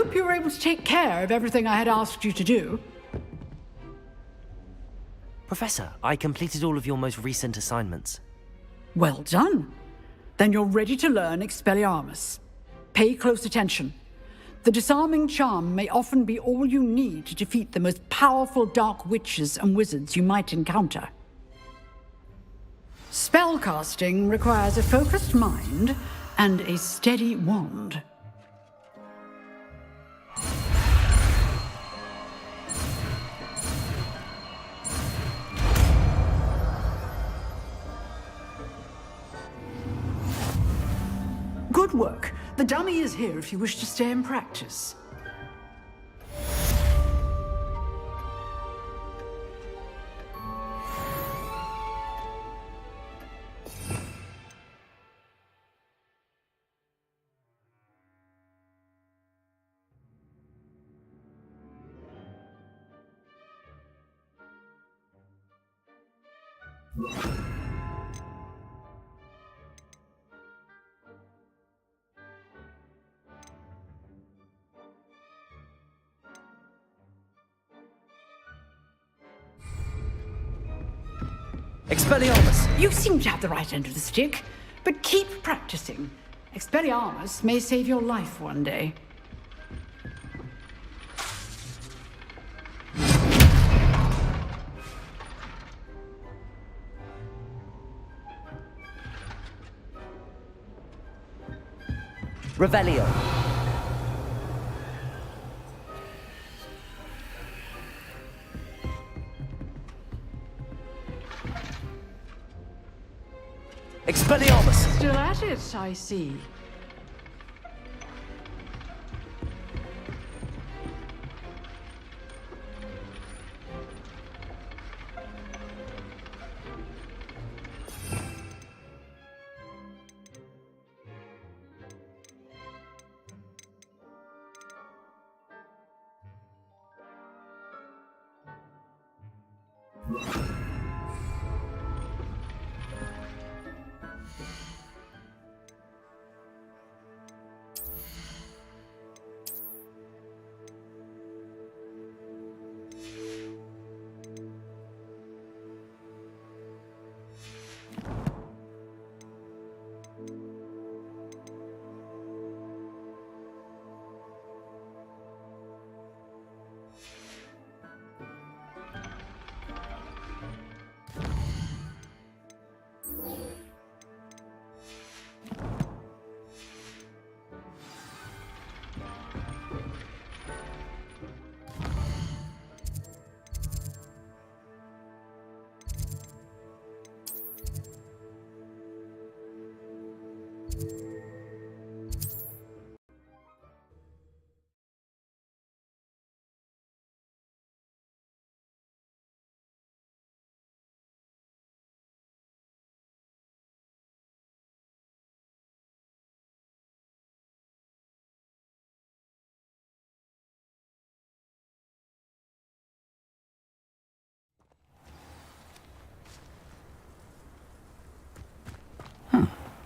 hope you were able to take care of everything I had asked you to do. Professor, I completed all of your most recent assignments. Well done. Then you're ready to learn 𝕰𝖆𝖆𝖓𝖈. Pay close attention. The disarming charm may often be all you need to defeat the most powerful dark witches and wizards you might encounter. Spellcasting requires a focused mind and a steady wand. Good work. The dummy is here if you wish to stay and practice. 𝕰𝖆𝖆𝖓𝖈. You seem to have the right end of the stick, but keep practicing. 𝕰𝖆𝖆𝖓𝖈 may save your life one day. Revelio. 𝕰𝖆𝖆𝖓𝖈. Still at it, I see.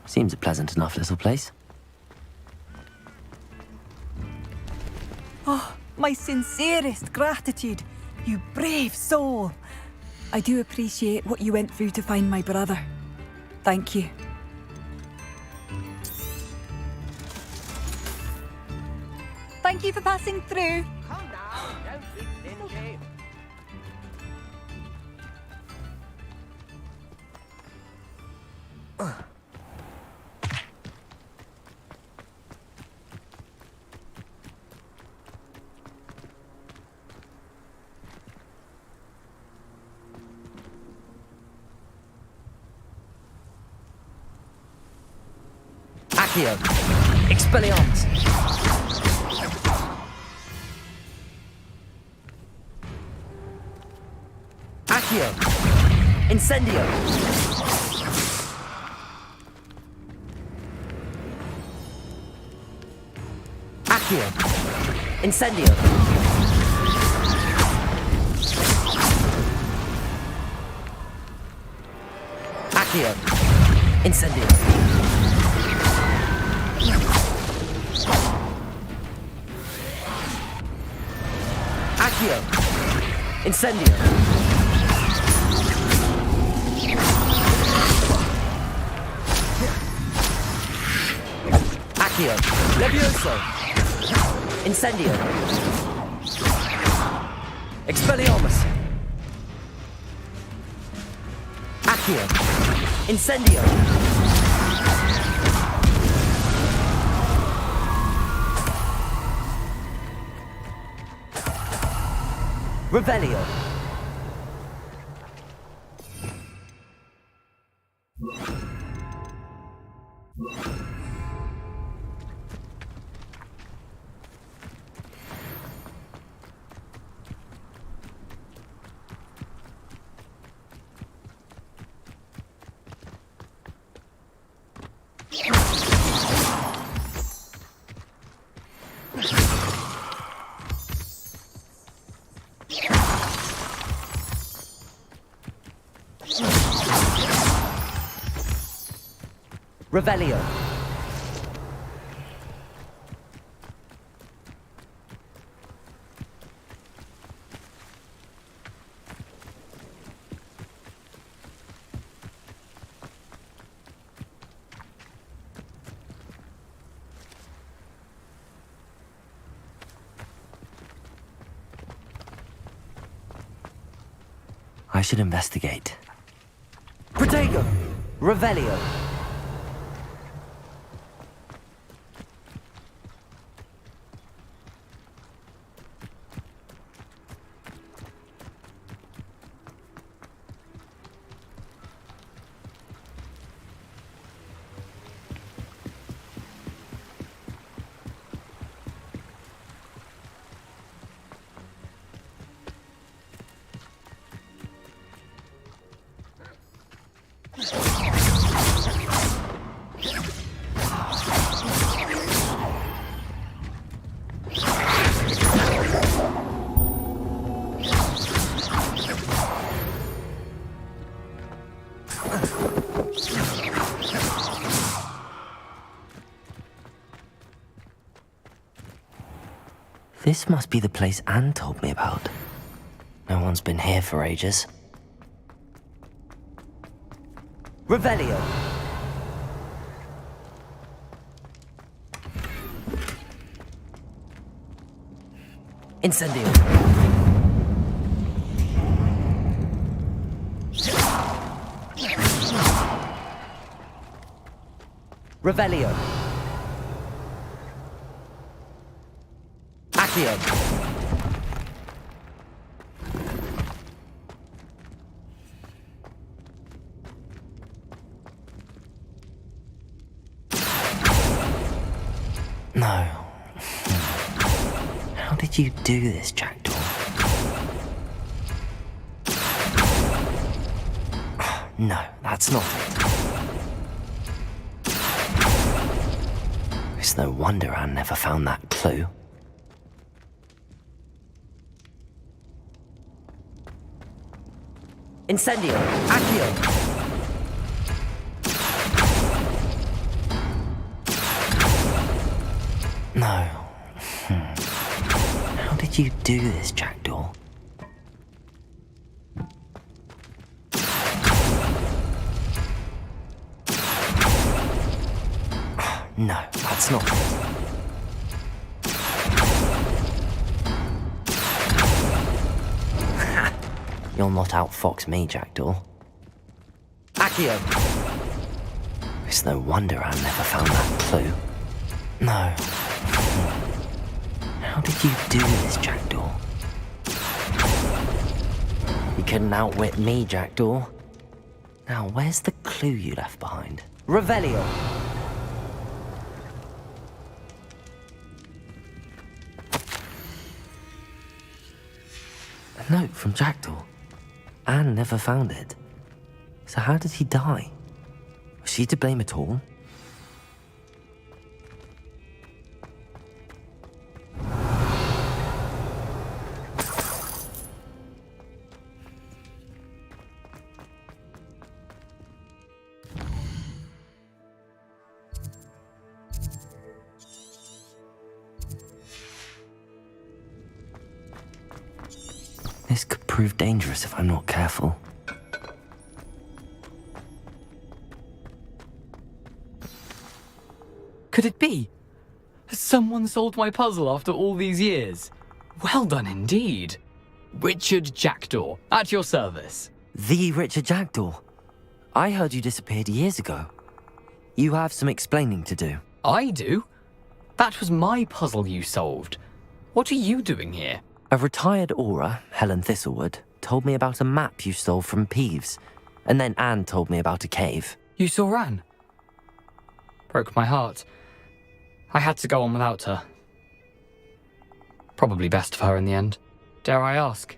Seems a pleasant enough little place. Oh, my sincerest gratitude, you brave soul. I do appreciate what you went through to find my brother. Thank you. Thank you for passing through. Come now, don't be stingy. Accio. Expelliarmus. Accio. Incendio. Accio. Incendio. Accio. Incendio. Accio! Incendio! Accio! Levioso! Incendio! Expelliarmus! Accio! Incendio! Revelio! Revelio. I should investigate. Protego! Revelio. This must be the place Anne told me about. No one's been here for ages. Revelio. Incendio. Revelio. Accio. No. How did you do this, Jackdaw? No, that's not it. It's no wonder Anne never found that clue. Incendio! Accio! No. How did you do this, Jackdaw? No, that's not it. You'll not outfox me, Jackdaw. Accio! It's no wonder I never found that clue. No. How did you do this, Jackdaw? You couldn't outwit me, Jackdaw. Now, where's the clue you left behind? Revelio! A note from Jackdaw. Anne never found it. So how did he die? Was she to blame at all? This could prove dangerous if I'm not careful. Could it be? Has someone solved my puzzle after all these years? Well done indeed. Richard Jackdaw, at your service. The Richard Jackdaw? I heard you disappeared years ago. You have some explaining to do. I do? That was my puzzle you solved. What are you doing here? A retired aura, Helen Thistlewood, told me about a map you stole from Peeves, and then Anne told me about a cave. You saw Anne? Broke my heart. I had to go on without her. Probably best for her in the end. Dare I ask?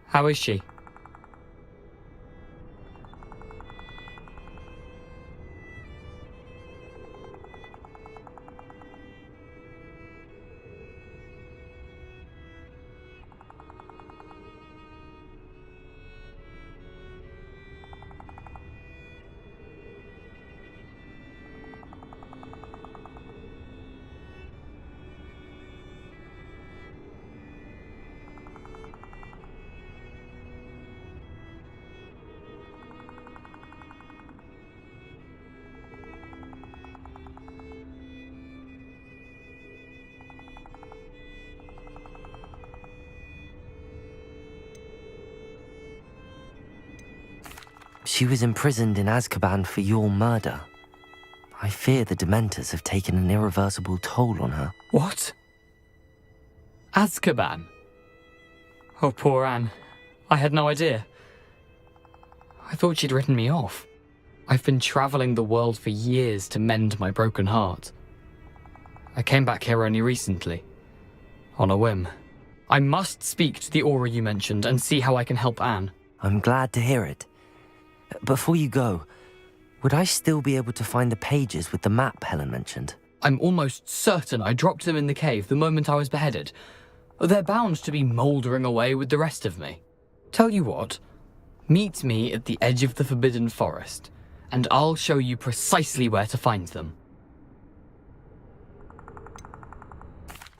How is she? She was imprisoned in Azkaban for your murder. I fear the Dementors have taken an irreversible toll on her. What? Azkaban? Oh, poor Anne. I had no idea. I thought she'd written me off. I've been traveling the world for years to mend my broken heart. I came back here only recently. On a whim. I must speak to the aura you mentioned and see how I can help Anne. I'm glad to hear it. Before you go, would I still be able to find the pages with the map Helen mentioned? I'm almost certain I dropped them in the cave the moment I was beheaded. They're bound to be mouldering away with the rest of me. Tell you what, meet me at the edge of the Forbidden Forest, and I'll show you precisely where to find them.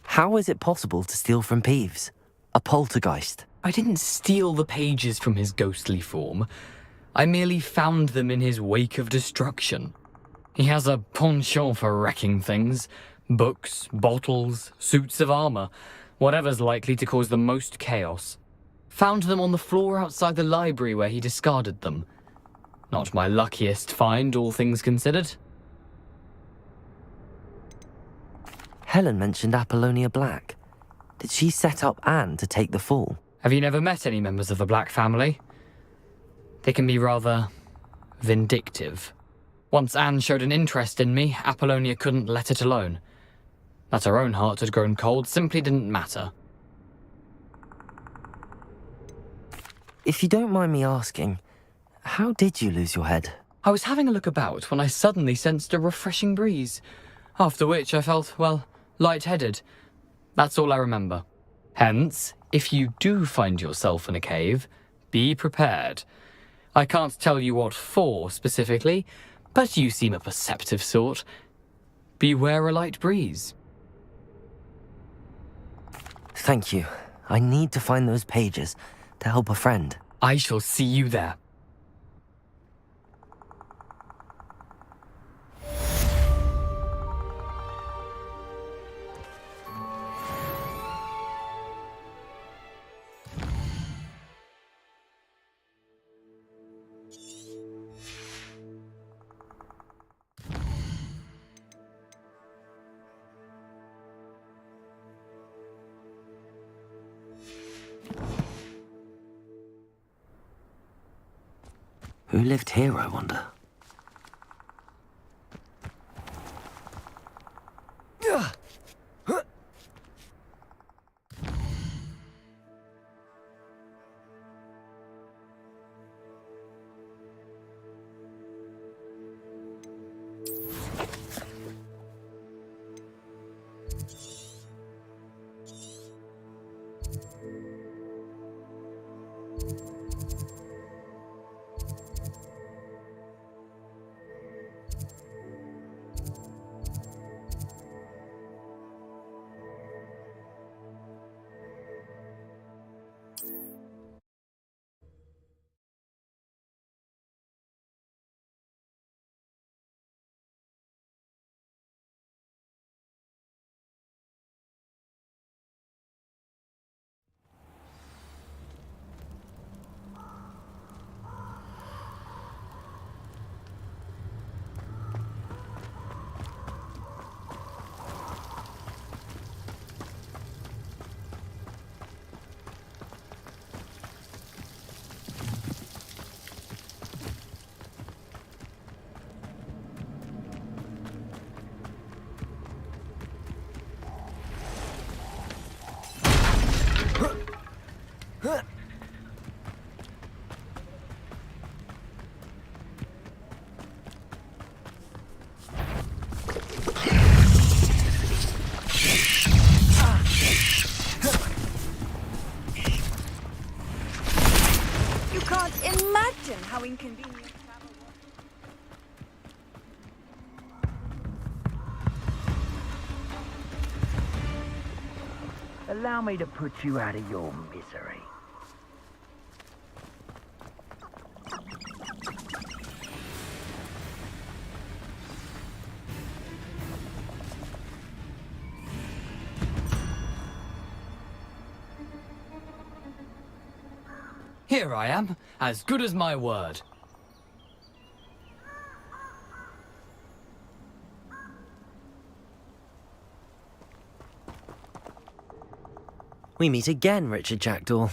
How is it possible to steal from Peeves? A poltergeist? I didn't steal the pages from his ghostly form. I merely found them in his wake of destruction. He has a penchant for wrecking things. Books, bottles, suits of armor, whatever's likely to cause the most chaos. Found them on the floor outside the library where he discarded them. Not my luckiest find, all things considered. Helen mentioned 𝕬𝖆𝖆𝖊𝖘𝑘. Did she set up Anne to take the fall? Have you never met any members of the Black family? They can be rather vindictive. Once Anne showed an interest in me, Apollonia couldn't let it alone. That her own heart had grown cold simply didn't matter. If you don't mind me asking, how did you lose your head? I was having a look about when I suddenly sensed a refreshing breeze, after which I felt, well, lightheaded. That's all I remember. Hence, if you do find yourself in a cave, be prepared. I can't tell you what for specifically, but you seem a perceptive sort. Beware a light breeze. Thank you. I need to find those pages to help a friend. I shall see you there. Who lived here, I wonder? You can't imagine how inconvenient travel was. Allow me to put you out of your misery. Here I am, as good as my word. We meet again, Richard Jackdaw.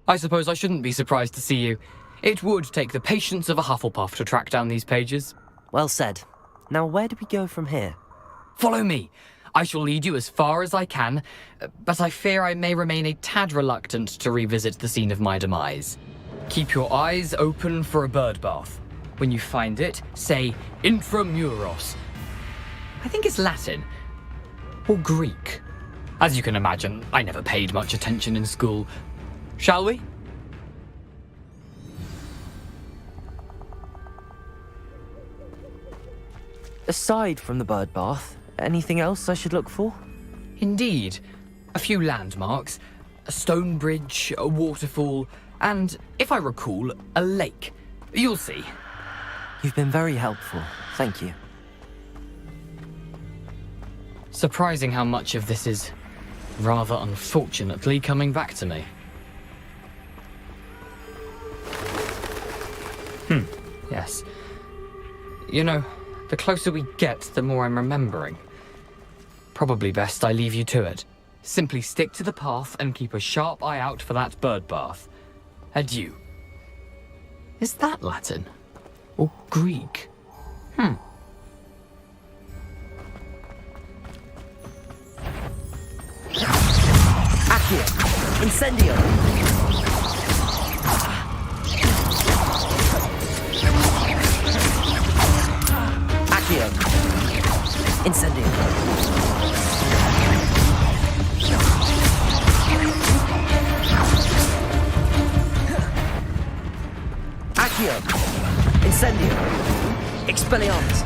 I suppose I shouldn't be surprised to see you. It would take the patience of a Hufflepuff to track down these pages. Well said. Now, where do we go from here? Follow me. I shall lead you as far as I can, but I fear I may remain a tad reluctant to revisit the scene of my demise. Keep your eyes open for a bird bath. When you find it, say intramuros. I think it's Latin. Or Greek. As you can imagine, I never paid much attention in school. Shall we? Aside from the bird bath, anything else I should look for? Indeed. A few landmarks, a stone bridge, a waterfall, and, if I recall, a lake. You'll see. You've been very helpful. Thank you. Surprising how much of this is, rather unfortunately, coming back to me. Yes. You know, the closer we get, the more I'm remembering. Probably best I leave you to it. Simply stick to the path and keep a sharp eye out for that bird bath. Adieu. Is that Latin? Or Greek? Accio! Incendio! Accio! Incendio! Accio! Incendio! Expelliarmus!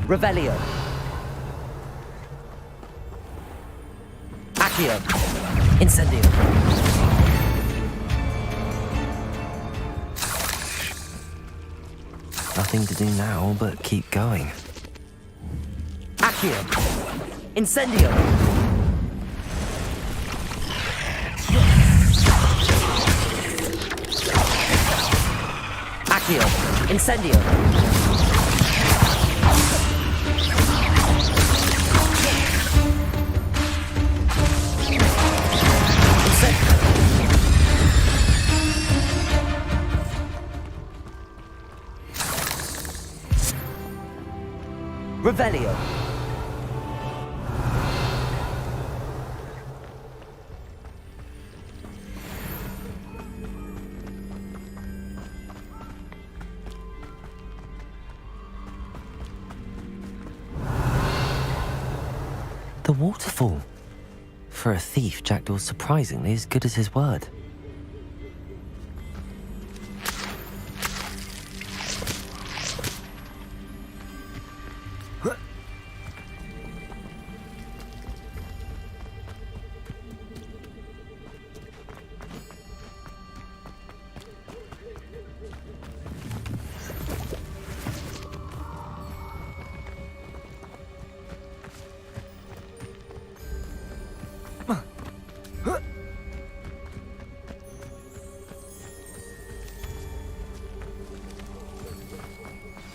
Revelio. Accio. Incendio. Nothing to do now but keep going. Accio. Incendio. Accio. Incendio. Revelio. The waterfall. For a thief, Jackdaw's surprisingly as good as his word.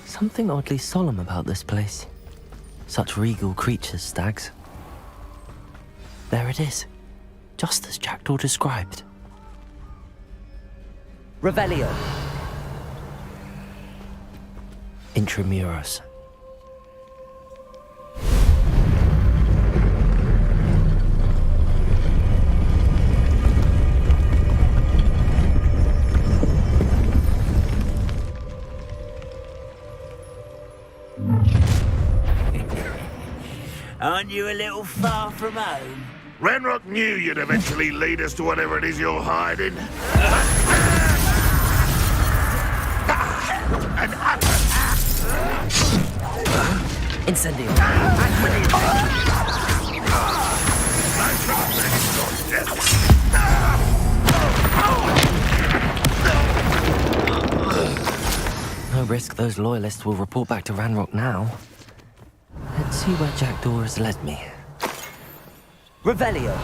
Something oddly solemn about this place. Such regal creatures, stags. There it is, just as Jackdaw described. Revelio. Intramuros. Aren't you a little far from home? Ranrock knew you'd eventually lead us to whatever it is you're hiding. Incendio. No risk those loyalists will report back to Ranrock now. Let's see where Jackdaw has led me. Revelio.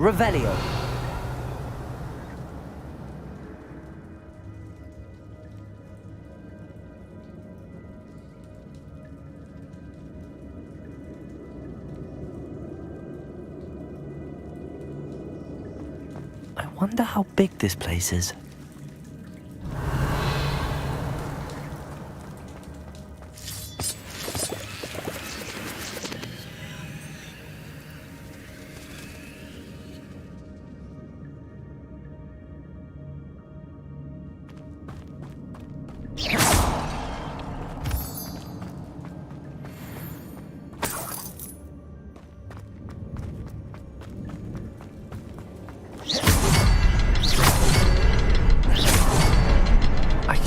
Revelio. I wonder how big this place is.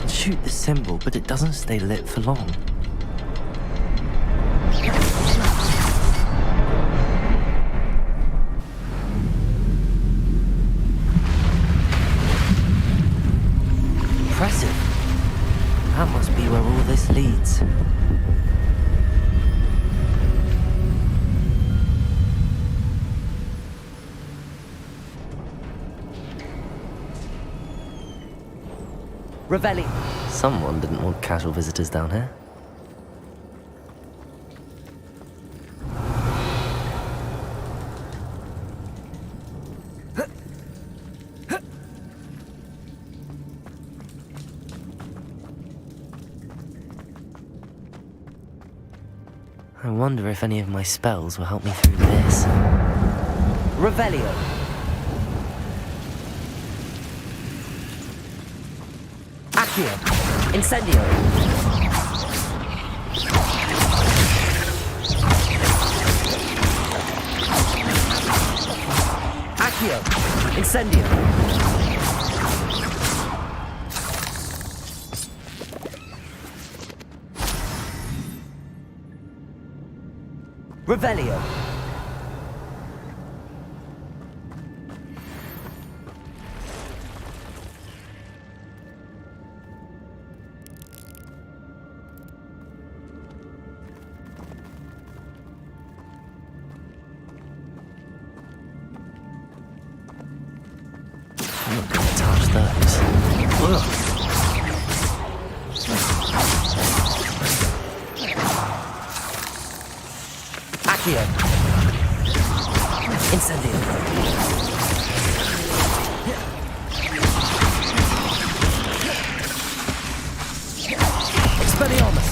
Shoot the symbol, but it doesn't stay lit for long. Impressive. That must be where all this leads. Revelli. Someone didn't want casual visitors down here. I wonder if any of my spells will help me through this. Revelio. Incendio. Accio. Incendio. Revelio. I'm not going to touch those. Accio. Incendio. Expelliarmus.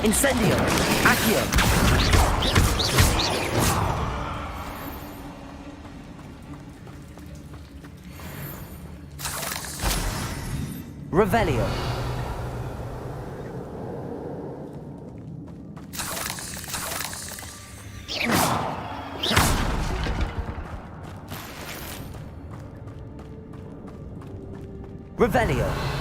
Incendio! Accio! Revelio! Revelio!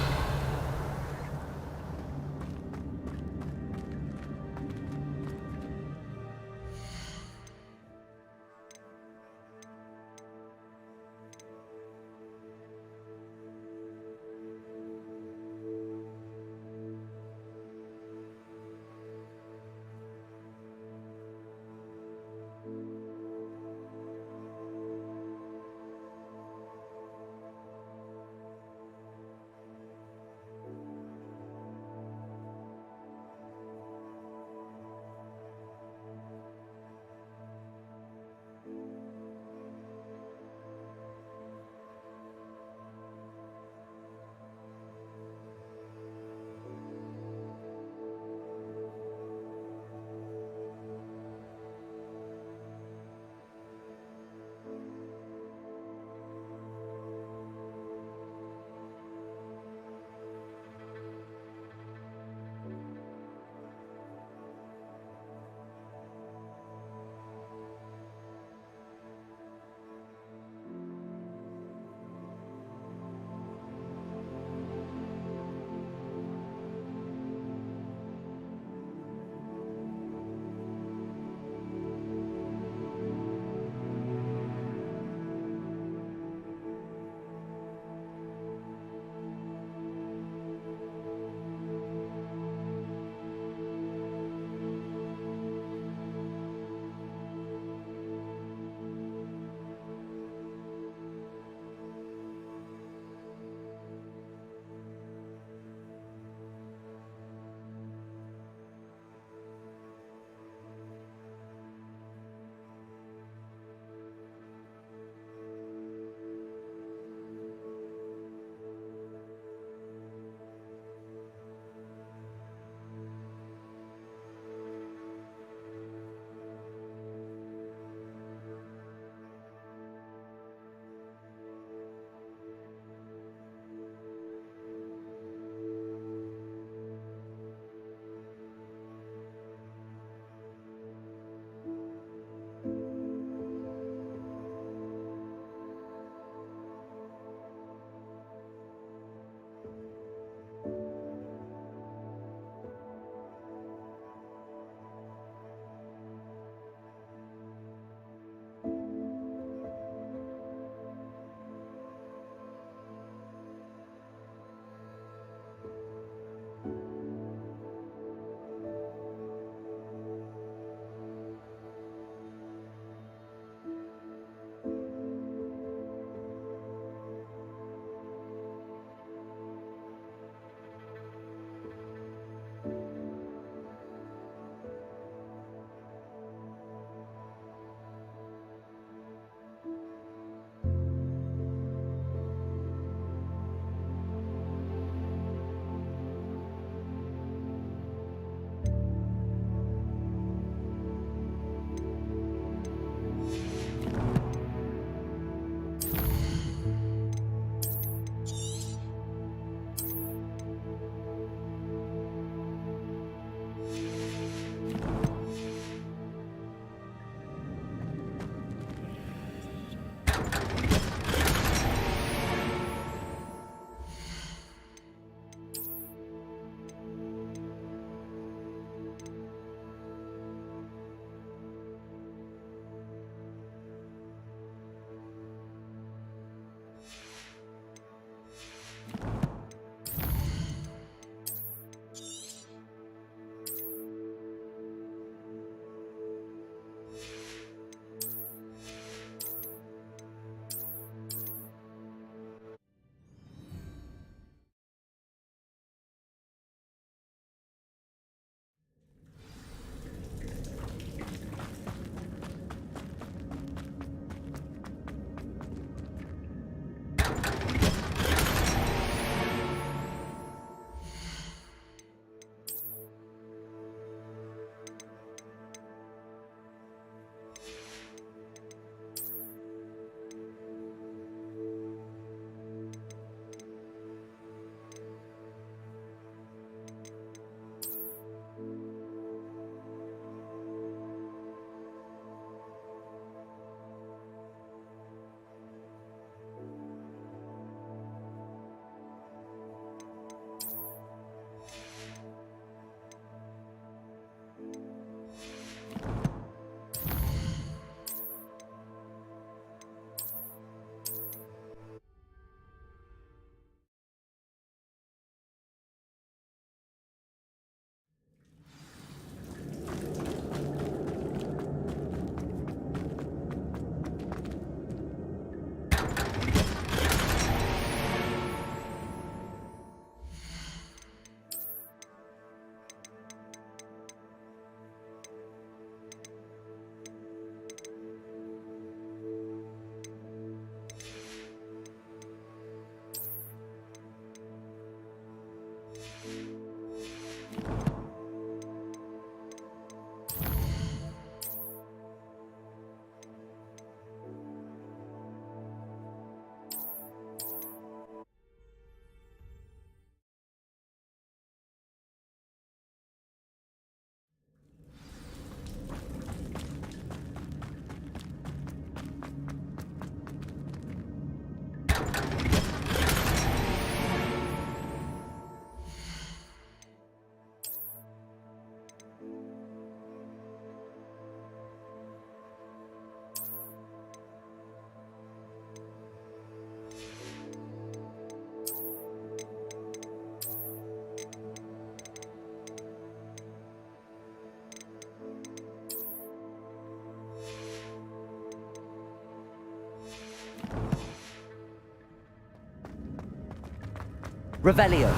Revelio.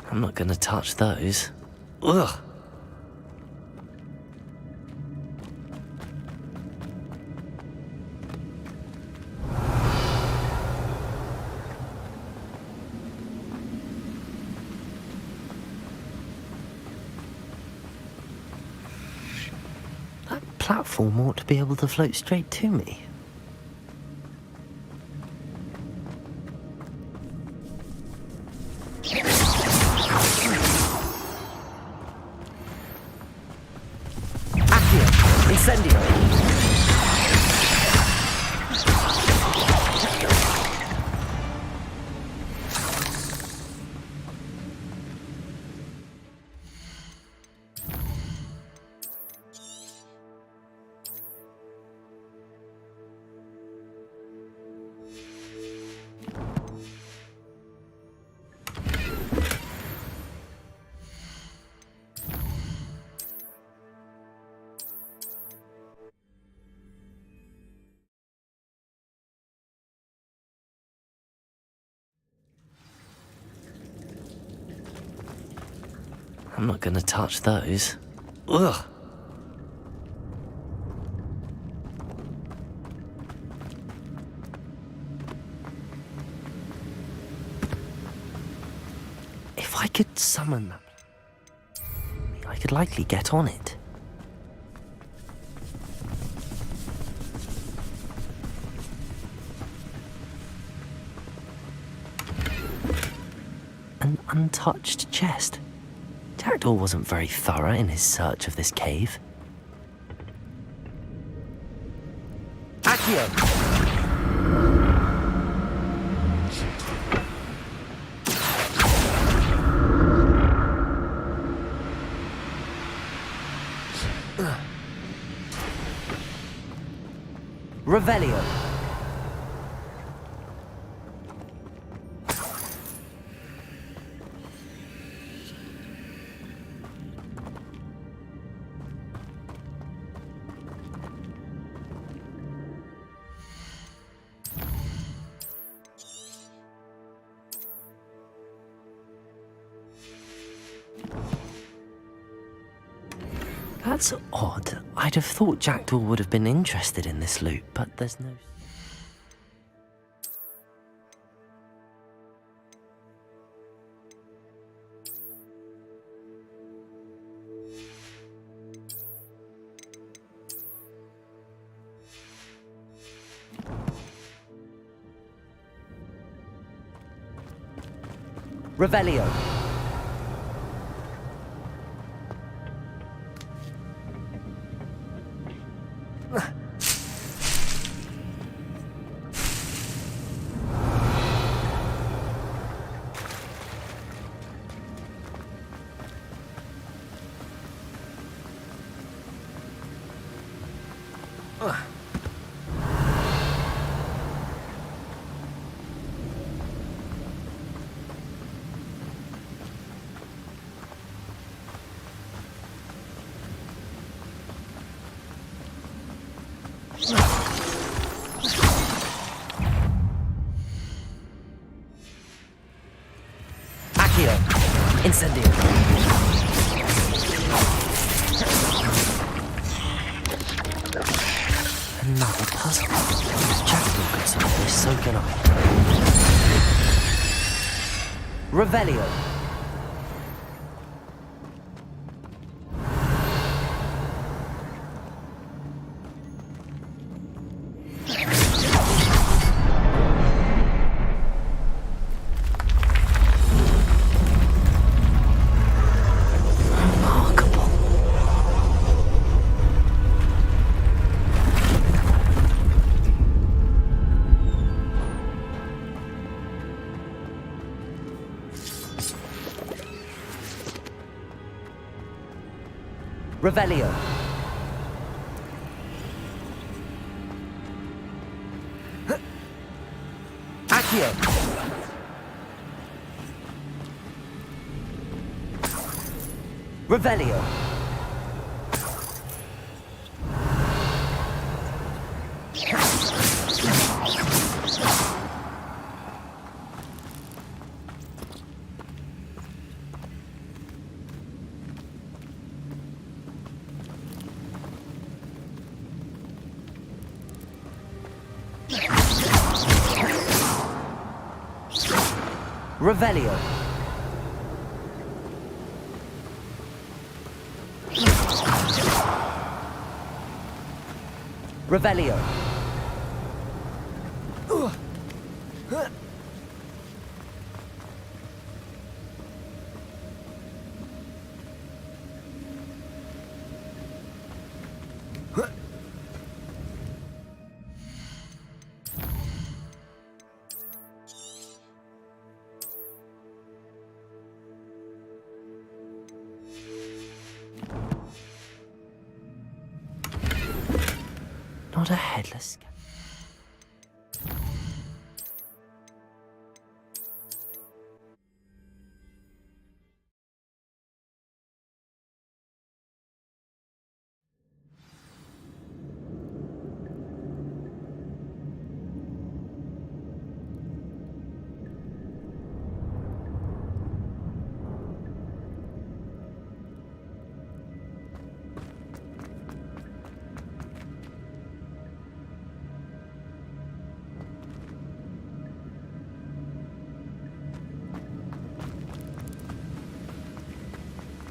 I'm not gonna touch those. Ugh. That platform ought to be able to float straight to me. Incendio! I'm not gonna touch those. Ugh. If I could summon them, I could likely get on it. An untouched chest. 𝕿𝖐𝖚 wasn't very thorough in his search of this cave. Accio! Revelio. That's odd. I'd have thought 𝕿𝖐𝖚 would have been interested in this loot, but there's no... Revelio. Incendio. Another puzzle. 𝕿𝖚 could solve this, so can I. Revelio. Revelio. Accio. Revelio. Revelio. Revelio. Not a headless.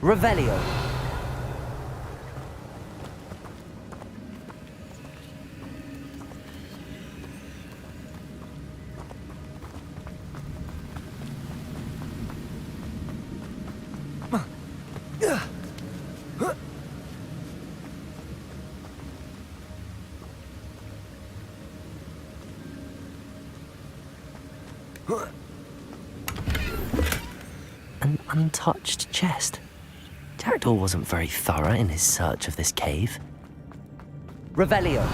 Revelio. An untouched chest. 𝕿𝖎𝖎 wasn't very thorough in his search of this cave. Revelio.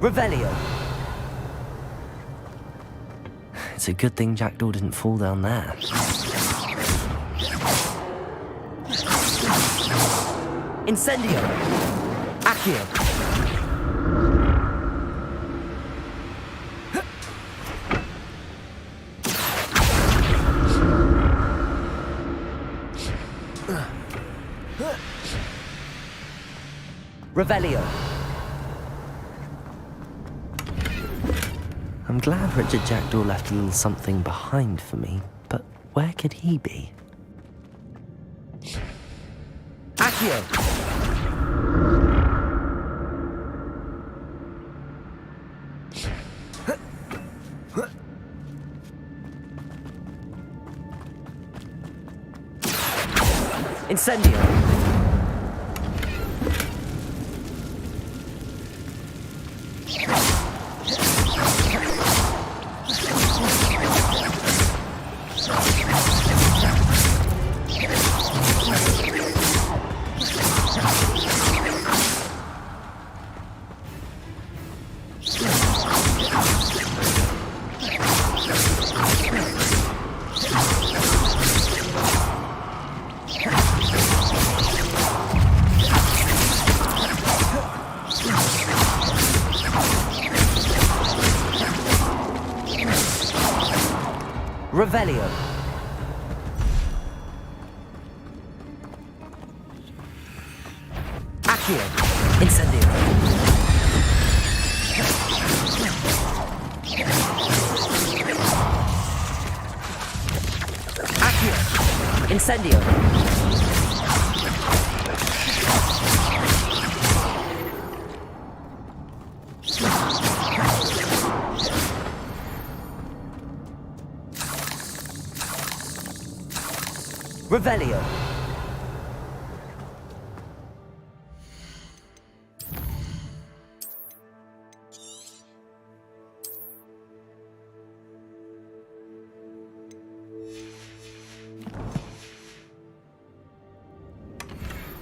Revelio. It's a good thing 𝕿𝖎𝖎 didn't fall down there. Incendio. Accio. Revelio. I'm glad Richard 𝕿𝖎𝖎 left a little something behind for me, but where could he be? Accio! Incendio! Revelio. Accio. Incendio. Accio. Incendio. Revelio.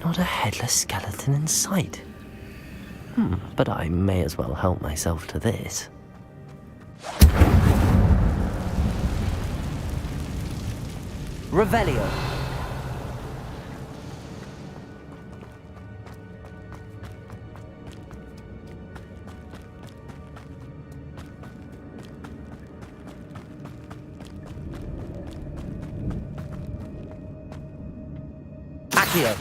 Not a headless skeleton in sight. But I may as well help myself to this. Revelio. Accio.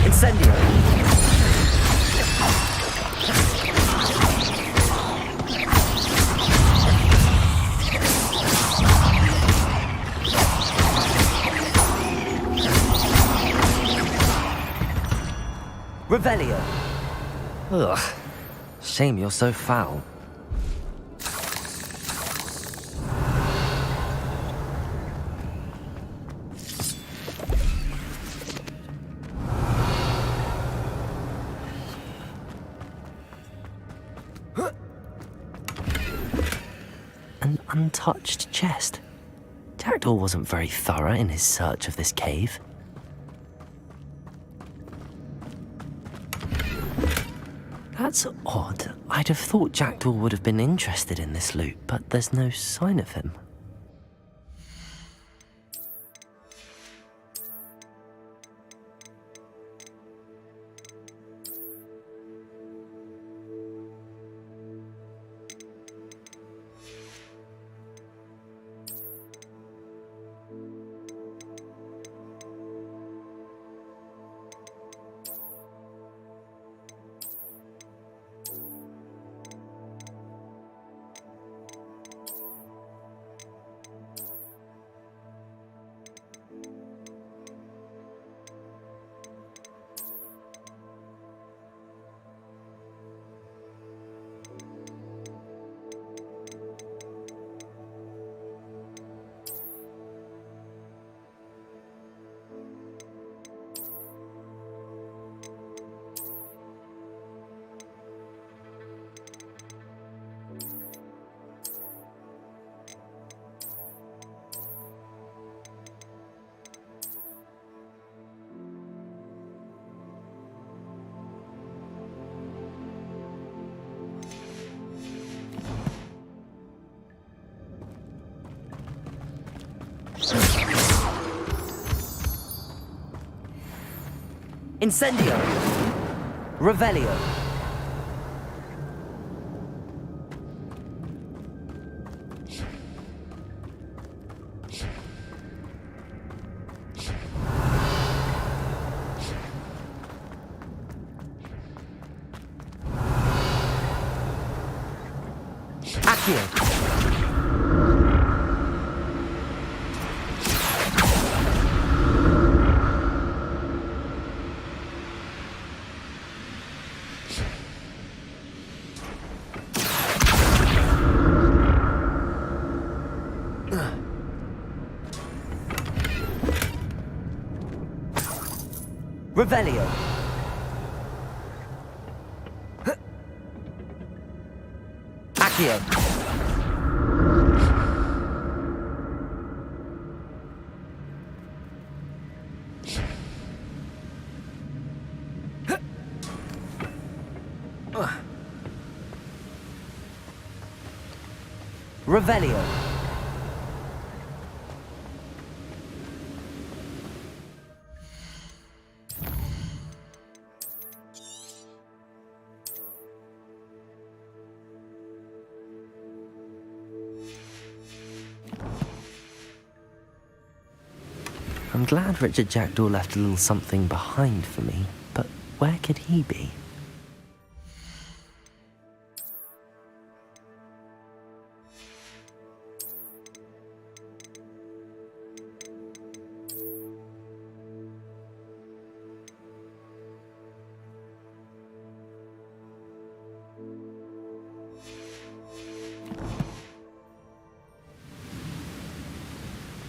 Incendio. Revelio. Ugh. Shame you're so foul. An untouched chest. 𝕿𝖎𝖐 wasn't very thorough in his search of this cave. That's odd. I'd have thought 𝕿𝖎𝖐 would have been interested in this loot, but there's no sign of him. Incendio. Revelio. Accio. Revelio. Accio. Revelio. I'm glad Richard Jackdaw left a little something behind for me, but where could he be?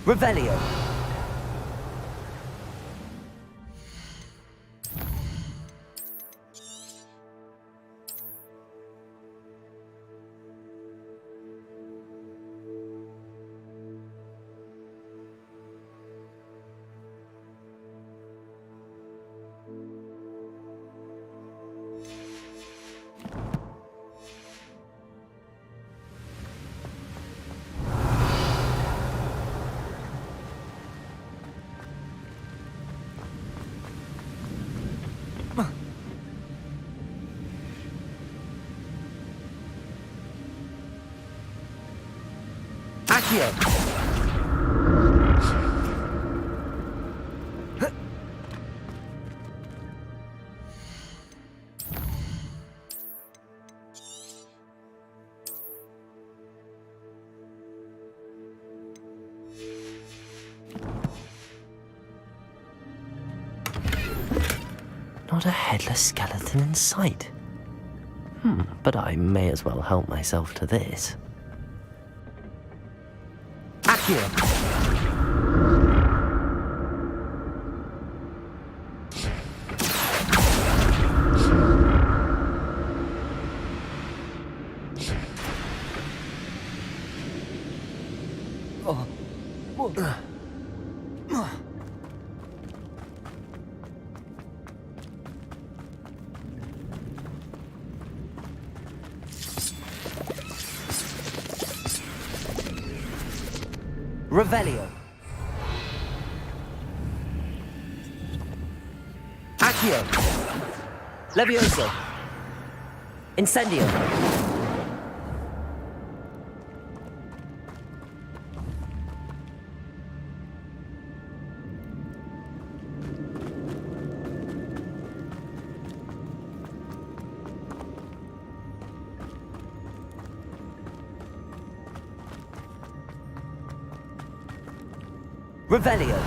Revelio. Accio! Not a headless skeleton in sight. But I may as well help myself to this. Accio! Revelio. Accio. Levioso. Incendio. Revelio.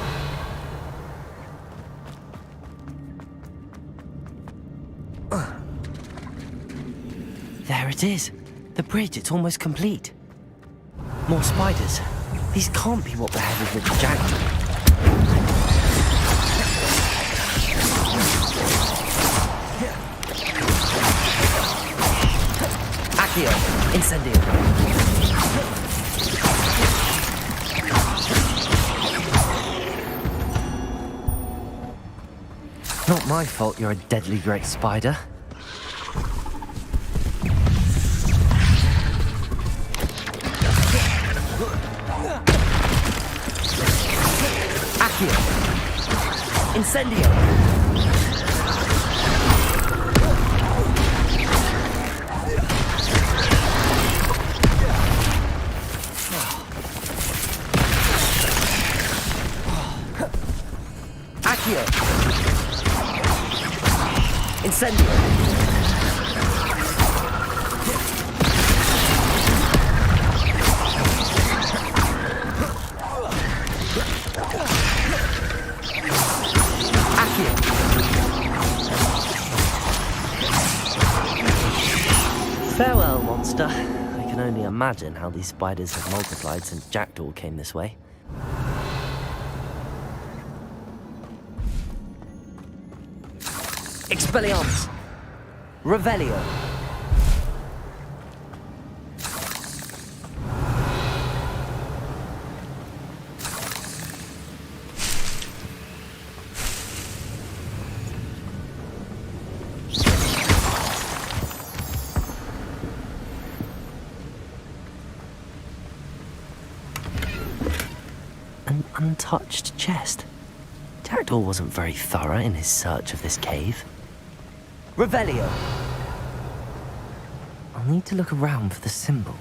There it is. The bridge, it's almost complete. More spiders. These can't be what beheaded Richard Jackson. Accio. Incendio. Not my fault you're a deadly great spider. Accio. Incendio. Accio. Incendio. Accio. Farewell, monster. I can only imagine how these spiders have multiplied since Jackdaw came this way. Expelliarmus. Revelio. An untouched chest. Jackdaw wasn't very thorough in his search of this cave. Revelio. I'll need to look around for the symbol.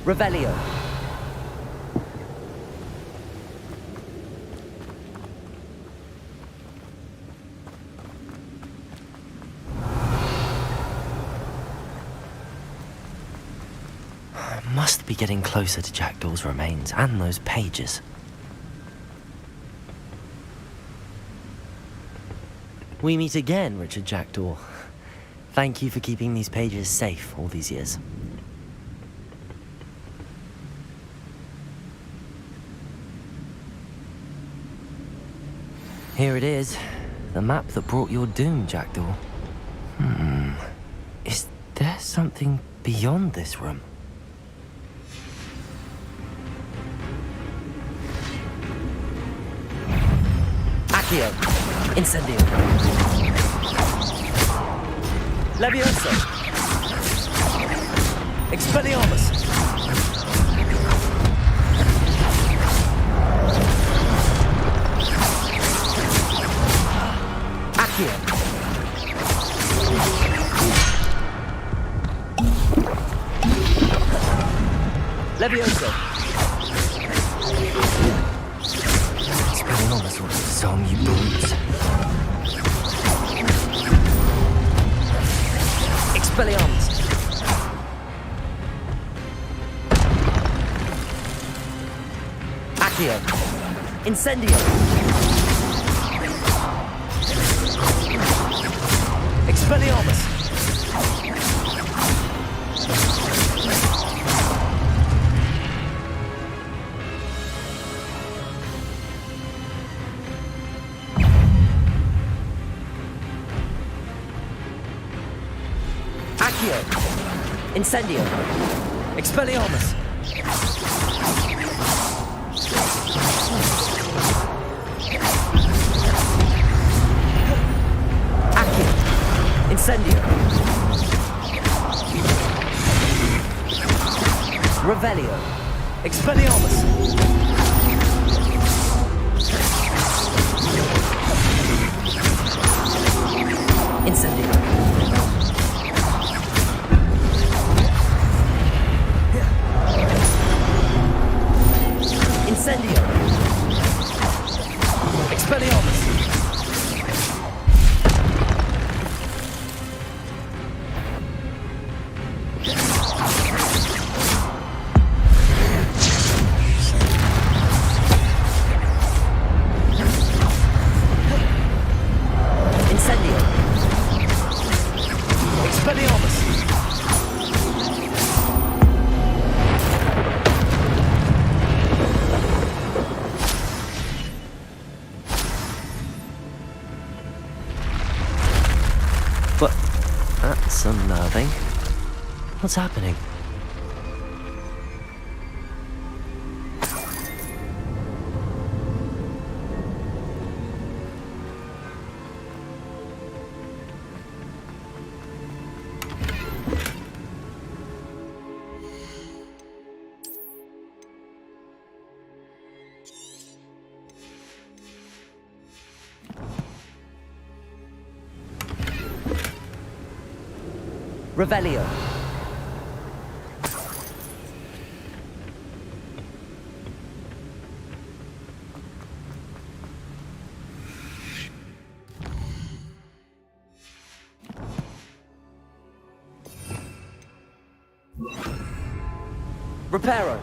Revelio. I must be getting closer to Jackdaw's remains and those pages. We meet again, Richard Jackdaw. Thank you for keeping these pages safe all these years. Here it is, the map that brought your doom, Jackdaw. Is there something beyond this room? Accio. Incendio. Levioso. Expelliarmus. Accio. Levioso. Expelliarmus or some, you brutes. Expelliarmus. Accio. Incendio. Expelliarmus. Accio. Incendio. Expelliarmus. Accio. Incendio. Revelio. Expelliarmus. Incendio. Incendio. Expelliarmus. Incendio. Expelliarmus. But that's unnerving. What's happening? Revelio. Reparo.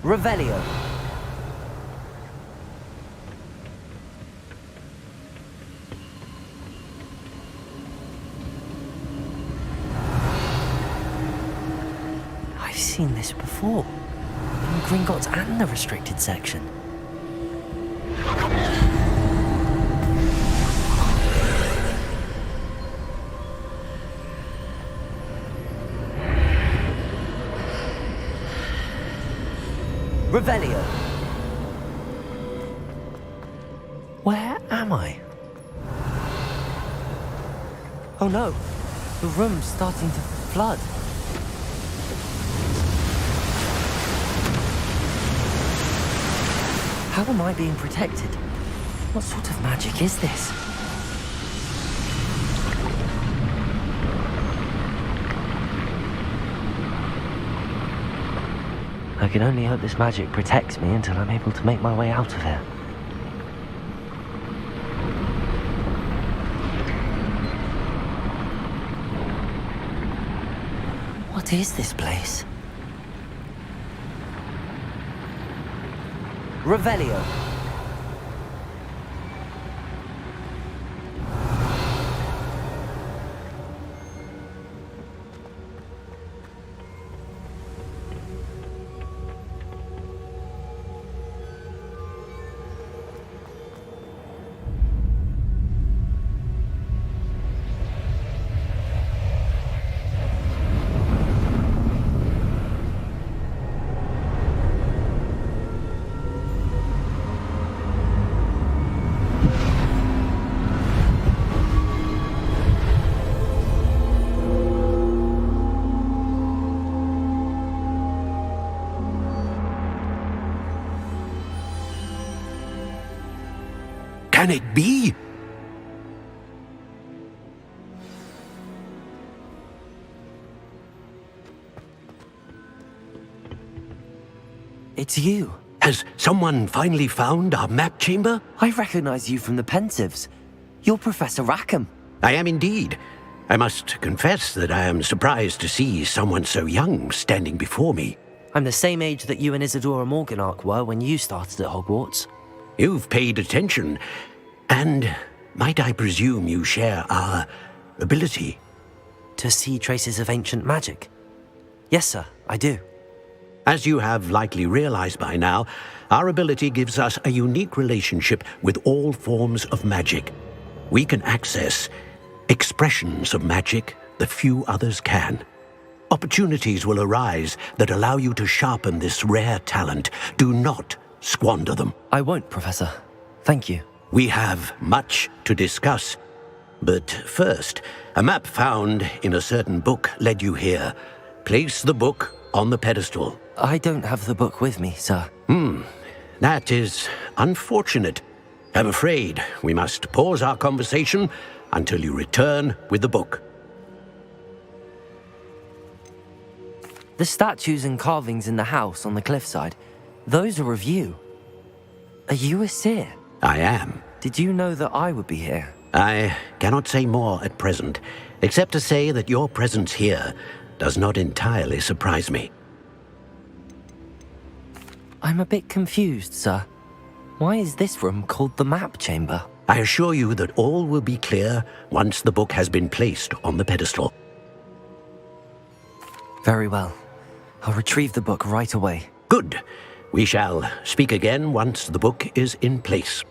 Revelio. I've seen this before. In Gringotts and the restricted section. Revelio. Where am I? Oh no, the room's starting to flood. How am I being protected? What sort of magic is this? I can only hope this magic protects me until I'm able to make my way out of here. What is this place? Revelio. Can it be? It's you. Has someone finally found our map chamber? I recognize you from the Pensives. You're Professor Rackham. I am indeed. I must confess that I am surprised to see someone so young standing before me. I'm the same age that you and 𝕮𝖎𝖎𝖎𝖎𝖎 were when you started at Hogwarts. You've paid attention, and might I presume you share our ability? To see traces of ancient magic? Yes, sir, I do. As you have likely realized by now, our ability gives us a unique relationship with all forms of magic. We can access expressions of magic that few others can. Opportunities will arise that allow you to sharpen this rare talent. Do not squander them. I won't, Professor. Thank you. We have much to discuss. But first, a map found in a certain book led you here. Place the book on the pedestal. I don't have the book with me, sir. That is unfortunate. I'm afraid we must pause our conversation until you return with the book. The statues and carvings in the house on the cliffside, those are of you. Are you a seer? I am. Did you know that I would be here? I cannot say more at present, except to say that your presence here does not entirely surprise me. I'm a bit confused, sir. Why is this room called the map chamber? I assure you that all will be clear once the book has been placed on the pedestal. Very well. I'll retrieve the book right away. Good. We shall speak again once the book is in place.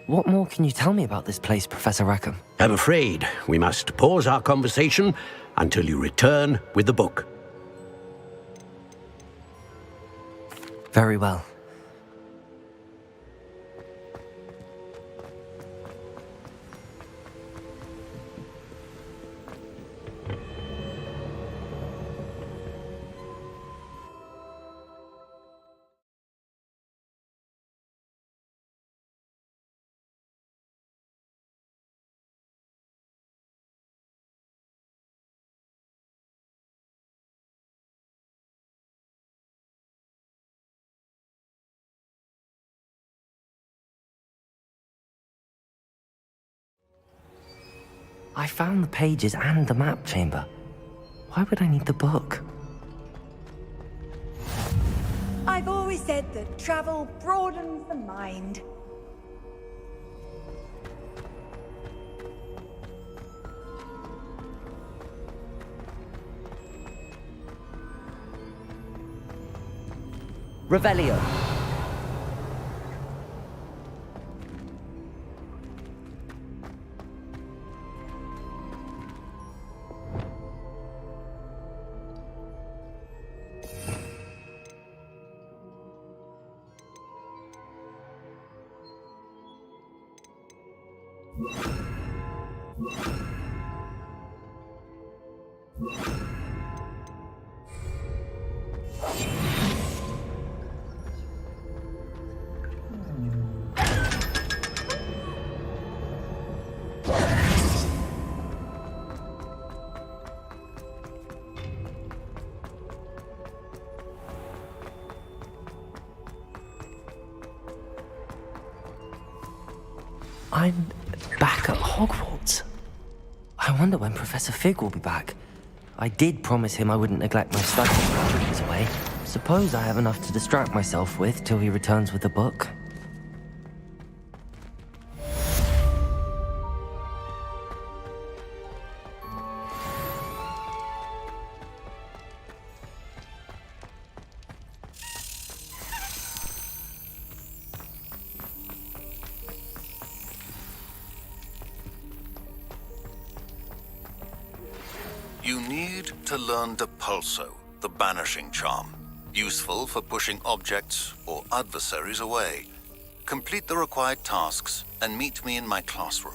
What more can you tell me about this place, Professor Rackham? I'm afraid we must pause our conversation until you return with the book. Very well. I found the pages and the map chamber. Why would I need the book? I've always said that travel broadens the mind. Revelio. I'm back at Hogwarts. I wonder when Professor Fig will be back. I did promise him I wouldn't neglect my studies while he was away. Suppose I have enough to distract myself with till he returns with the book. You need to learn 𝕮𝖆𝖆𝖎, the banishing charm, useful for pushing objects or adversaries away. Complete the required tasks and meet me in my classroom.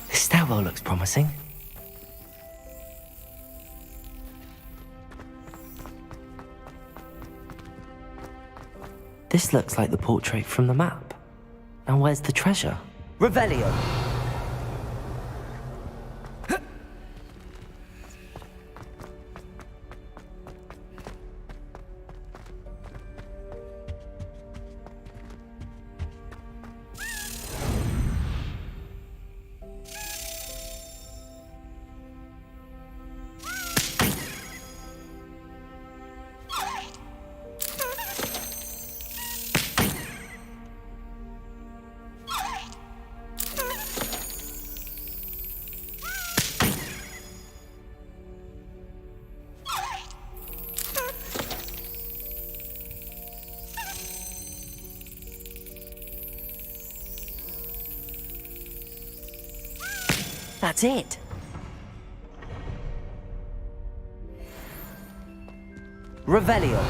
This stairwell looks promising. This looks like the portrait from the map. Now where's the treasure? Revelio! That's it. Revelio.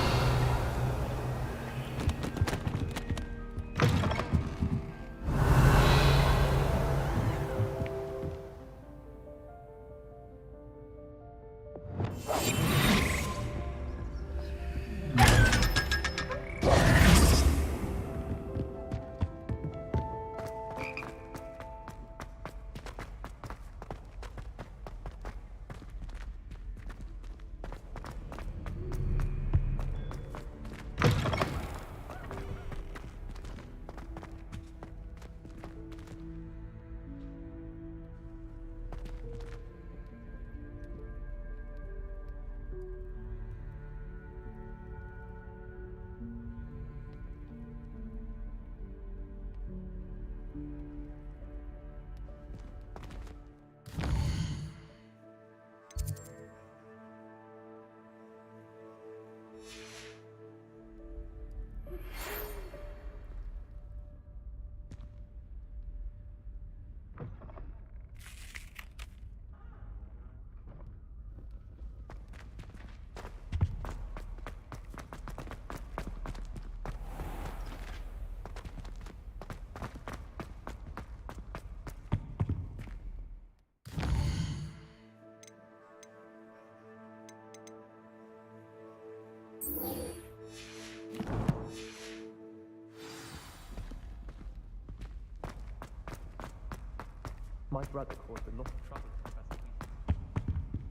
My brother caused a lot of trouble.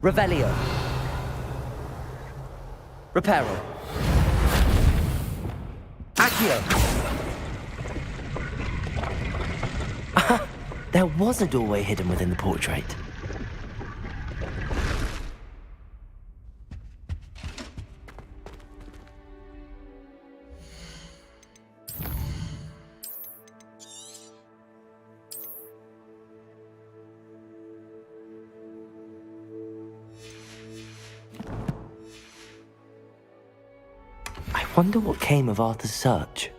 Revelio. Reparo. Accio. There was a doorway hidden within the portrait. I wonder what came of Arthur's search.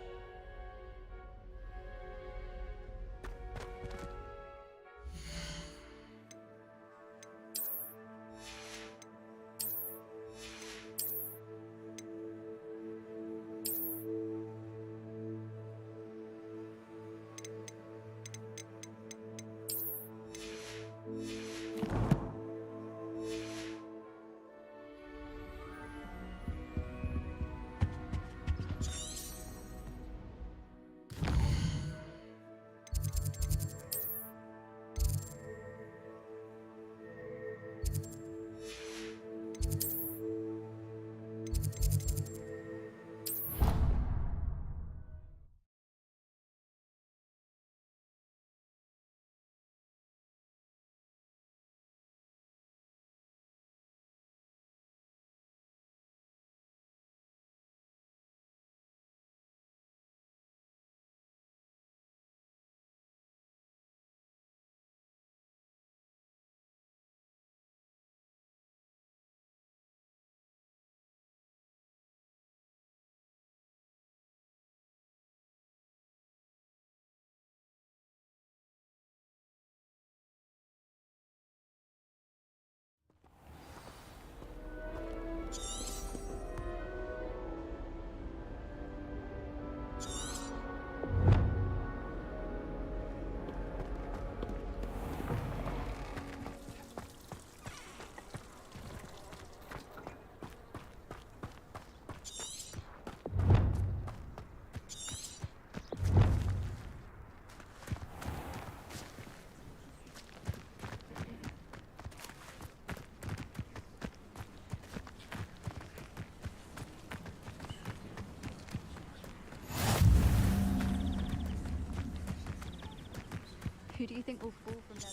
Who do you think will fall from them?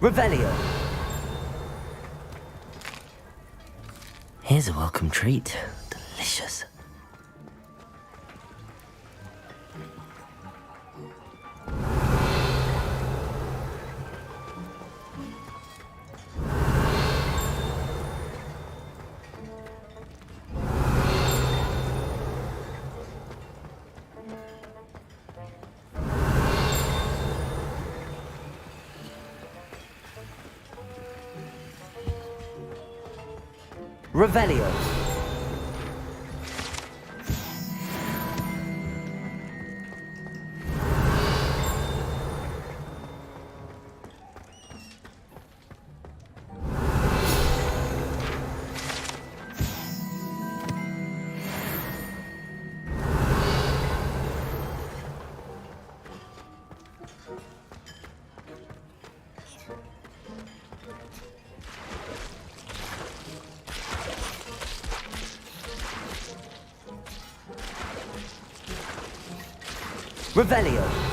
Revelio. Here's a welcome treat. Delicious. Revelio. Revelio.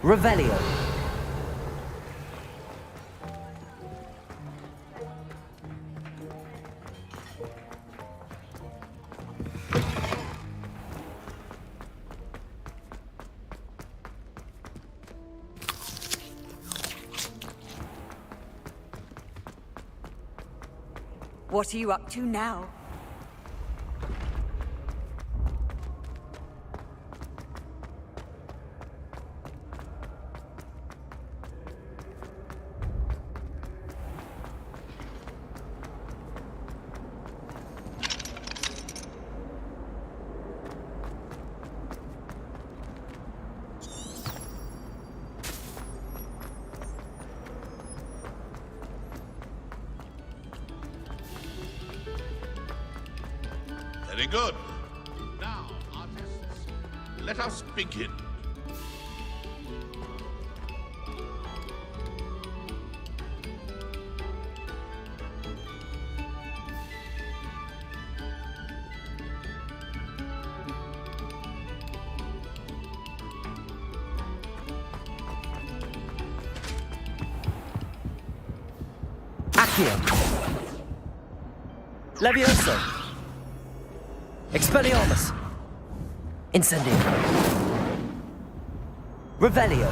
Revelio. What are you up to now? Very good. Now, artists, let us begin. Accio. Levioso. Expelliarmus. Incendio. Revelio.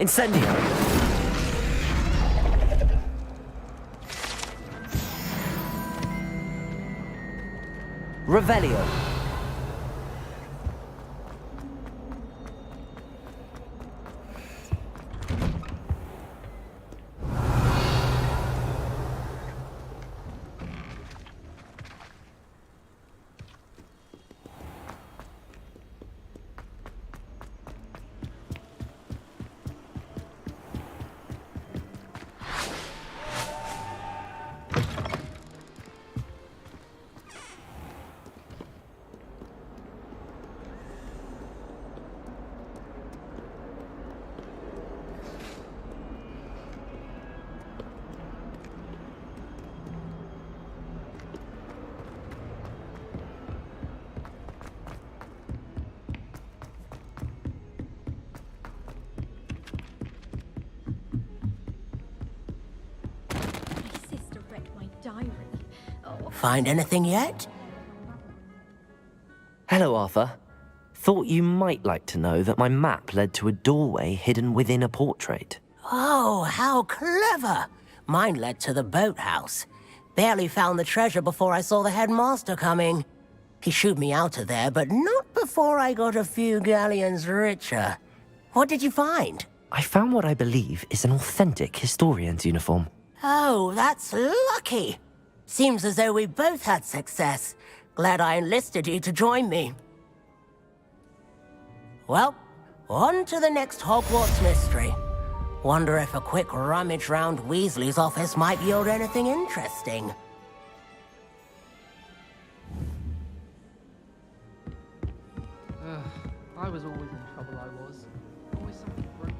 Incendio. Revelio. Find anything yet? Hello, Arthur. Thought you might like to know that my map led to a doorway hidden within a portrait. Oh, how clever! Mine led to the boathouse. Barely found the treasure before I saw the headmaster coming. He shooed me out of there, but not before I got a few galleons richer. What did you find? I found what I believe is an authentic historian's uniform. Oh, that's lucky. Seems as though we both had success. Glad I enlisted you to join me. Well, on to the next Hogwarts mystery. Wonder if a quick rummage round Weasley's office might yield anything interesting. I was always in trouble, I was. Always something broken.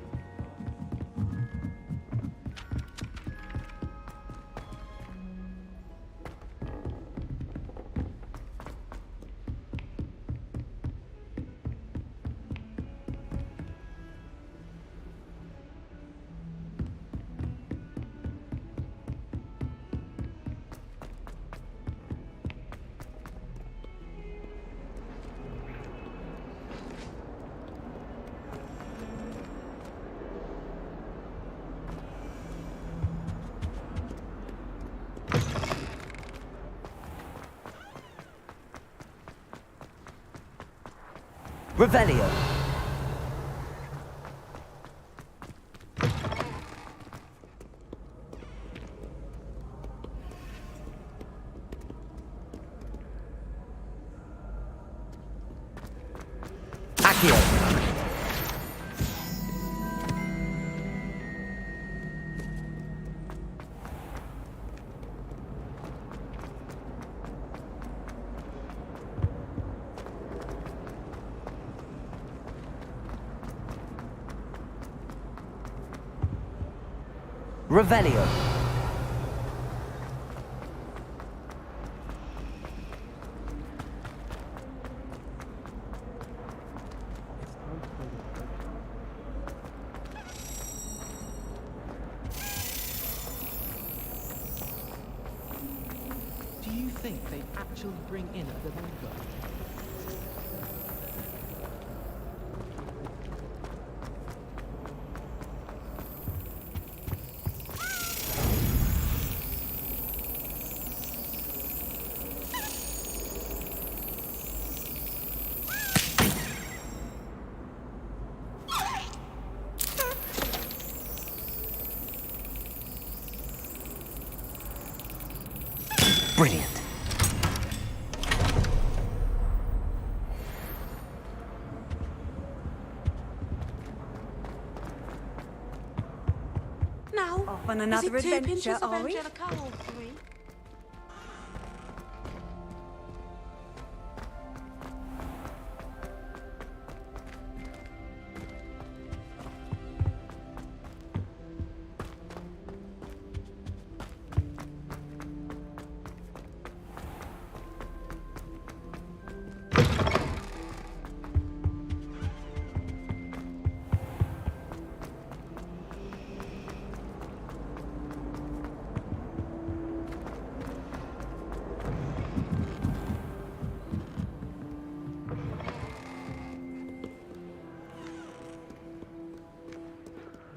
Revelio. Accio. Revelio. actually bring in the bunker. Brilliant. Now, off on another is it 2 adventure, pinches of are we? 𝕰𝖼�𝖎𝑙𝑍 or 3?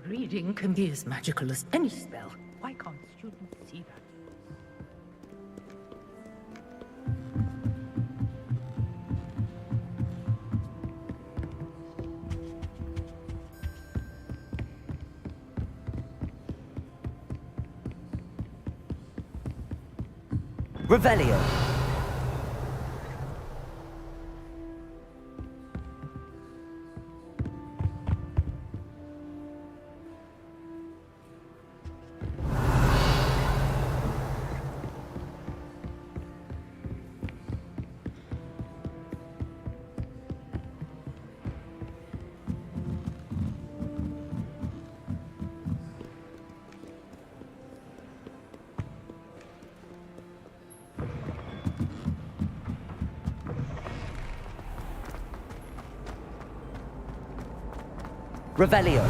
Reading can be as magical as any spell. Why can't students see that? Revelio. Revelio.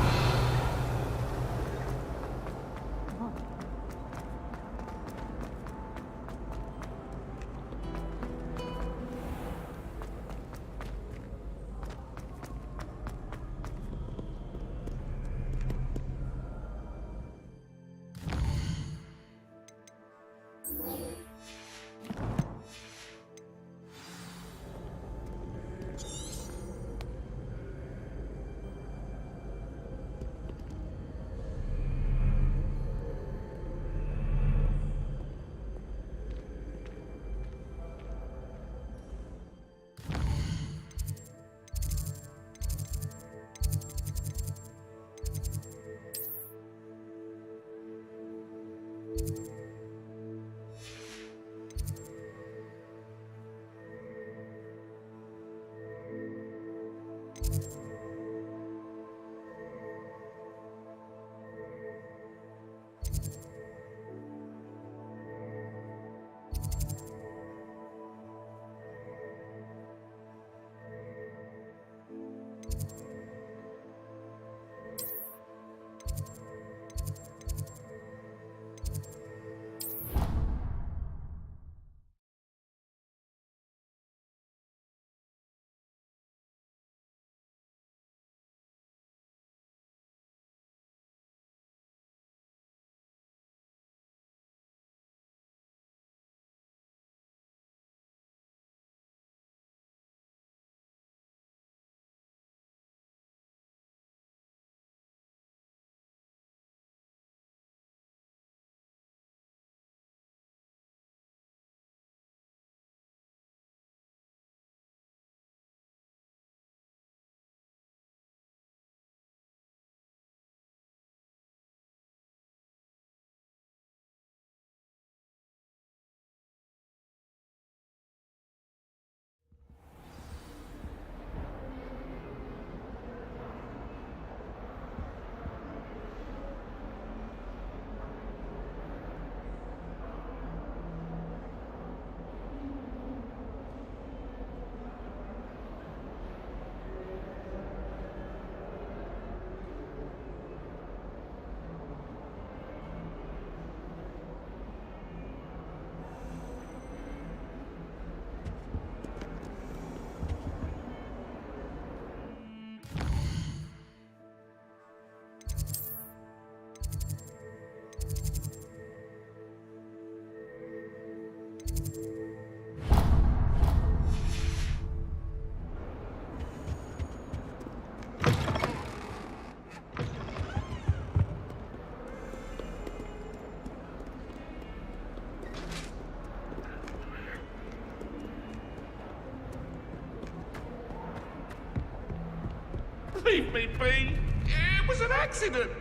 Leave me be! It was an accident!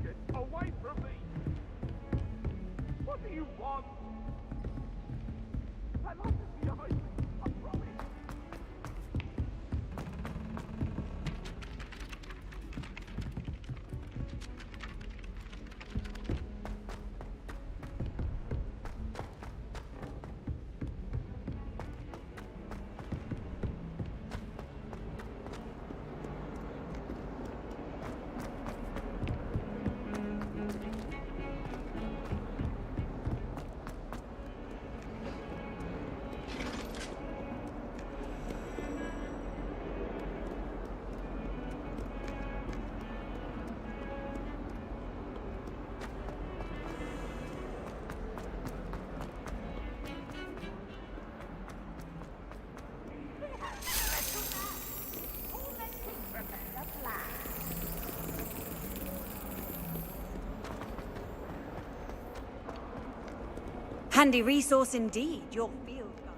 Get away from me! What do you want? I love to behind me, I promise! Handy resource indeed, your field guide.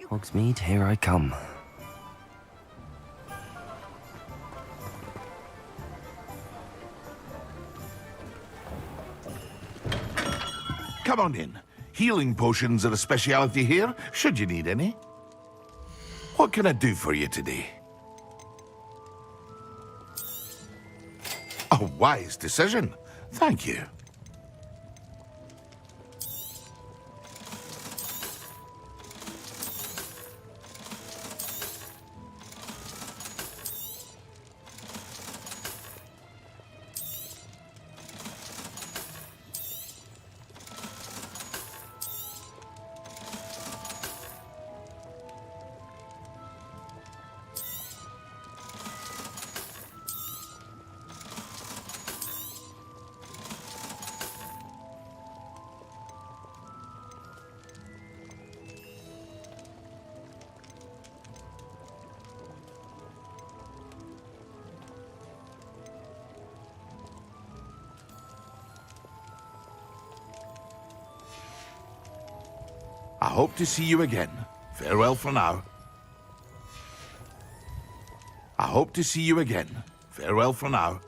Hogsmeade, here I come. Come on in. Healing potions are a speciality here, should you need any. What can I do for you today? A wise decision. Thank you. I hope to see you again. Farewell for now. I hope to see you again. Farewell for now.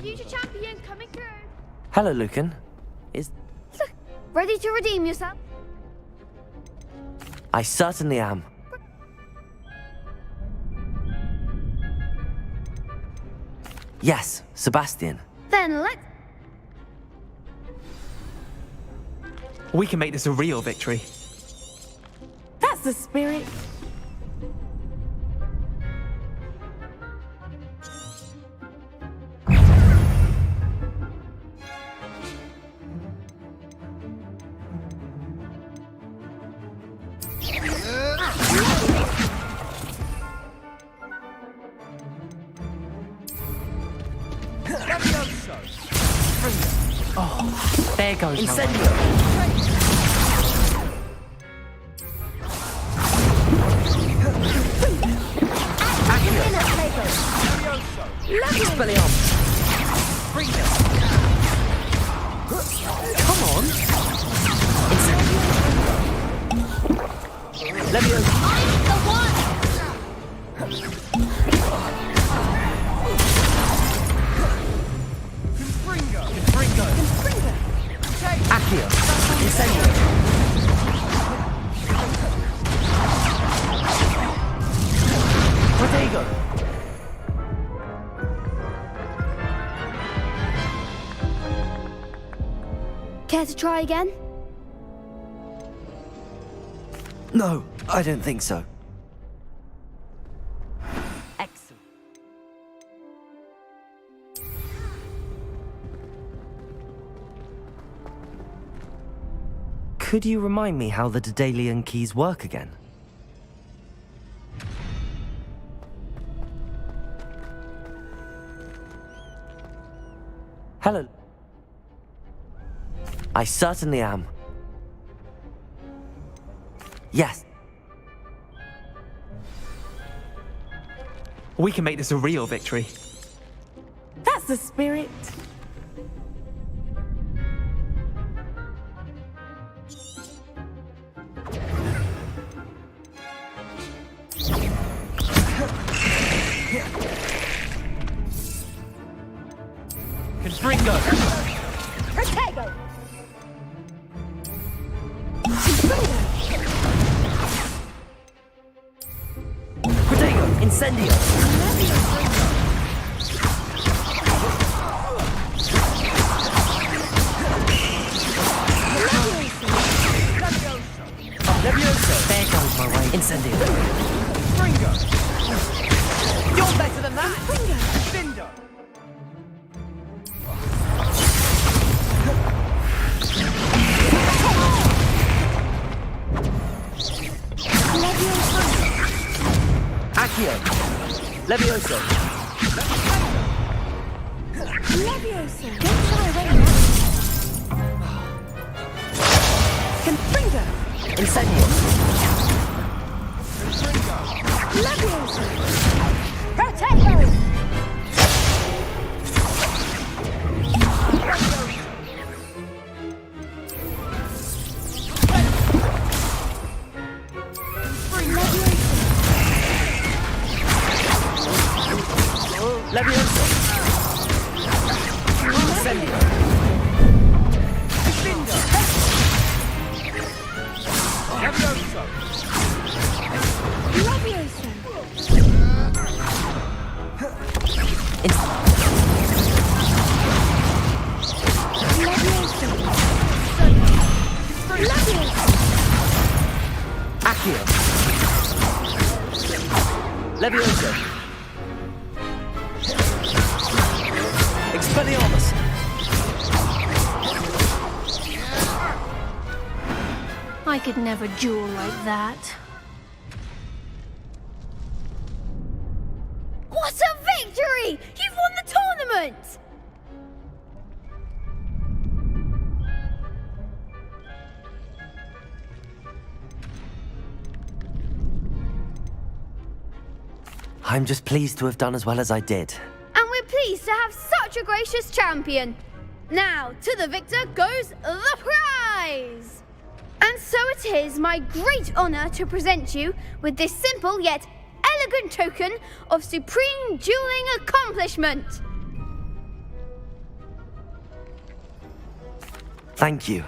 Future champion coming through. Hello, Lucan. Is... Look, ready to redeem yourself? I certainly am. Yes, Sebastian. Then let's... We can make this a real victory. That's the spirit. Oh, there goes Incendio! Come on! I'm the one! Accio! Incendio! Protego! Care to try again? No, I don't think so. Excellent. Could you remind me how the 𝕮𝖭𝖎𝖐𝑙𝐼𝑎𝑛 keys work again? Hello. I certainly am. Yes. We can make this a real victory. That's the spirit. Confringo! Protego! Protego! Incendio! 𝕮𝖆𝖎𝖎𝖑. There goes my way. Incendio. Fringo! You're better than that! Fringo! Bindo! Accio. 𝕮𝖎𝖎𝖎. Leviosa! Don't shy away now. Confringo! Incendio. Leviosa! Protego! 𝕮𝖎𝖎𝖎. Incendio. Bindo! Leviosa! Leviosa! Accio. 𝕮𝖎𝖎𝖎. Expelliarmus. I could never duel like that. What a victory! You've won the tournament! I'm just pleased to have done as well as I did. And we're pleased to have such a gracious champion. Now, to the victor goes the prize! And so it is my great honor to present you with this simple yet elegant token of supreme dueling accomplishment. Thank you.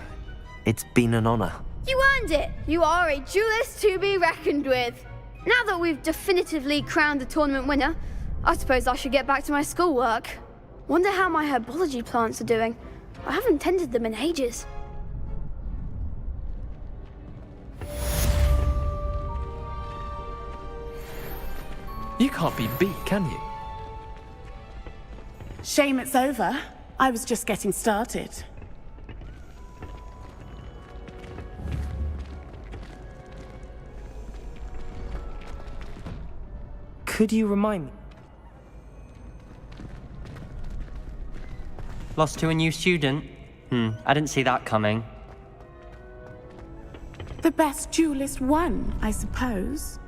It's been an honor. You earned it. You are a duelist to be reckoned with. Now that we've definitively crowned the tournament winner, I suppose I should get back to my schoolwork. Wonder how my herbology plants are doing. I haven't tended them in ages. You can't be beat, can you? Shame it's over. I was just getting started. Could you remind me? Lost to a new student? I didn't see that coming. The best duelist won, I suppose.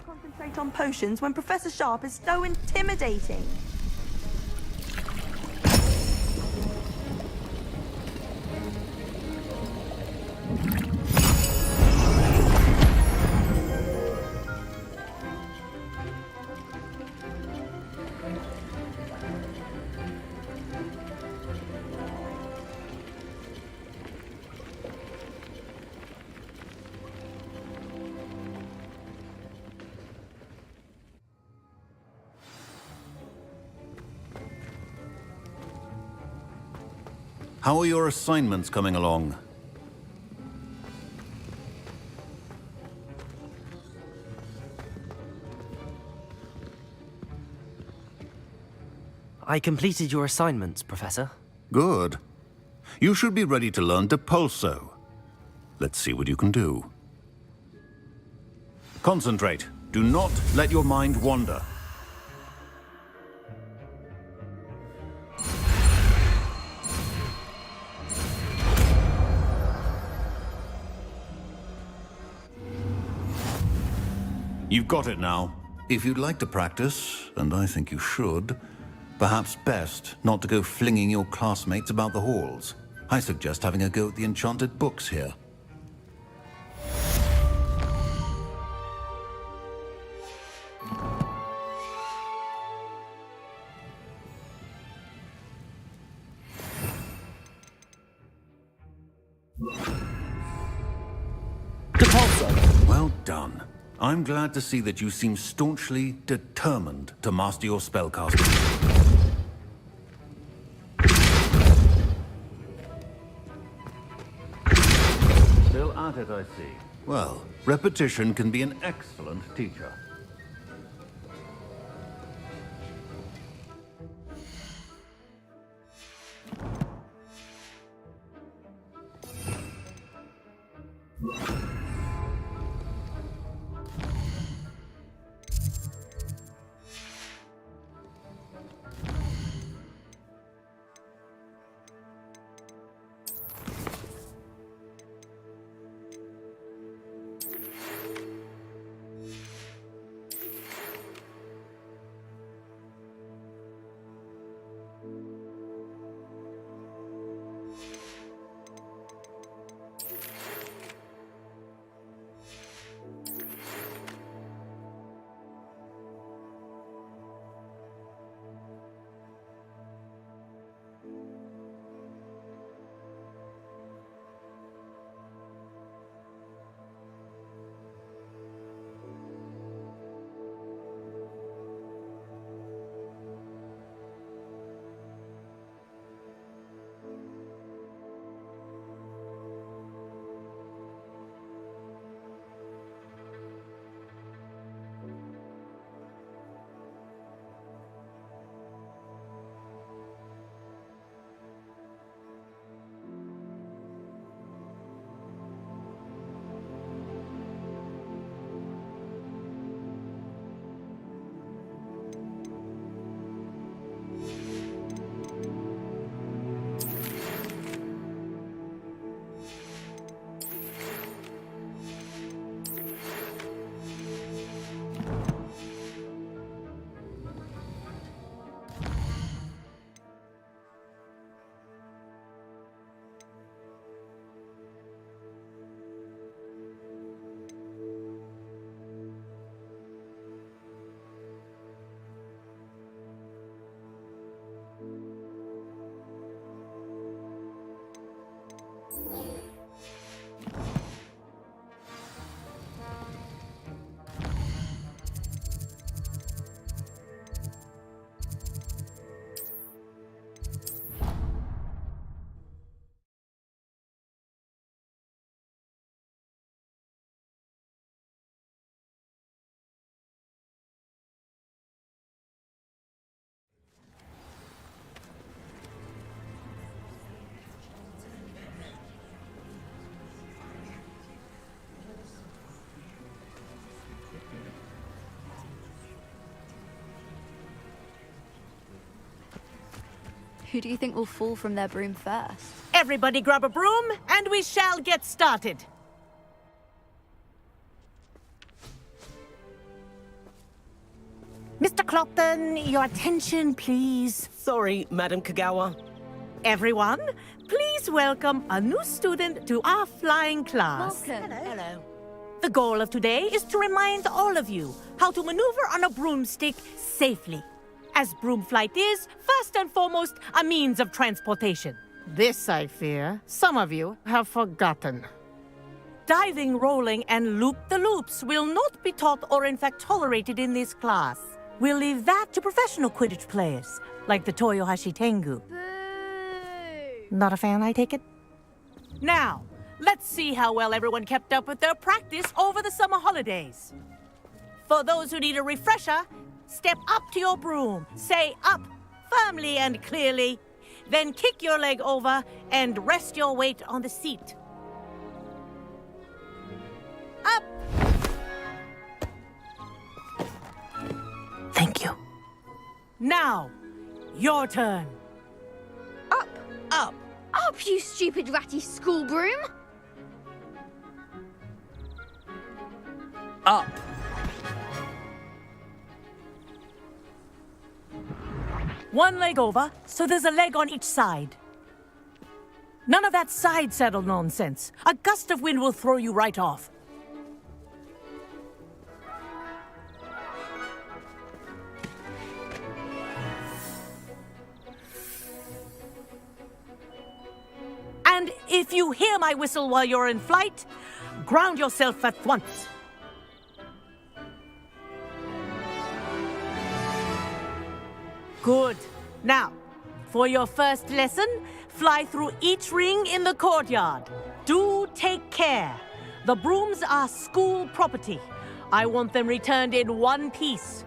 Concentrate on potions when Professor Sharp is so intimidating. How are your assignments coming along? I completed your assignments, Professor. Good. You should be ready to learn 𝕮𝕚𝕚𝕬𝕝. Let's see what you can do. Concentrate. Do not let your mind wander. You've got it now. If you'd like to practice, and I think you should, perhaps best not to go flinging your classmates about the halls. I suggest having a go at the enchanted books here. Well done. I'm glad to see that you seem staunchly determined to master your spellcasting. Still at it, I see. Well, repetition can be an excellent teacher. Who do you think will fall from their broom first? Everybody grab a broom, and we shall get started. Mr. Clopton, your attention, please. Sorry, Madam Kagawa. Everyone, please welcome a new student to our flying class. Welcome. Hello. The goal of today is to remind all of you how to maneuver on a broomstick safely, as broom flight is, first and foremost, a means of transportation. This, I fear, some of you have forgotten. Diving, rolling, and loop-the-loops will not be taught or in fact tolerated in this class. We'll leave that to professional Quidditch players, like the Toyohashi Tengu. Not a fan, I take it? Now, let's see how well everyone kept up with their practice over the summer holidays. For those who need a refresher, step up to your broom, say up firmly and clearly. Then kick your leg over and rest your weight on the seat. Up! Thank you. Now, your turn. Up. Up. Up, you stupid ratty school broom. Up. One leg over, so there's a leg on each side. None of that side saddle nonsense. A gust of wind will throw you right off. And if you hear my whistle while you're in flight, ground yourself at once. Good. Now, for your first lesson, fly through each ring in the courtyard. Do take care. The brooms are school property. I want them returned in one piece.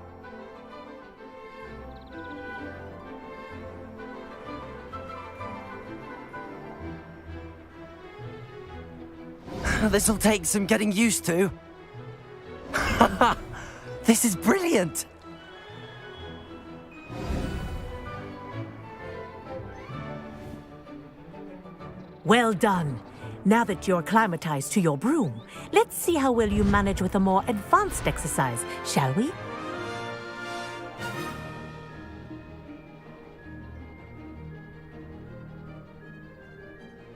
This'll take some getting used to. This is brilliant. Well done. Now that you're acclimatized to your broom, let's see how well you manage with a more advanced exercise, shall we?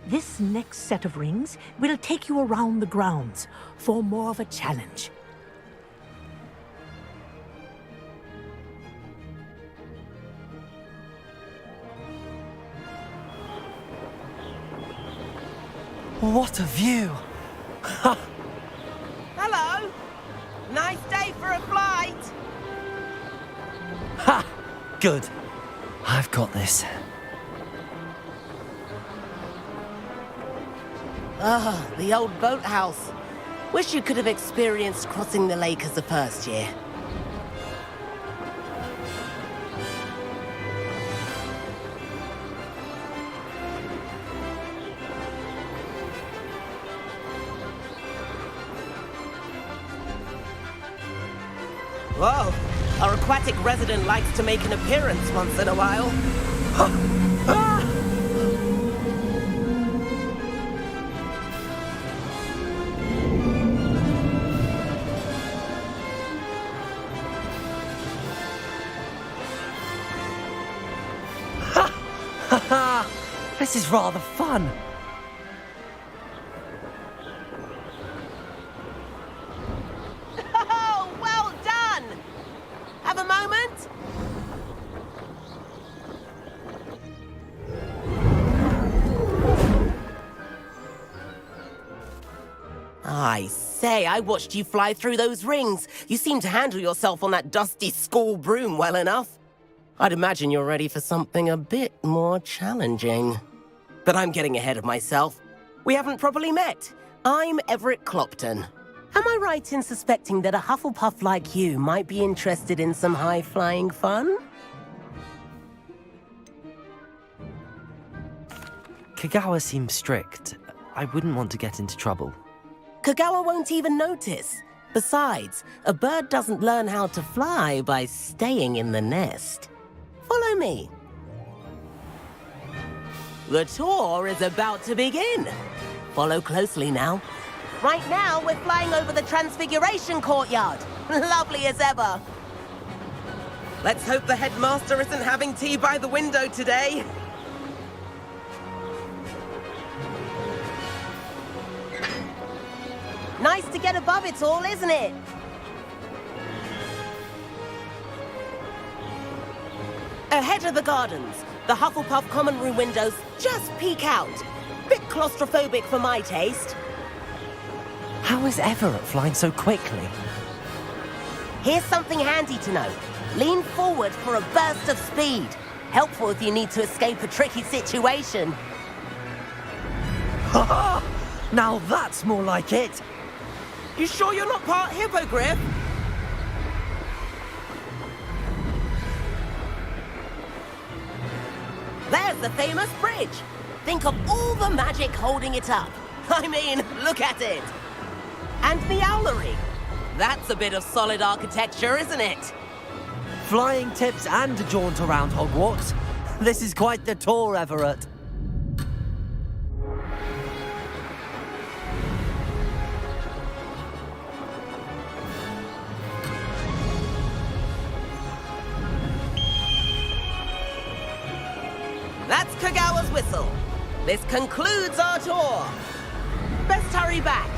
This next set of rings will take you around the grounds for more of a challenge. What a view! Hello! Nice day for a flight! Ha! Good. I've got this. Ah, the old boathouse. Wish you could have experienced crossing the lake as a first year. Whoa, our aquatic resident likes to make an appearance once in a while. This is rather fun. Oh, well done! Have a moment? I say, I watched you fly through those rings. You seem to handle yourself on that dusty school broom well enough. I'd imagine you're ready for something a bit more challenging. But I'm getting ahead of myself. We haven't properly met. I'm 𝕬𝖎𝖎𝖐𝖍𝒡. Am I right in suspecting that a Hufflepuff like you might be interested in some high-flying fun? Kogawa seems strict. I wouldn't want to get into trouble. Kogawa won't even notice. Besides, a bird doesn't learn how to fly by staying in the nest. Follow me. The tour is about to begin. Follow closely now. Right now, we're flying over the Transfiguration courtyard. Lovely as ever. Let's hope the headmaster isn't having tea by the window today. Nice to get above it all, isn't it? Ahead of the gardens, the Hufflepuff common room windows just peek out. Bit claustrophobic for my taste. How is Everett flying so quickly? Here's something handy to know. Lean forward for a burst of speed. Helpful if you need to escape a tricky situation. Ha! Now that's more like it. You sure you're not part hippogriff? has the famous bridge. Think of all the magic holding it up. I mean, look at it. And 𝕰𝖆𝖎𝖎𝖊𝖈𝑙. That's a bit of solid architecture, isn't it? Flying tips and a jaunt around Hogwarts. This is quite the tour, Everett. That's Kagawa's whistle. This concludes our tour. Best hurry back.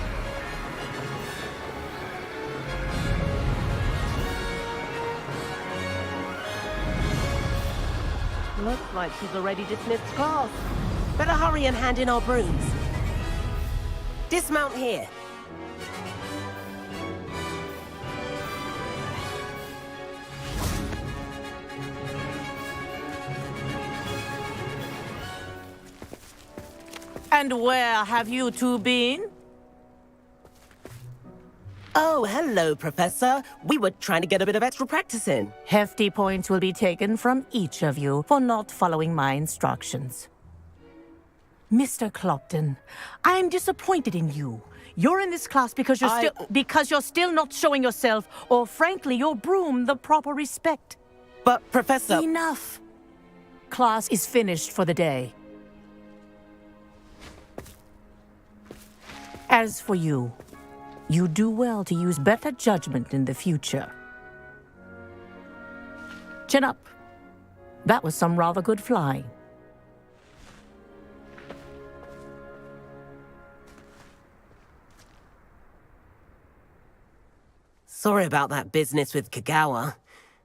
Looks like she's already dismissed class. Better hurry and hand in our brooms. Dismount here. And where have you two been? Oh, hello, Professor. We were trying to get a bit of extra practice in. Hefty points will be taken from each of you for not following my instructions. Mr. 𝕿𝖚𝕐𝕐, I'm disappointed in you. You're in this class because you're still not showing yourself, or frankly, your broom the proper respect. But, Professor... Enough. Class is finished for the day. As for you, you do well to use better judgment in the future. Chin up. That was some rather good flying. Sorry about that business with Kagawa,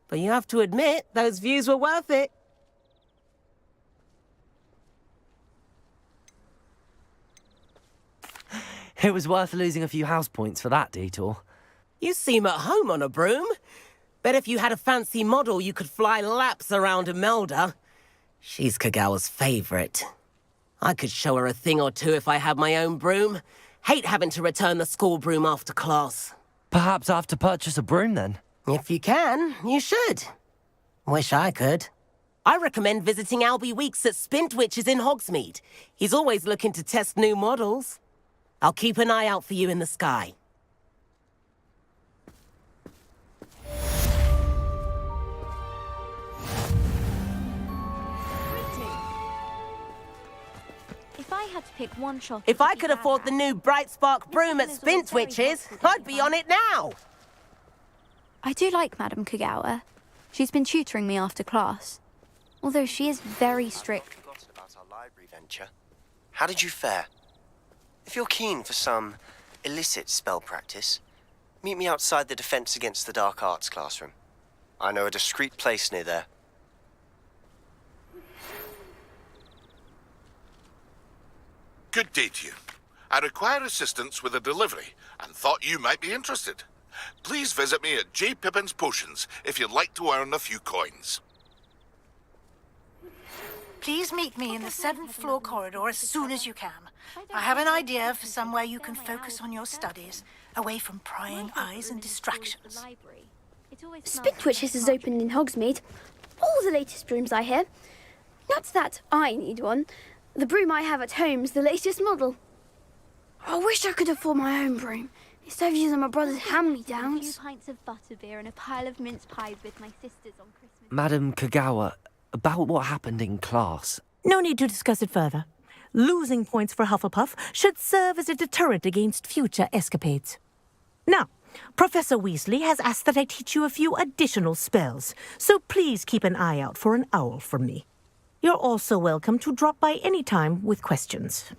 but you have to admit, those views were worth it. It was worth losing a few house points for that detour. You seem at home on a broom. Bet if you had a fancy model, you could fly laps around 𝕰𝖆𝖆𝖎𝑙𝑑. She's Kagawa's favorite. I could show her a thing or two if I had my own broom. Hate having to return the school broom after class. Perhaps I have to purchase a broom then? If you can, you should. Wish I could. I recommend visiting Albie Weeks at 𝕤𝑚𝑡_𝑊𝑖𝑐ℎ in Hogsmeade. He's always looking to test new models. I'll keep an eye out for you in the sky. If I had to pick one shot... If I could afford the new Bright Spark broom at 𝕤𝑚𝑡_𝑊𝑖𝑐ℎ's, I'd be on it now! I do like Madame Kagawa. She's been tutoring me after class. Although she is very strict. I've forgotten about our library venture. How did you fare? If you're keen for some illicit spell practice, meet me outside the Defense Against the Dark Arts classroom. I know a discreet place near there. Good day to you. I require assistance with a delivery and thought you might be interested. Please visit me at J. Pippin's Potions if you'd like to earn a few coins. Please meet me in the 7th floor corridor as soon as you can. I have an idea for somewhere you can focus on your studies, away from prying eyes and distractions. 𝕤𝑚𝑡_𝑊𝑖𝑐ℎ has opened in Hogsmeade. All the latest brooms, I hear. Not that I need one. The broom I have at home is the latest model. I wish I could afford my own broom, instead of using my brother's hand-me-downs. A few pints of butterbeer and a pile of mince pies with my sisters on Christmas. Madam Kagawa, about what happened in class. No need to discuss it further. Losing points for Hufflepuff should serve as a deterrent against future escapades. Now, Professor Weasley has asked that I teach you a few additional spells, so please keep an eye out for an owl from me. You're also welcome to drop by any time with questions.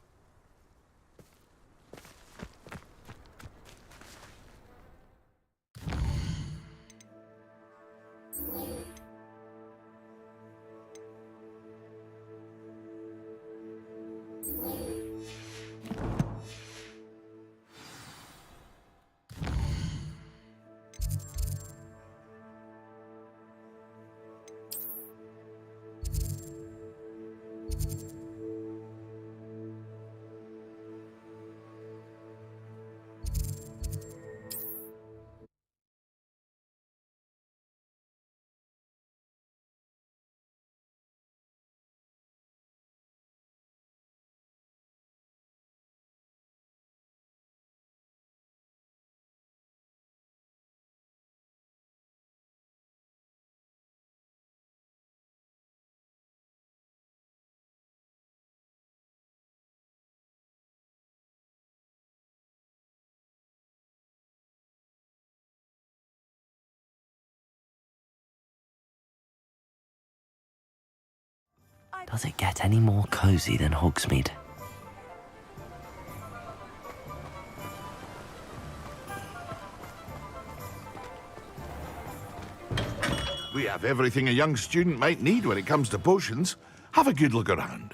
Does it get any more cozy than Hogsmeade? We have everything a young student might need when it comes to potions. Have a good look around.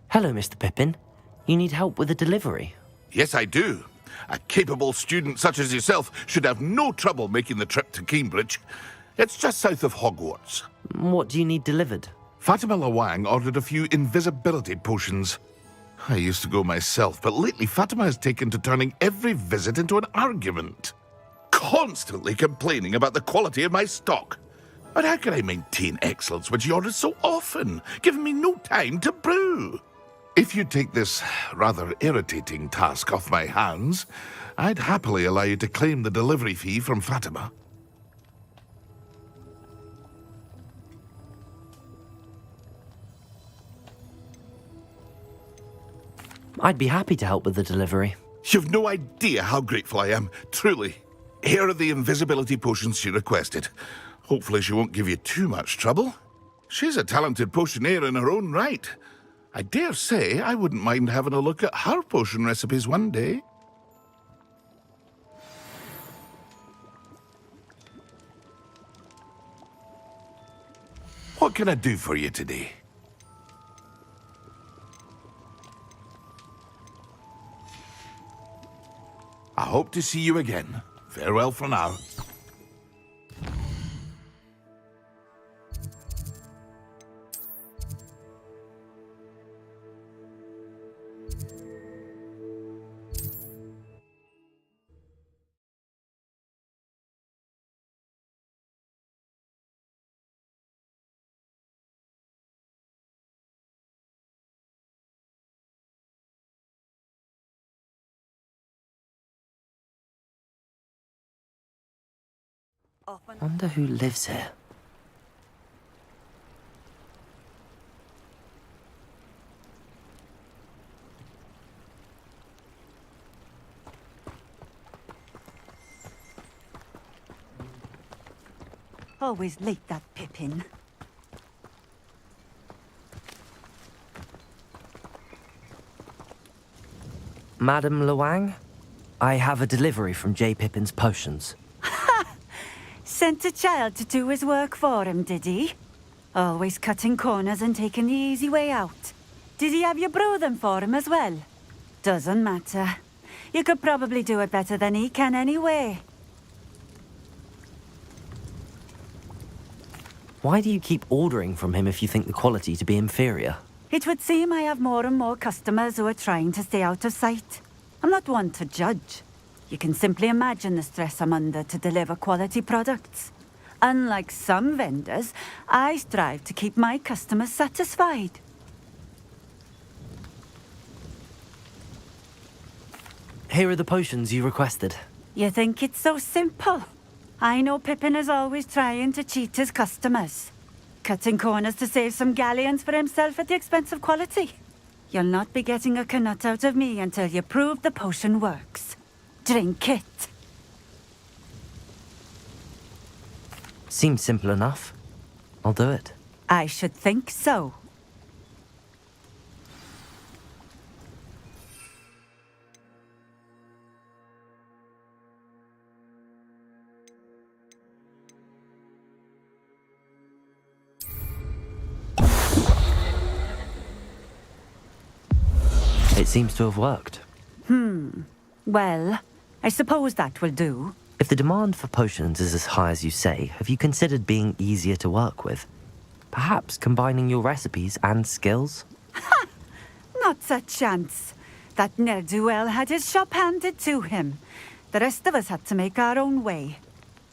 Hello, Mr. Pippin. You need help with a delivery? Yes, I do. A capable student such as yourself should have no trouble making the trip to Cambridge. It's just south of Hogwarts. What do you need delivered? Fatima Lawang ordered a few invisibility potions. I used to go myself, but lately Fatima has taken to turning every visit into an argument. Constantly complaining about the quality of my stock. But how can I maintain excellence when she orders so often, giving me no time to brew? If you take this rather irritating task off my hands, I'd happily allow you to claim the delivery fee from Fatima. I'd be happy to help with the delivery. You've no idea how grateful I am, truly. Here are the invisibility potions she requested. Hopefully she won't give you too much trouble. She's a talented potioneer in her own right. I dare say I wouldn't mind having a look at her potion recipes one day. What can I do for you today? I hope to see you again. Farewell for now. Wonder who lives here. Always late, that Pippin. Madam Lawang, I have a delivery from J. Pippin's Potions. Sent a child to do his work for him, did he? Always cutting corners and taking the easy way out. Did he have you brew them for him as well? Doesn't matter. You could probably do it better than he can anyway. Why do you keep ordering from him if you think the quality to be inferior? It would seem I have more and more customers who are trying to stay out of sight. I'm not one to judge. You can simply imagine the stress I'm under to deliver quality products. Unlike some vendors, I strive to keep my customers satisfied. Here are the potions you requested. You think it's so simple? I know Pippin is always trying to cheat his customers. Cutting corners to save some galleons for himself at the expense of quality. You'll not be getting a canut out of me until you prove the potion works. Drink it. Seems simple enough. I'll do it. I should think so. It seems to have worked. Well, I suppose that will do. If the demand for potions is as high as you say, have you considered being easier to work with? Perhaps combining your recipes and skills? Not a chance. That 𝕮𝖎𝖎𝖊 had his shop handed to him. The rest of us had to make our own way.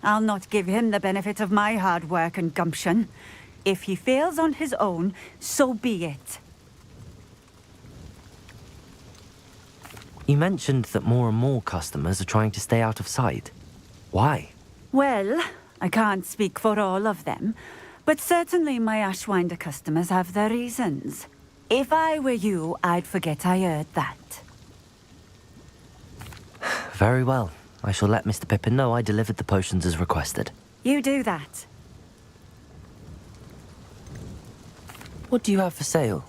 I'll not give him the benefit of my hard work and gumption. If he fails on his own, so be it. You mentioned that more and more customers are trying to stay out of sight. Why? Well, I can't speak for all of them, but certainly my 𝕬𝖎𝖎𝖊𝖘 customers have their reasons. If I were you, I'd forget I heard that. Very well. I shall let Mr. Pippin know I delivered the potions as requested. You do that. What do you have for sale?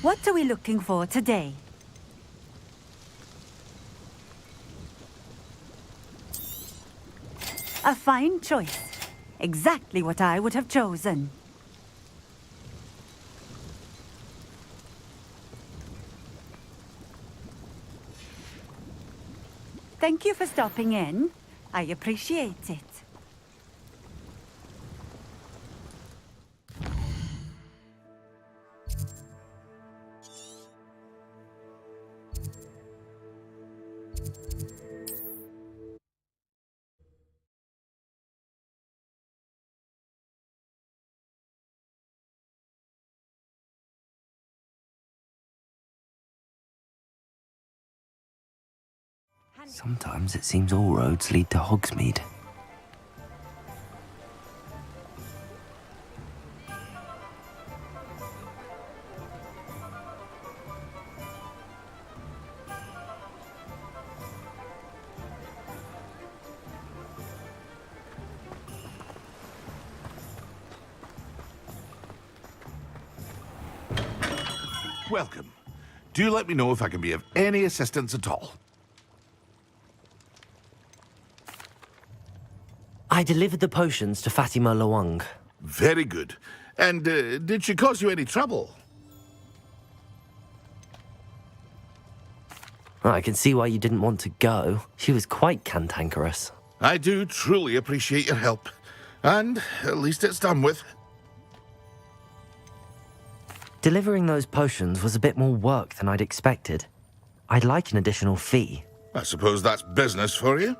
What are we looking for today? A fine choice. Exactly what I would have chosen. Thank you for stopping in. I appreciate it. Sometimes it seems all roads lead to Hogsmeade. Welcome. Do let me know if I can be of any assistance at all. I delivered the potions to 𝕬𝖆𝖆𝖊𝖘𝖘. Very good. And did she cause you any trouble? I can see why you didn't want to go. She was quite cantankerous. I do truly appreciate your help. And at least it's done with. Delivering those potions was a bit more work than I'd expected. I'd like an additional fee. I suppose that's business for you.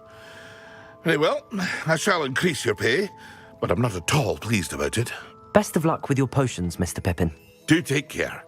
Very well, I shall increase your pay, but I'm not at all pleased about it. Best of luck with your potions, Mr. Pippin. Do take care.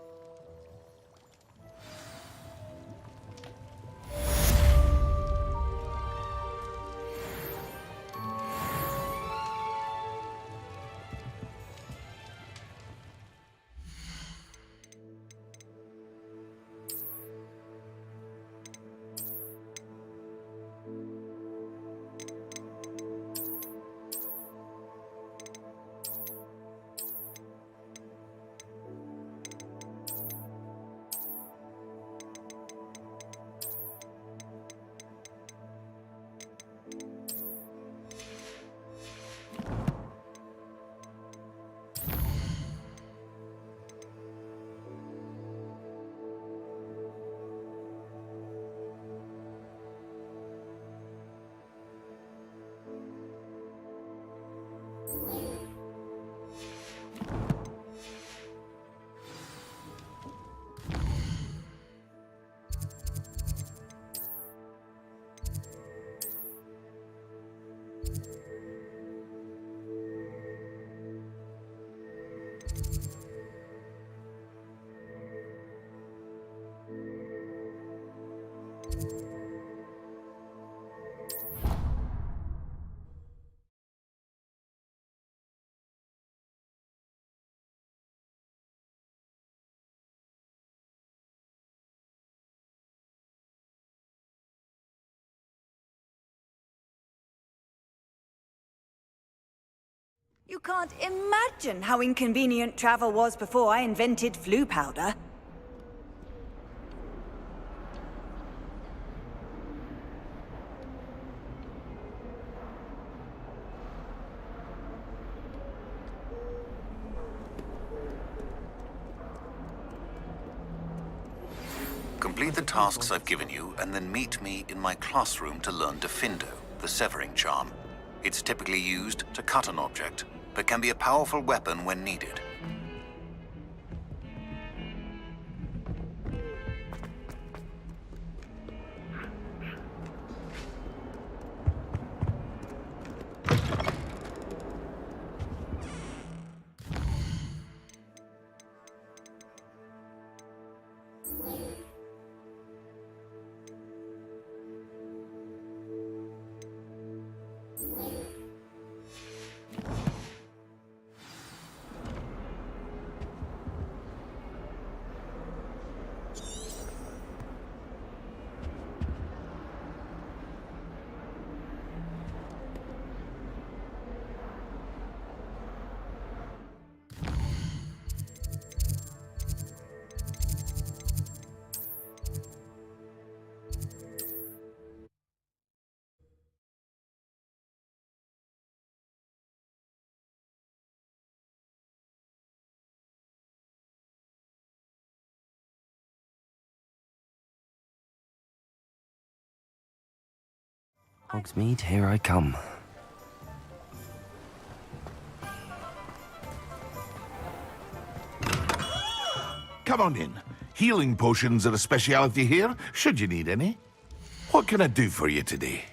You can't imagine how inconvenient travel was before I invented flu powder. Complete the tasks I've given you, and then meet me in my classroom to learn 𝕮𝕚𝕚𝕐, the severing charm. It's typically used to cut an object, but can be a powerful weapon when needed. Hogsmeade, here I come. Come on in. Healing potions are a speciality here, should you need any. What can I do for you today?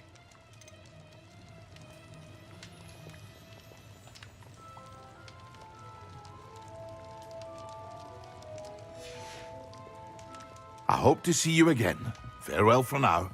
I hope to see you again. Farewell for now.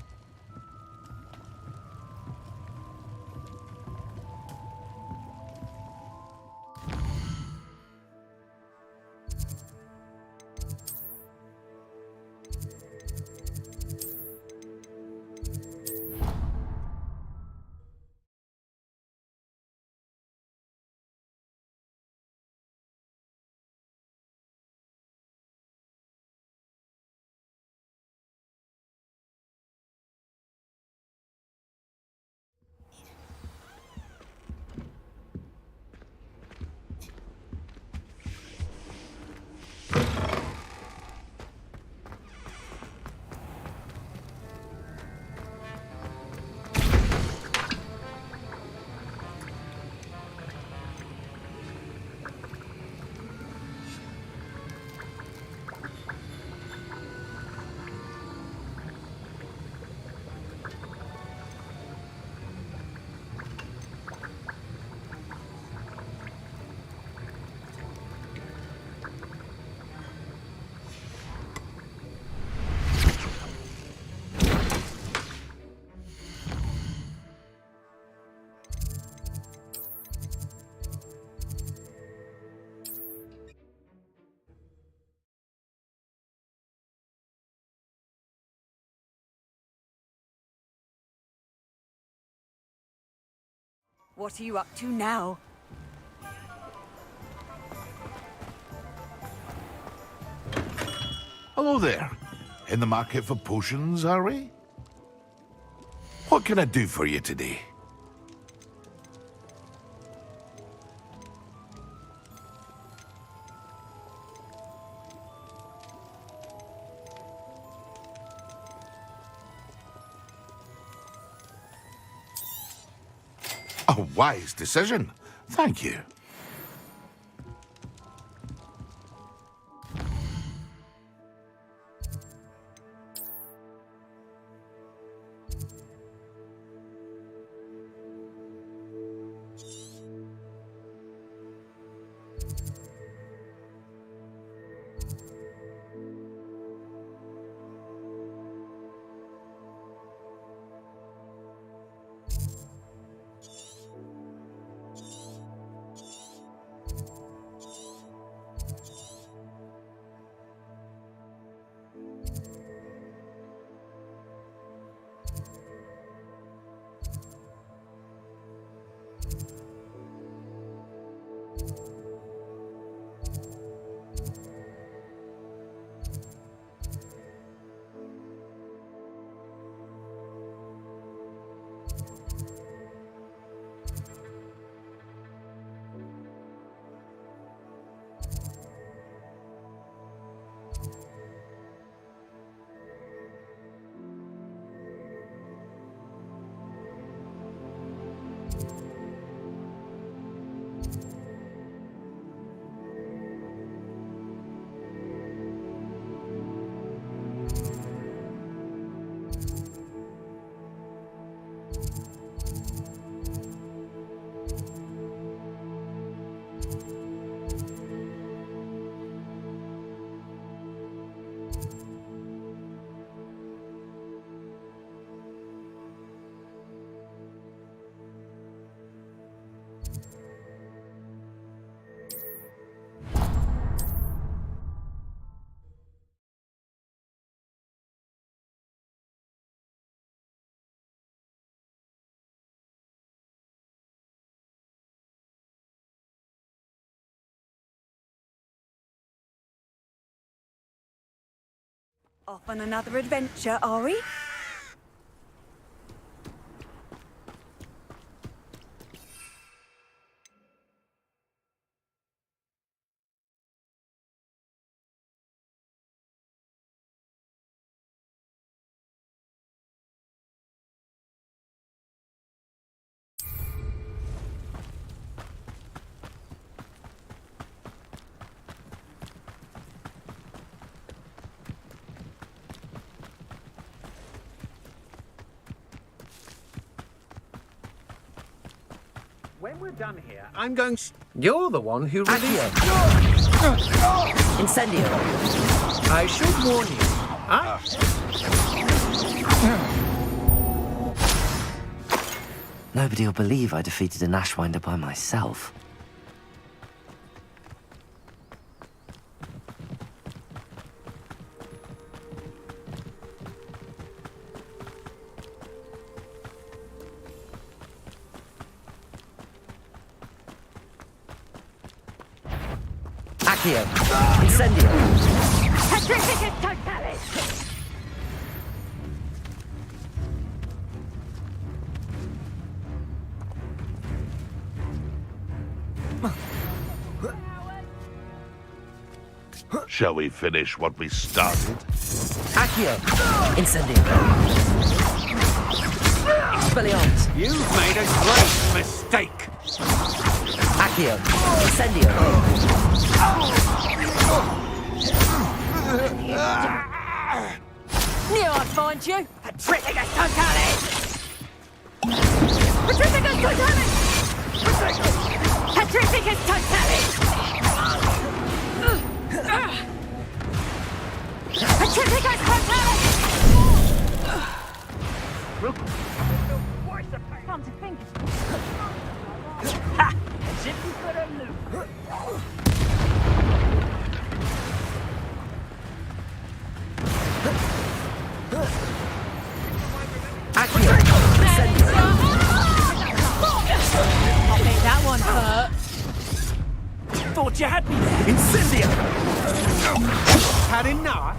What are you up to now? Hello there. In the market for potions, are we? What can I do for you today? A wise decision. Thank you. Off on another adventure, are we? we're done here, I'm going. You're the one who released. Incendio. I should warn you. Nobody will believe I defeated a 𝕮𝖎𝖊𝖊𝖊𝖈𝖙 by myself. Accio. Incendio. Petrificus totalis! Shall we finish what we started? Accio. Incendio. Expelliarmus. You've made a great mistake. Accio. Incendio. Knew I'd find you! Petrificus totalis! Petrificus totalis! Petrificus totalis! Petrificus totalis! Come to think of it. Ha! As if you could have loot. Accio. Incendio. I think that one hurt. Thought you had me. Incendio. Had enough.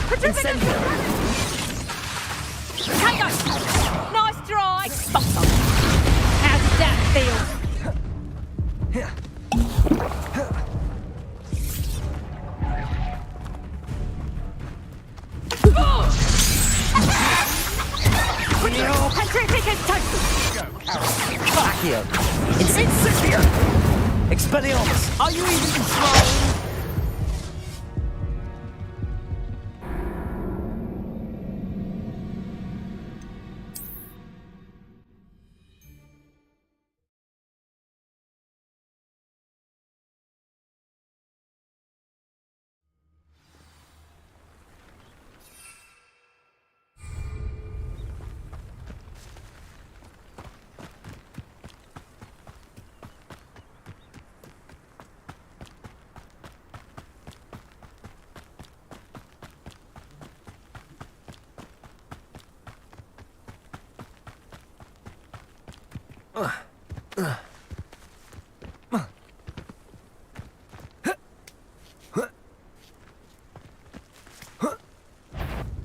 Incendio. Tango! Nice try! How did that feel? Petrificus totalis! Accio. Incendio. Expelliarmus. Are you even controlled?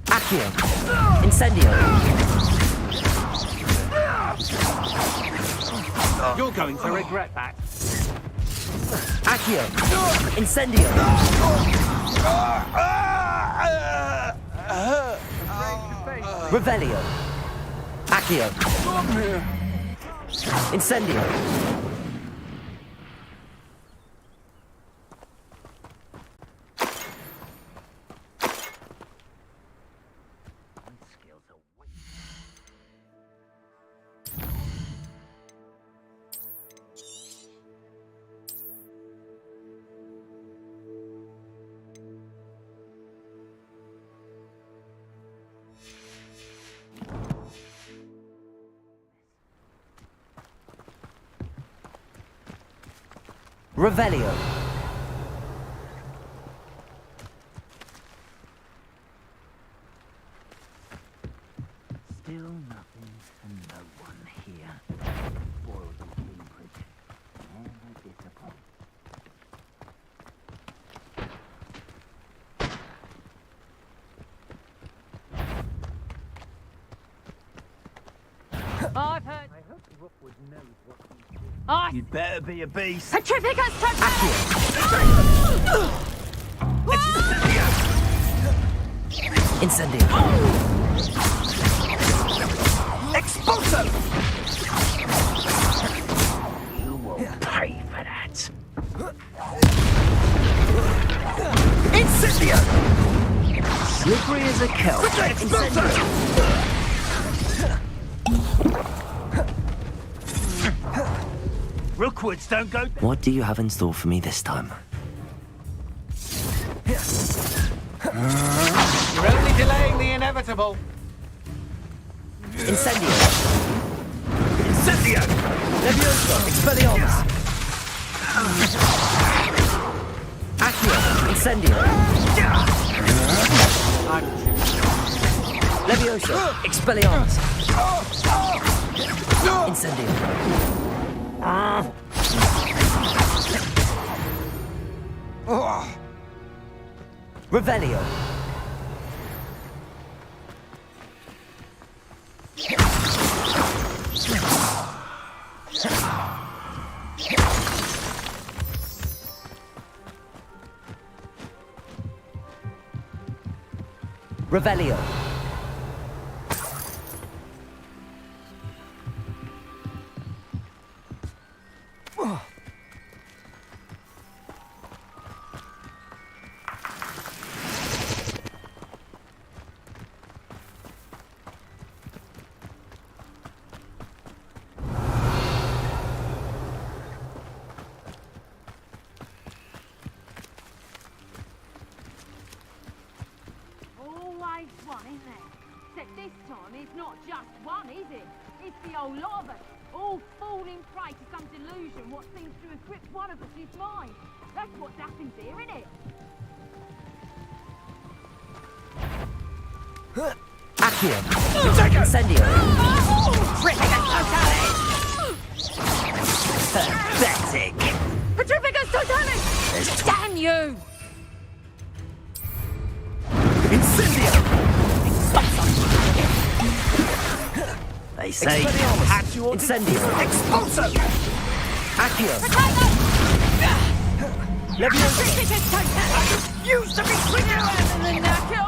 Accio. Incendio. You're going to regret that. Accio. Incendio. Revelio. Accio. Incendio. Revelio. Still nothing and no one here. Boiled in Cambridge. Never disappoint. I've heard. I hope Rookwood knows what he's doing. You'd better be a beast. Petrificus totalis! Incendio. Expulso! You will pay for that. Incendio. Slippery as a kelp. Incendio. Rookwoods don't go... What do you have in store for me this time? You're only delaying the inevitable. Incendio! Incendio! Levioso! Expelliarmus! Accio! Incendio! Levioso! Expelliarmus! Incendio! Revelio! Revelio. Always one, isn't there? Except this time it's not just one, is it? It's the whole lot of us, all falling prey to some delusion what seems to have gripped one of us' mind. That's what's happened here, isn't it? Accio! Incendio! Pathetic! Petrificus totalis! Damn you! Incendio! They say, had you Incendio! Expulso! Accio! Levioso! I used to be swinging around in the knacker!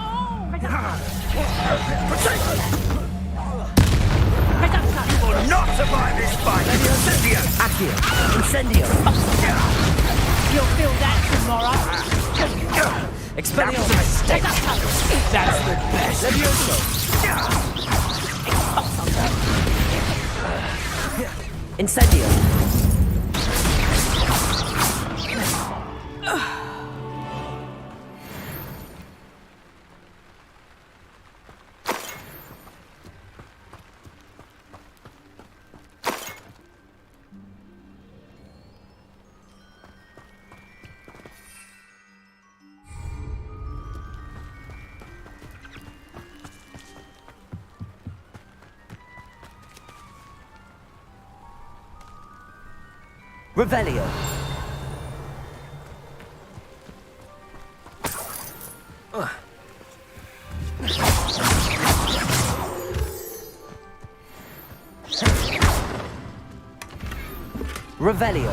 You will not survive this fight! Incendio! Accio! Incendio! You'll feel that tomorrow! Expelliarmus! That's the best! Incendio! Revelio. Revelio.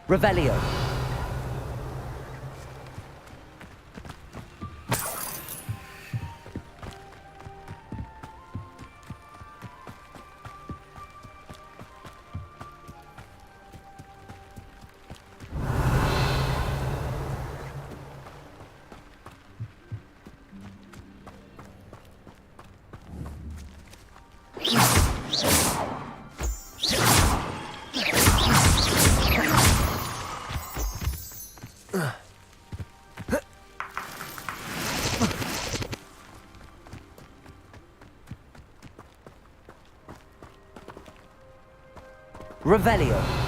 Revelio. Revelio.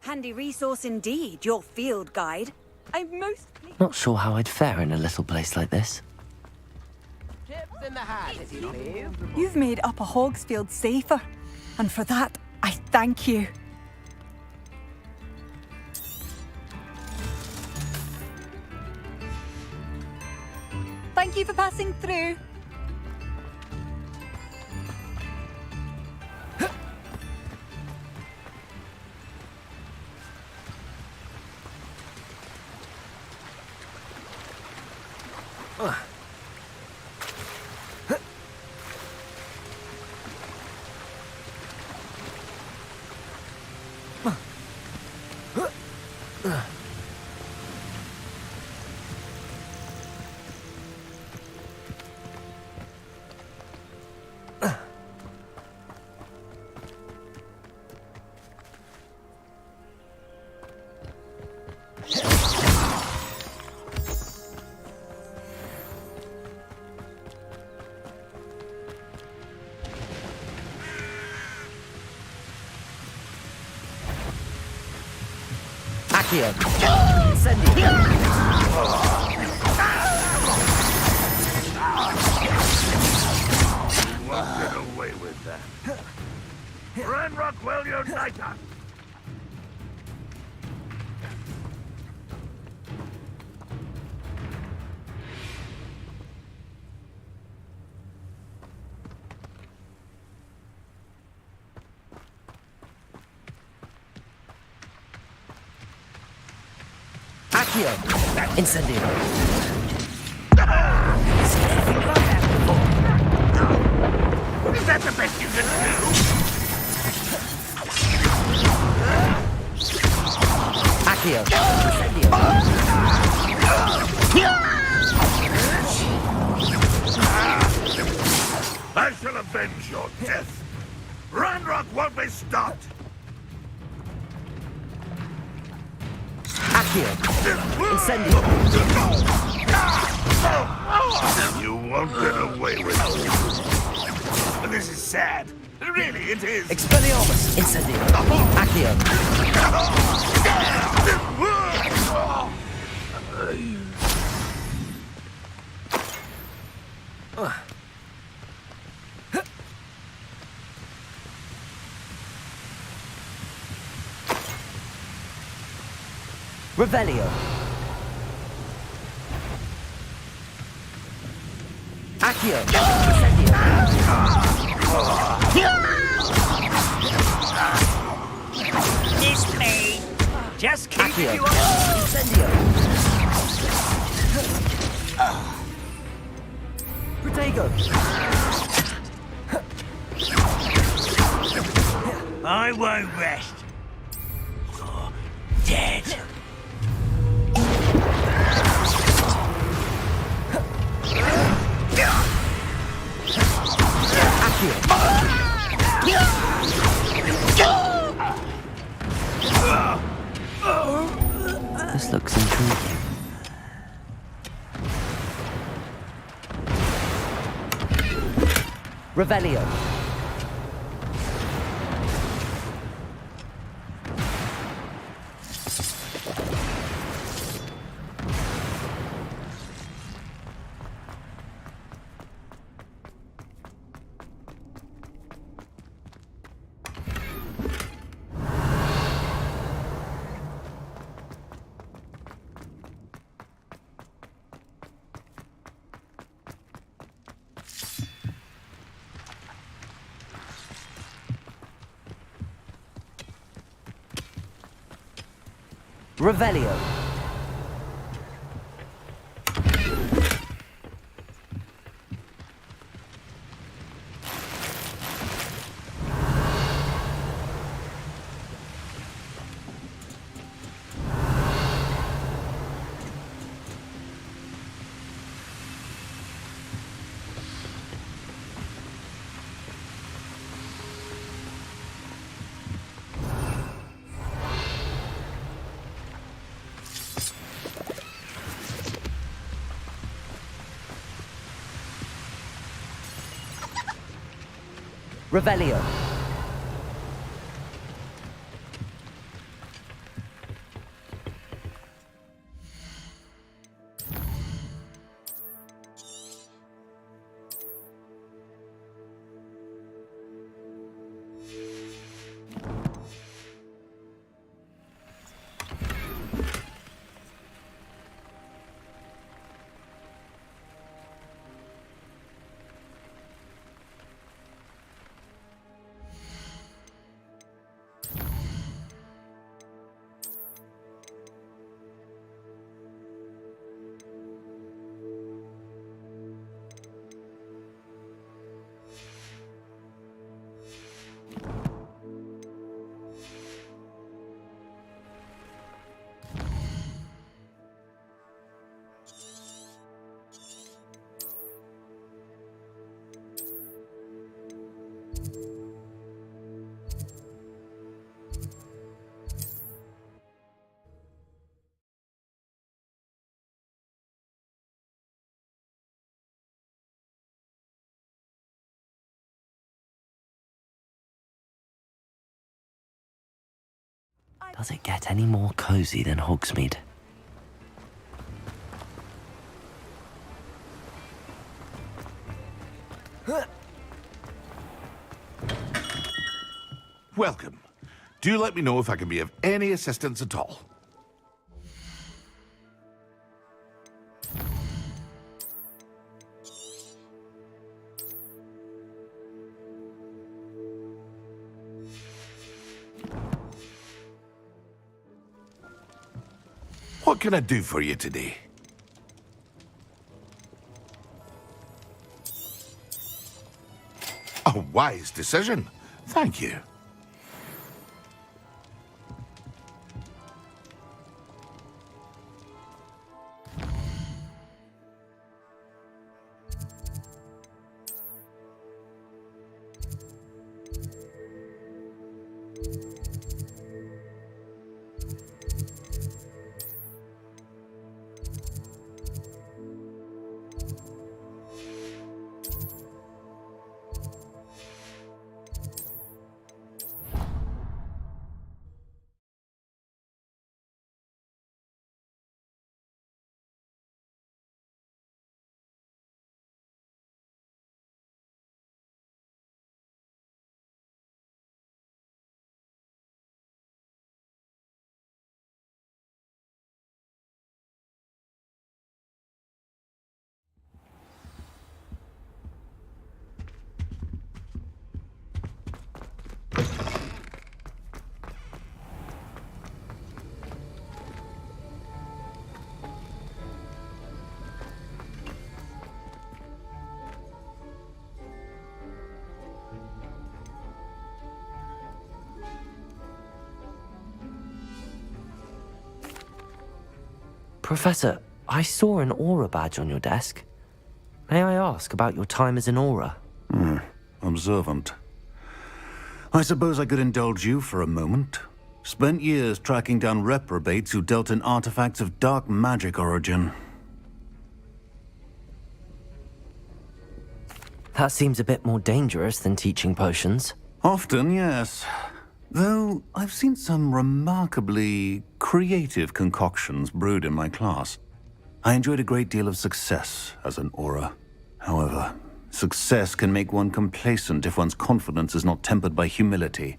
Handy resource indeed, your field guide. I'm most Not sure how I'd fare in a little place like this. Chips in the hat, if you please. You've made Upper Hogsfield safer, and for that, I thank you. Thank you for passing through. Accio. Incendio. You won't get away with that. Rockwell, your knighter. Accio. Incendio. Is that the best you can do? Accio. Incendio. I shall avenge your death. Ranrock won't be stopped. Accio. Incendio. You won't get away with it. This is sad. Really, it is. Expelliarmus. Incendio. Accio. Revelio. Accio. Incendio. It's me. Just keep Accio. you up. Incendio. Protego. I won't rest. You're dead. This looks intriguing. Revelio. Revelio. Revelio. Does it get any more cozy than Hogsmeade? Welcome. Do let me know if I can be of any assistance at all. What can I do for you today? A wise decision. Thank you. Professor, I saw an aura badge on your desk. May I ask about your time as an aura? Observant. I suppose I could indulge you for a moment. Spent years tracking down reprobates who dealt in artifacts of dark magic origin. That seems a bit more dangerous than teaching potions. Often, yes. Though I've seen some remarkably creative concoctions brewed in my class. I enjoyed a great deal of success as an aura. However, success can make one complacent if one's confidence is not tempered by humility.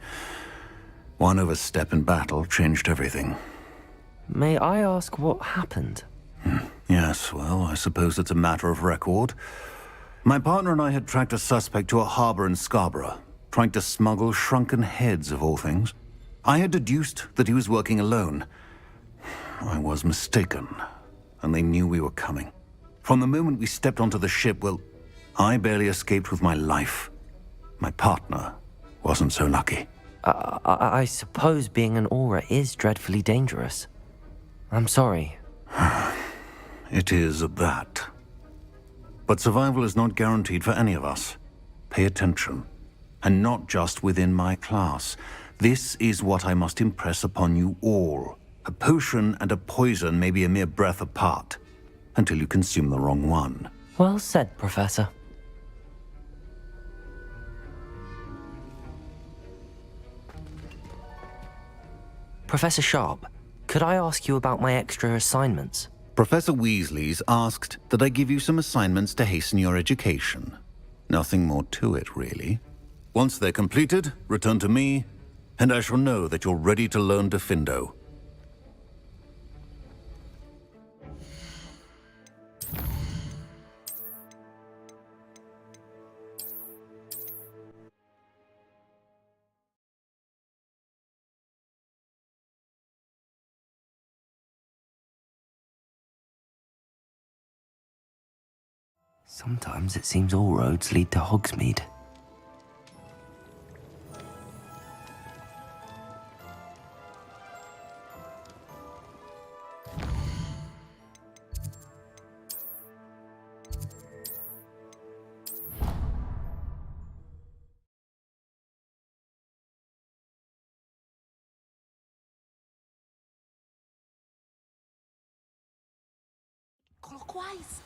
One overstep in battle changed everything. May I ask what happened? Yes, well, I suppose it's a matter of record. My partner and I had tracked a suspect to a harbor in Scarborough, trying to smuggle shrunken heads of all things. I had deduced that he was working alone. I was mistaken, and they knew we were coming. From the moment we stepped onto the ship, well, I barely escaped with my life. My partner wasn't so lucky. I suppose being an Aura is dreadfully dangerous. I'm sorry. It is at that. But survival is not guaranteed for any of us. Pay attention. And not just within my class. This is what I must impress upon you all. A potion and a poison may be a mere breath apart, until you consume the wrong one. Well said, Professor. Professor Sharp, could I ask you about my extra assignments? Professor Weasley's asked that I give you some assignments to hasten your education. Nothing more to it, really. Once they're completed, return to me, and I shall know that you're ready to learn 𝕮𝕗. Sometimes it seems all roads lead to Hogsmeade. Clockwise.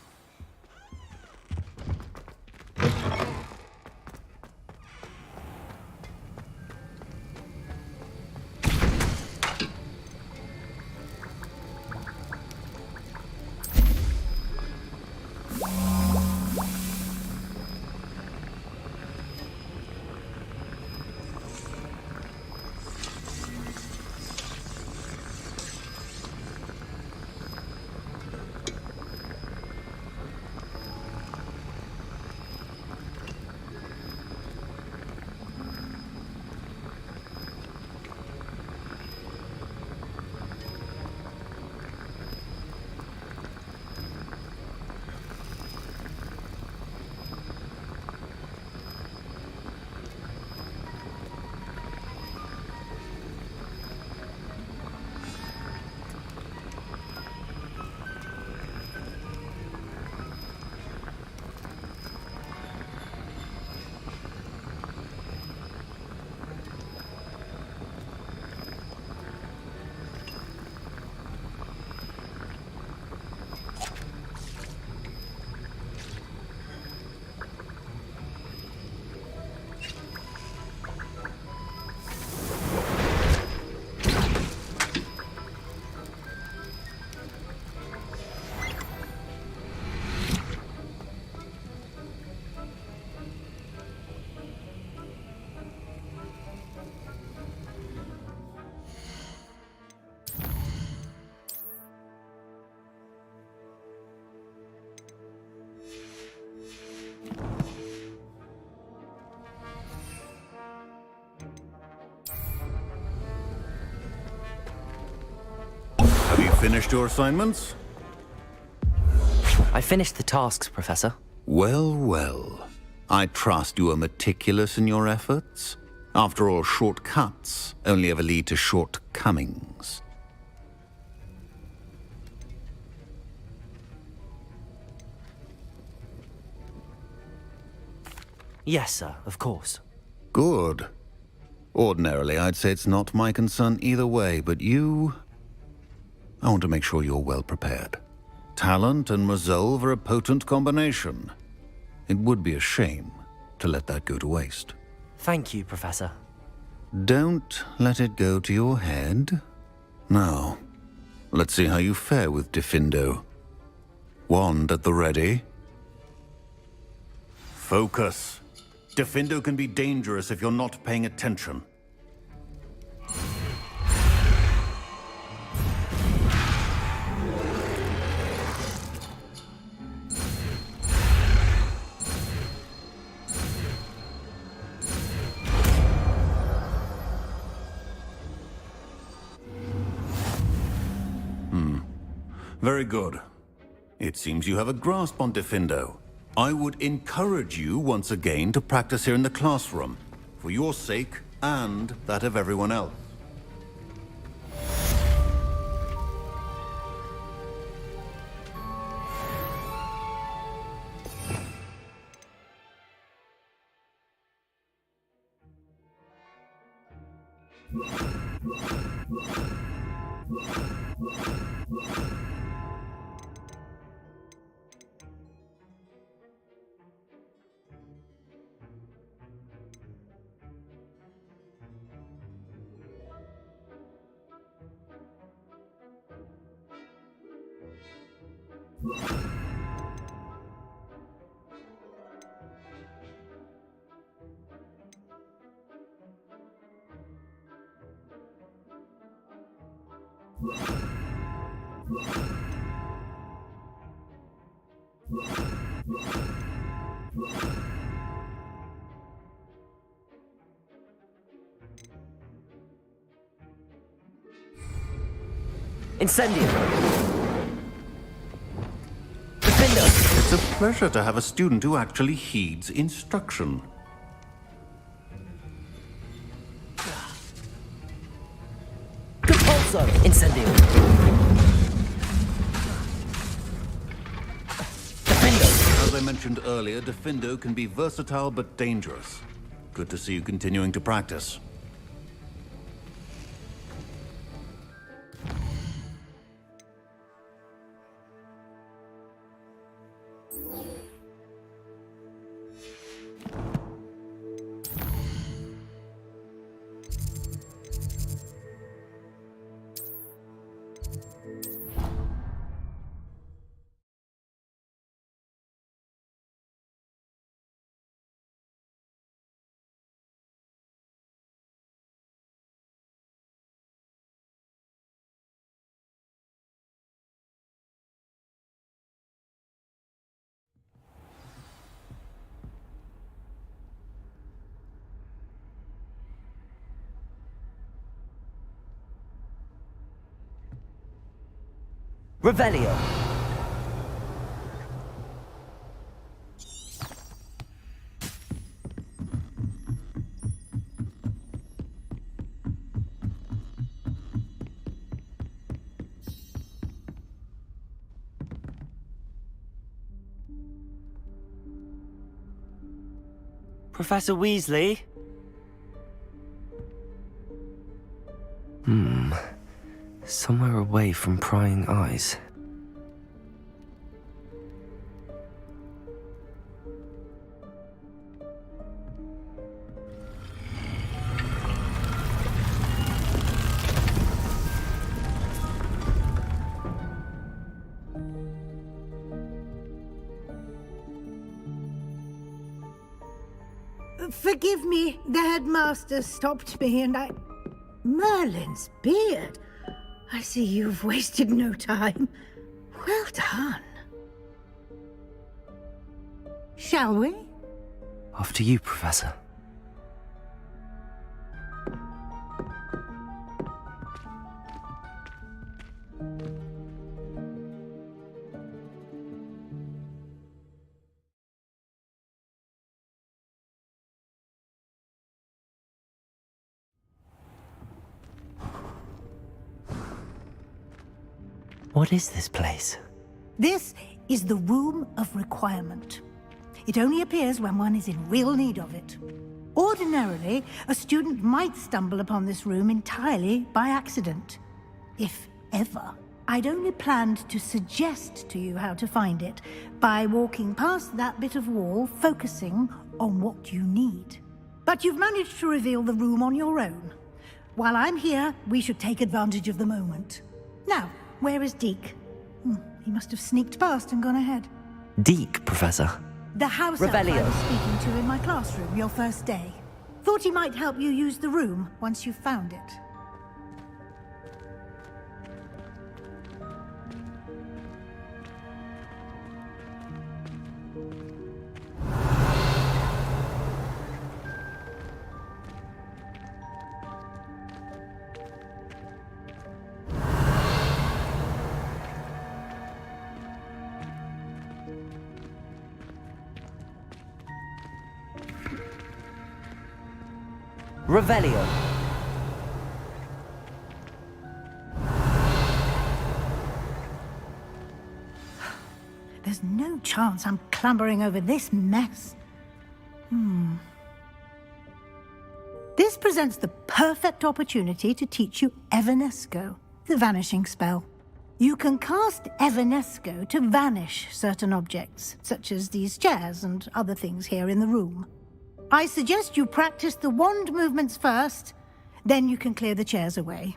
Have you finished your assignments? I finished the tasks, Professor. Well, well. I trust you are meticulous in your efforts. After all, shortcuts only ever lead to shortcomings. Yes, sir, of course. Good. Ordinarily, I'd say it's not my concern either way, but you... I want to make sure you're well prepared. Talent and resolve are a potent combination. It would be a shame to let that go to waste. Thank you, Professor. Don't let it go to your head. Now, let's see how you fare with 𝕮𝕗. Wand at the ready. Focus. 𝕮𝕗 can be dangerous if you're not paying attention. Very good. It seems you have a grasp on 𝕮𝕚𝕚. I would encourage you once again to practice here in the classroom, for your sake and that of everyone else. Incendio! Defender! It's a pleasure to have a student who actually heeds instruction. Compulso! Incendio! Defendo! As I mentioned earlier, Defendo can be versatile but dangerous. Good to see you continuing to practice. Revelio! Professor Weasley? Somewhere away from prying eyes. Forgive me, the headmaster stopped me and I... Merlin's beard. I see you've wasted no time. Well done. Shall we? After you, Professor. What is this place? This is the Room of Requirement. It only appears when one is in real need of it. Ordinarily, a student might stumble upon this room entirely by accident. If ever. I'd only planned to suggest to you how to find it by walking past that bit of wall, focusing on what you need. But you've managed to reveal the room on your own. While I'm here, we should take advantage of the moment. Now, where is 𝕮𝕐? He must have sneaked past and gone ahead. 𝕮𝕐, Professor. The house elf I was speaking to in my classroom your first day. Thought he might help you use the room once you've found it. Revelio. There's no chance I'm clambering over this mess. This presents the perfect opportunity to teach you 𝕮𝖎𝖎𝖎𝖊𝖈�, the vanishing spell. You can cast 𝕮𝖎𝖎𝖎𝑙 to vanish certain objects, such as these chairs and other things here in the room. I suggest you practice the wand movements first, then you can clear the chairs away.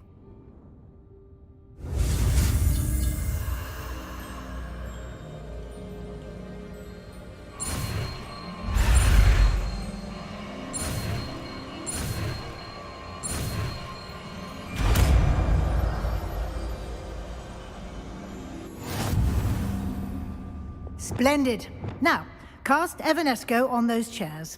Splendid. Now, cast 𝕮𝖎𝖎𝖎𝑙 on those chairs.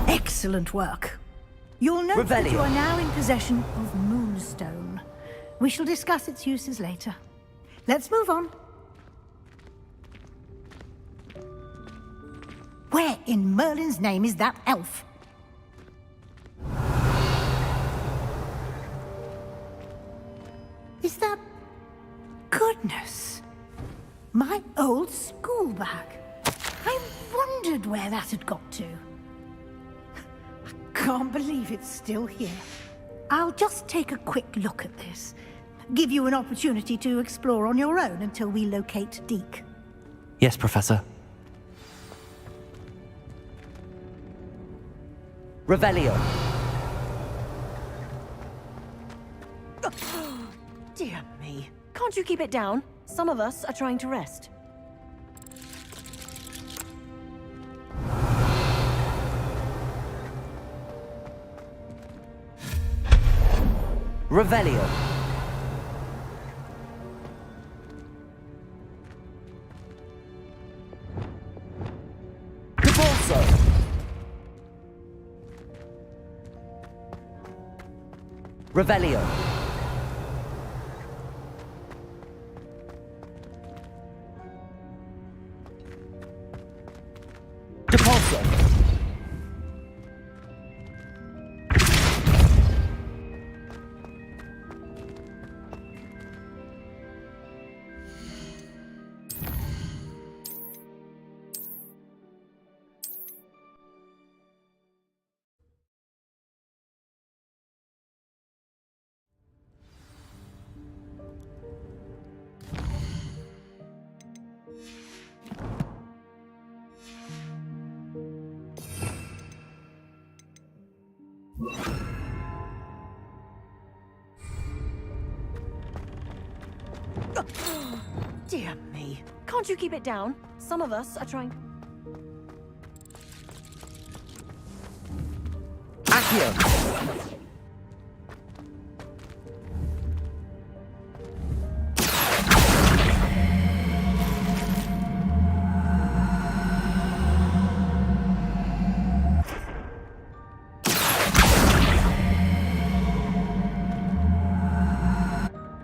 Excellent work. You'll note that you are now in possession of Moonstone. We shall discuss its uses later. Let's move on. Where in Merlin's name is that elf? Is that... Goodness! My old school bag. I wondered where that had got to. I can't believe it's still here. I'll just take a quick look at this. Give you an opportunity to explore on your own until we locate 𝕮𝒃. Yes, Professor. Revelio. Dear me. Can't you keep it down? Some of us are trying to rest. Revelio. Divorso. Revelio. Depulso. Dear me. Can't you keep it down? Some of us are trying... Accio.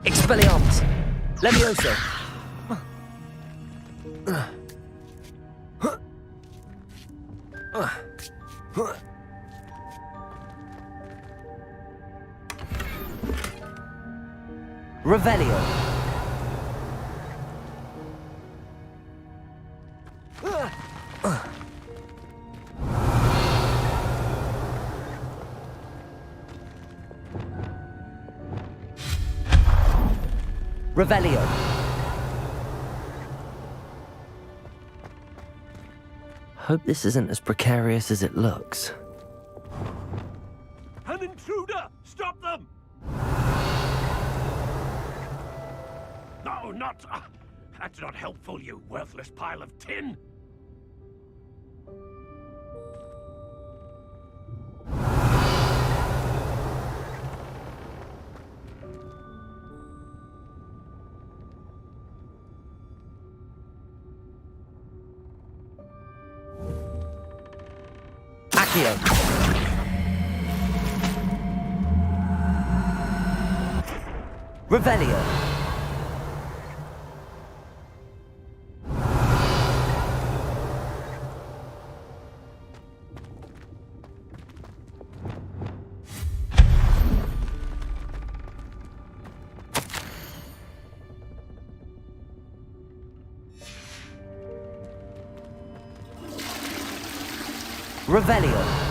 Expelliarmus. Levioso. Revelio. Revelio. Hope this isn't as precarious as it looks. An intruder! Stop them! No, not... that's not helpful, you worthless pile of tin! Accio. Revelio. Revelio.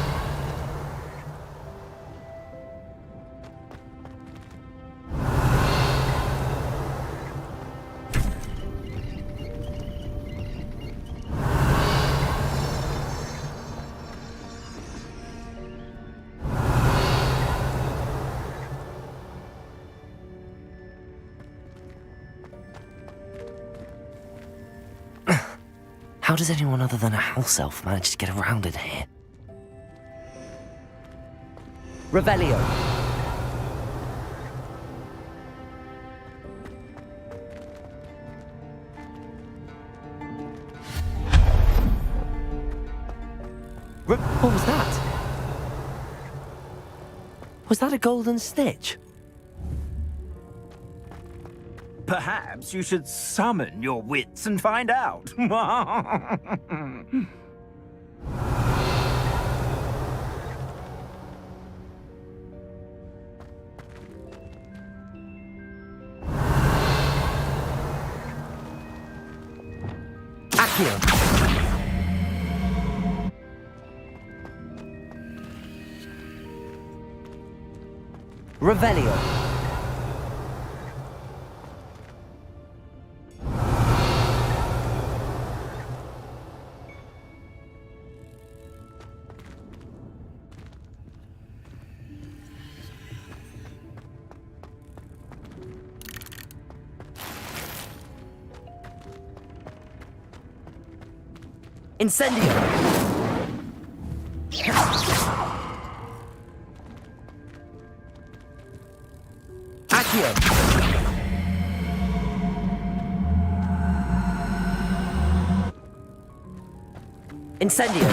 How does anyone other than a house elf manage to get around in here? Revelio. What was that? Was that a golden stitch? Perhaps you should summon your wits and find out. Accio. Revelio. Incendio! Accio! Incendio!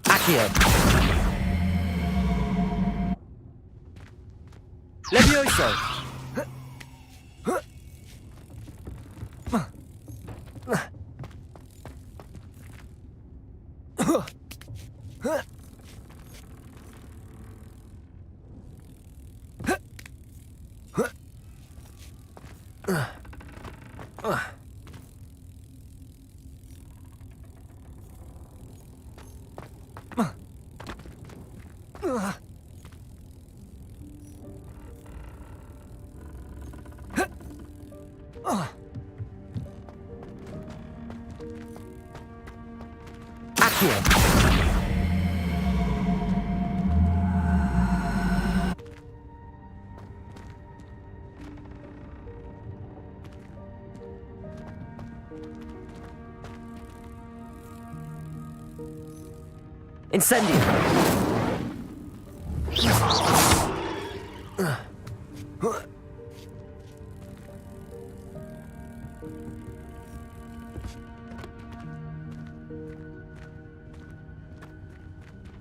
Accio! Levioso! Incendio!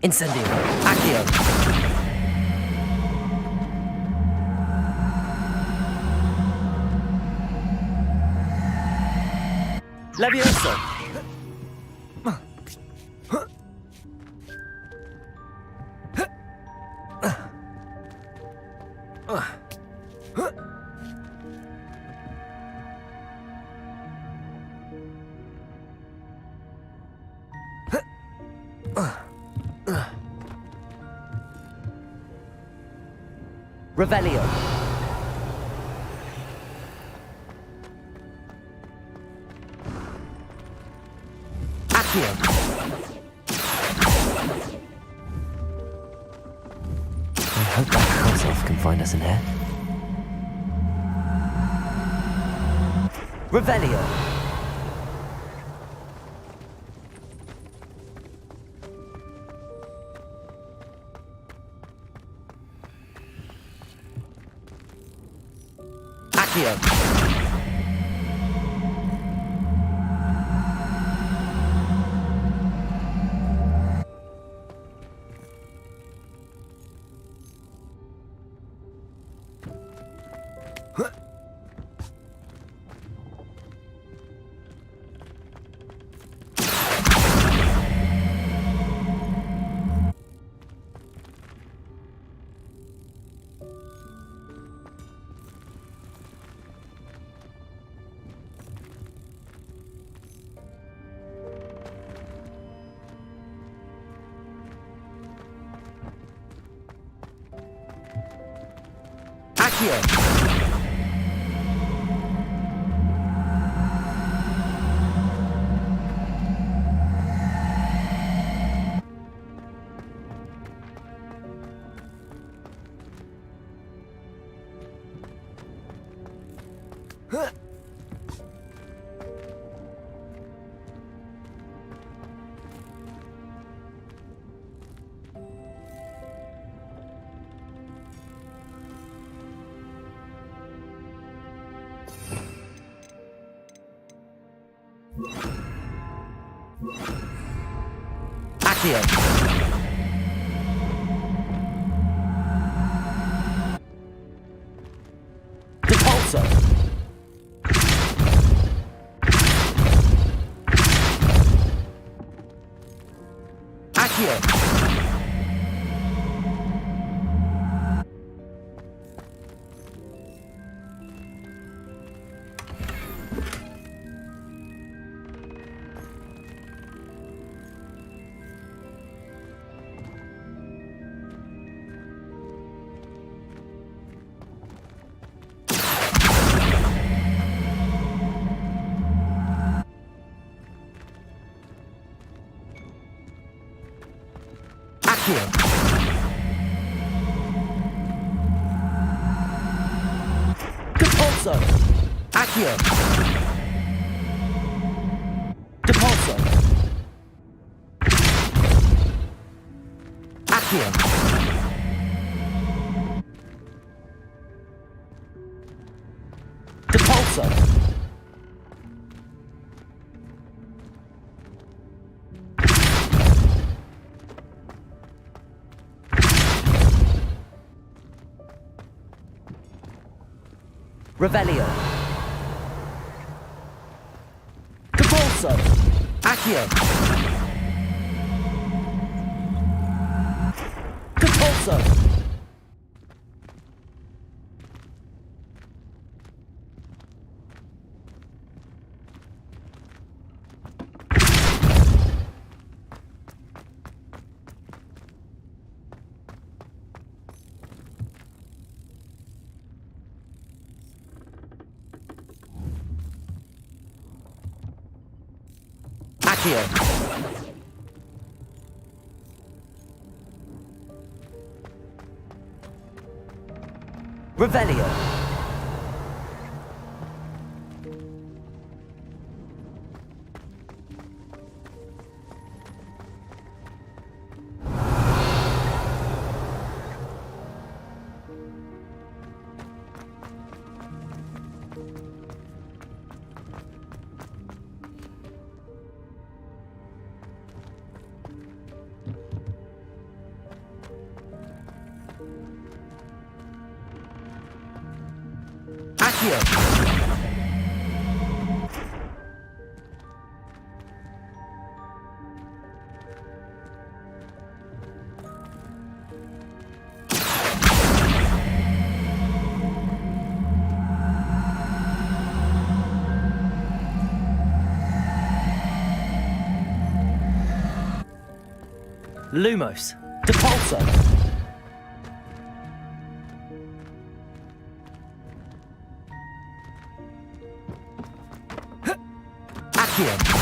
Incendio! Accio! Levioso! Revelio. Accio. I hope that house elf can find us in here. Revelio. Accio. Accio. Depulso. Accio. Accio. Depulso. Accio. Depulso. Accio. Depulso. Revelio. Depulso. Accio. Depulso. Accio. Revelio. Accio. Lumos. Depulso. Accio.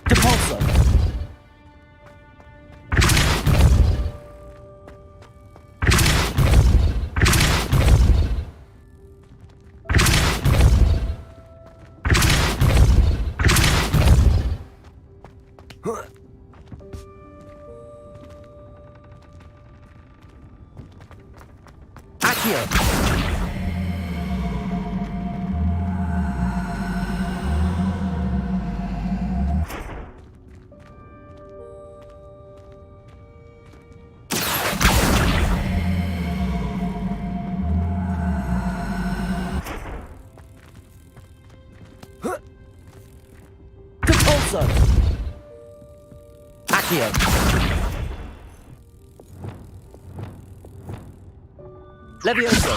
Depulso. Accio. Depulso. Accio. Levioso.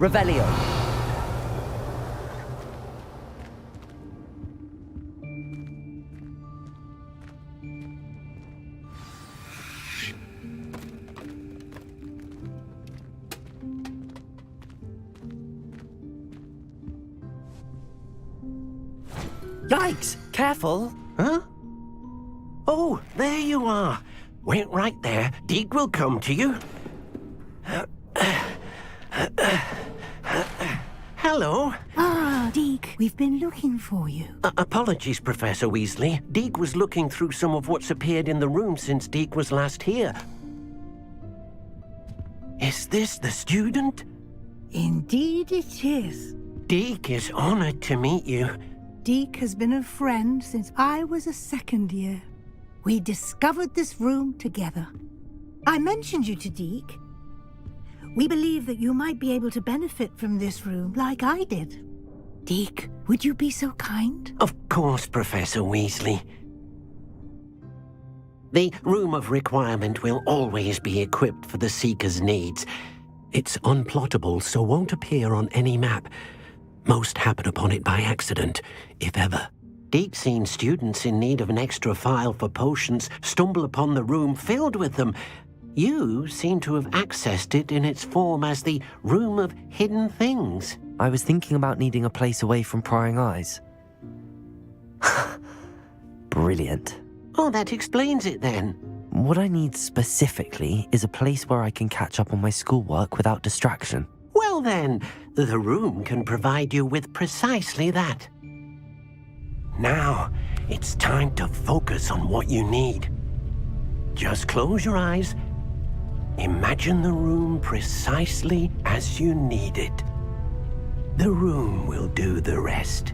Revelio. Yikes! Careful. Huh? Oh, there you are. Wait right there. 𝕮𝕐𝕐 will come to you. Hello. Ah, 𝕮𝕐𝕐, we've been looking for you. Apologies, Professor Weasley. 𝕮𝕐𝕐 was looking through some of what's appeared in the room since 𝕮𝕐𝕐 was last here. Is this the student? Indeed it is. 𝕮𝕐𝕐 is honored to meet you. 𝕮𝕐𝕐 has been a friend since I was a second year. We discovered this room together. I mentioned you to 𝕮𝕐𝕐. We believe that you might be able to benefit from this room like I did. 𝕮𝕐𝕐, would you be so kind? Of course, Professor Weasley. The Room of Requirement will always be equipped for the Seeker's needs. It's unplottable, so won't appear on any map. Most happen upon it by accident, if ever. 𝕮𝕐𝕐's seen students in need of an extra file for potions stumble upon the room filled with them. You seem to have accessed it in its form as the Room of Hidden Things. I was thinking about needing a place away from prying eyes. Brilliant. Oh, that explains it then. What I need specifically is a place where I can catch up on my schoolwork without distraction. Well then, the room can provide you with precisely that. Now, it's time to focus on what you need. Just close your eyes. Imagine the room precisely as you need it. The room will do the rest.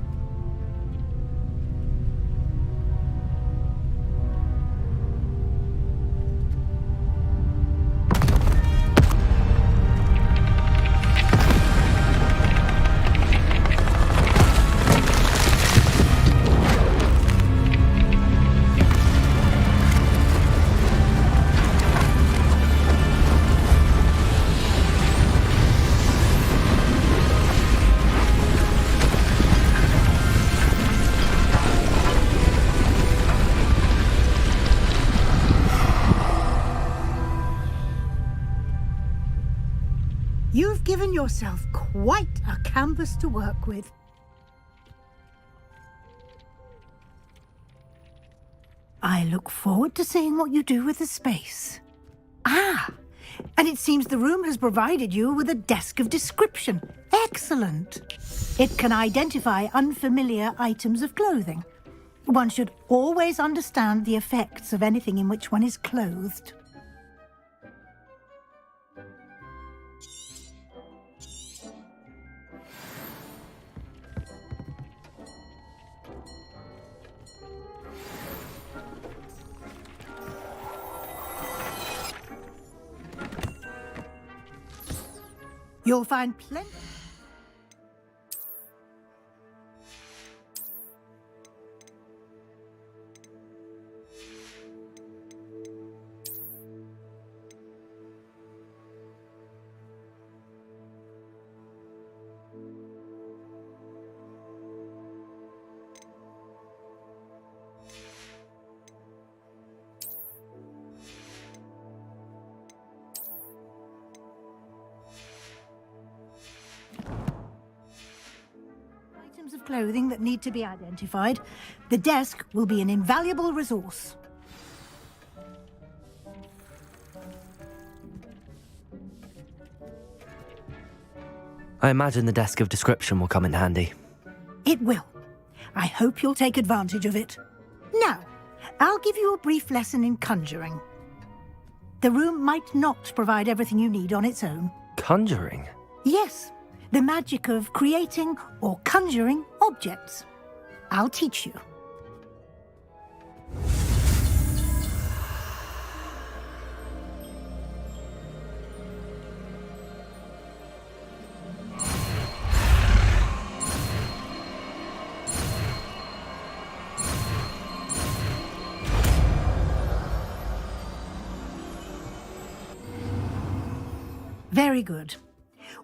You've given yourself quite a canvas to work with. I look forward to seeing what you do with the space. Ah, and it seems the room has provided you with a desk of description. Excellent. It can identify unfamiliar items of clothing. One should always understand the effects of anything in which one is clothed. You'll find plenty. Of clothing that need to be identified. The desk will be an invaluable resource. I imagine the desk of description will come in handy. It will. I hope you'll take advantage of it. Now, I'll give you a brief lesson in conjuring. The room might not provide everything you need on its own. Conjuring? Yes. The magic of creating or conjuring objects. I'll teach you. Very good.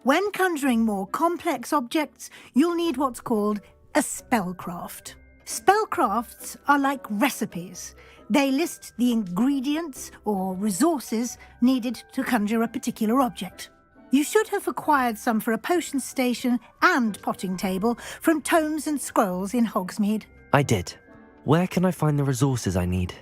When conjuring more complex objects, you'll need what's called a spellcraft. Spellcrafts are like recipes. They list the ingredients or resources needed to conjure a particular object. You should have acquired some for a potion station and potting table from tomes and scrolls in Hogsmeade. I did. Where can I find the resources I need?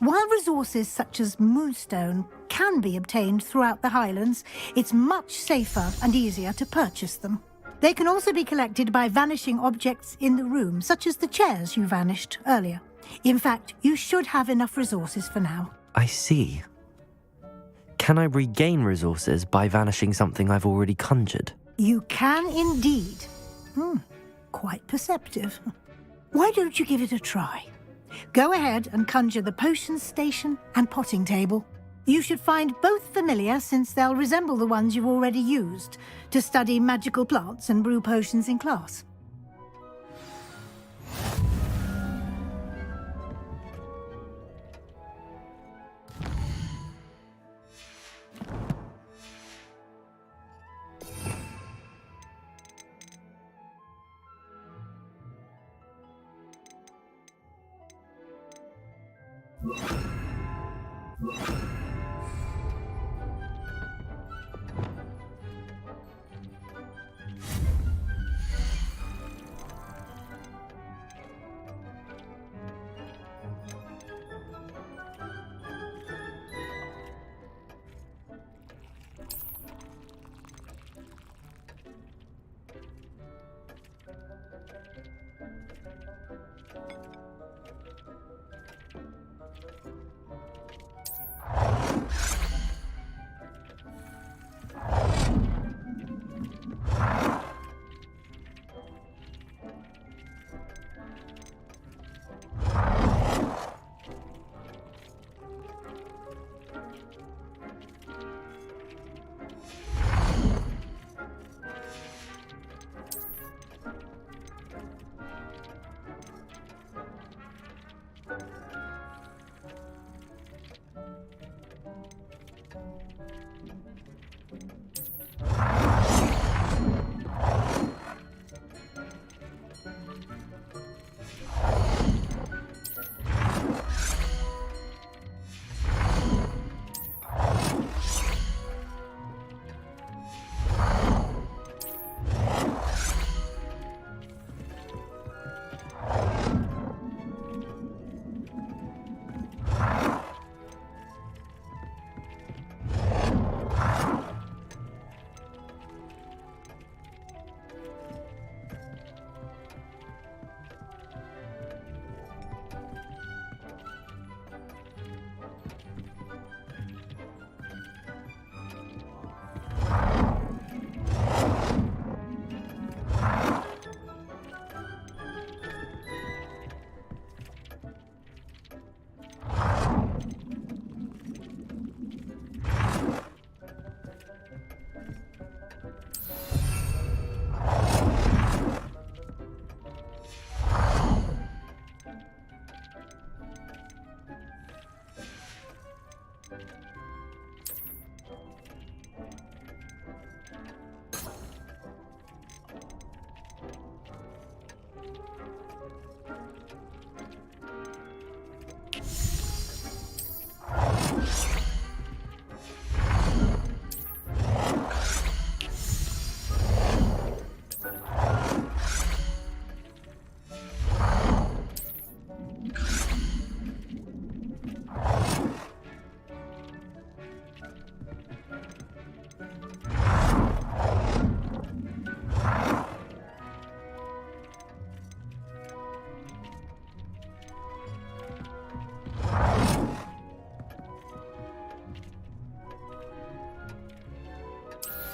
While resources such as moonstone can be obtained throughout the Highlands, it's much safer and easier to purchase them. They can also be collected by vanishing objects in the room, such as the chairs you vanished earlier. In fact, you should have enough resources for now. I see. Can I regain resources by vanishing something I've already conjured? You can indeed. Quite perceptive. Why don't you give it a try? Go ahead and conjure the potion station and potting table. You should find both familiar, since they'll resemble the ones you've already used to study magical plants and brew potions in class.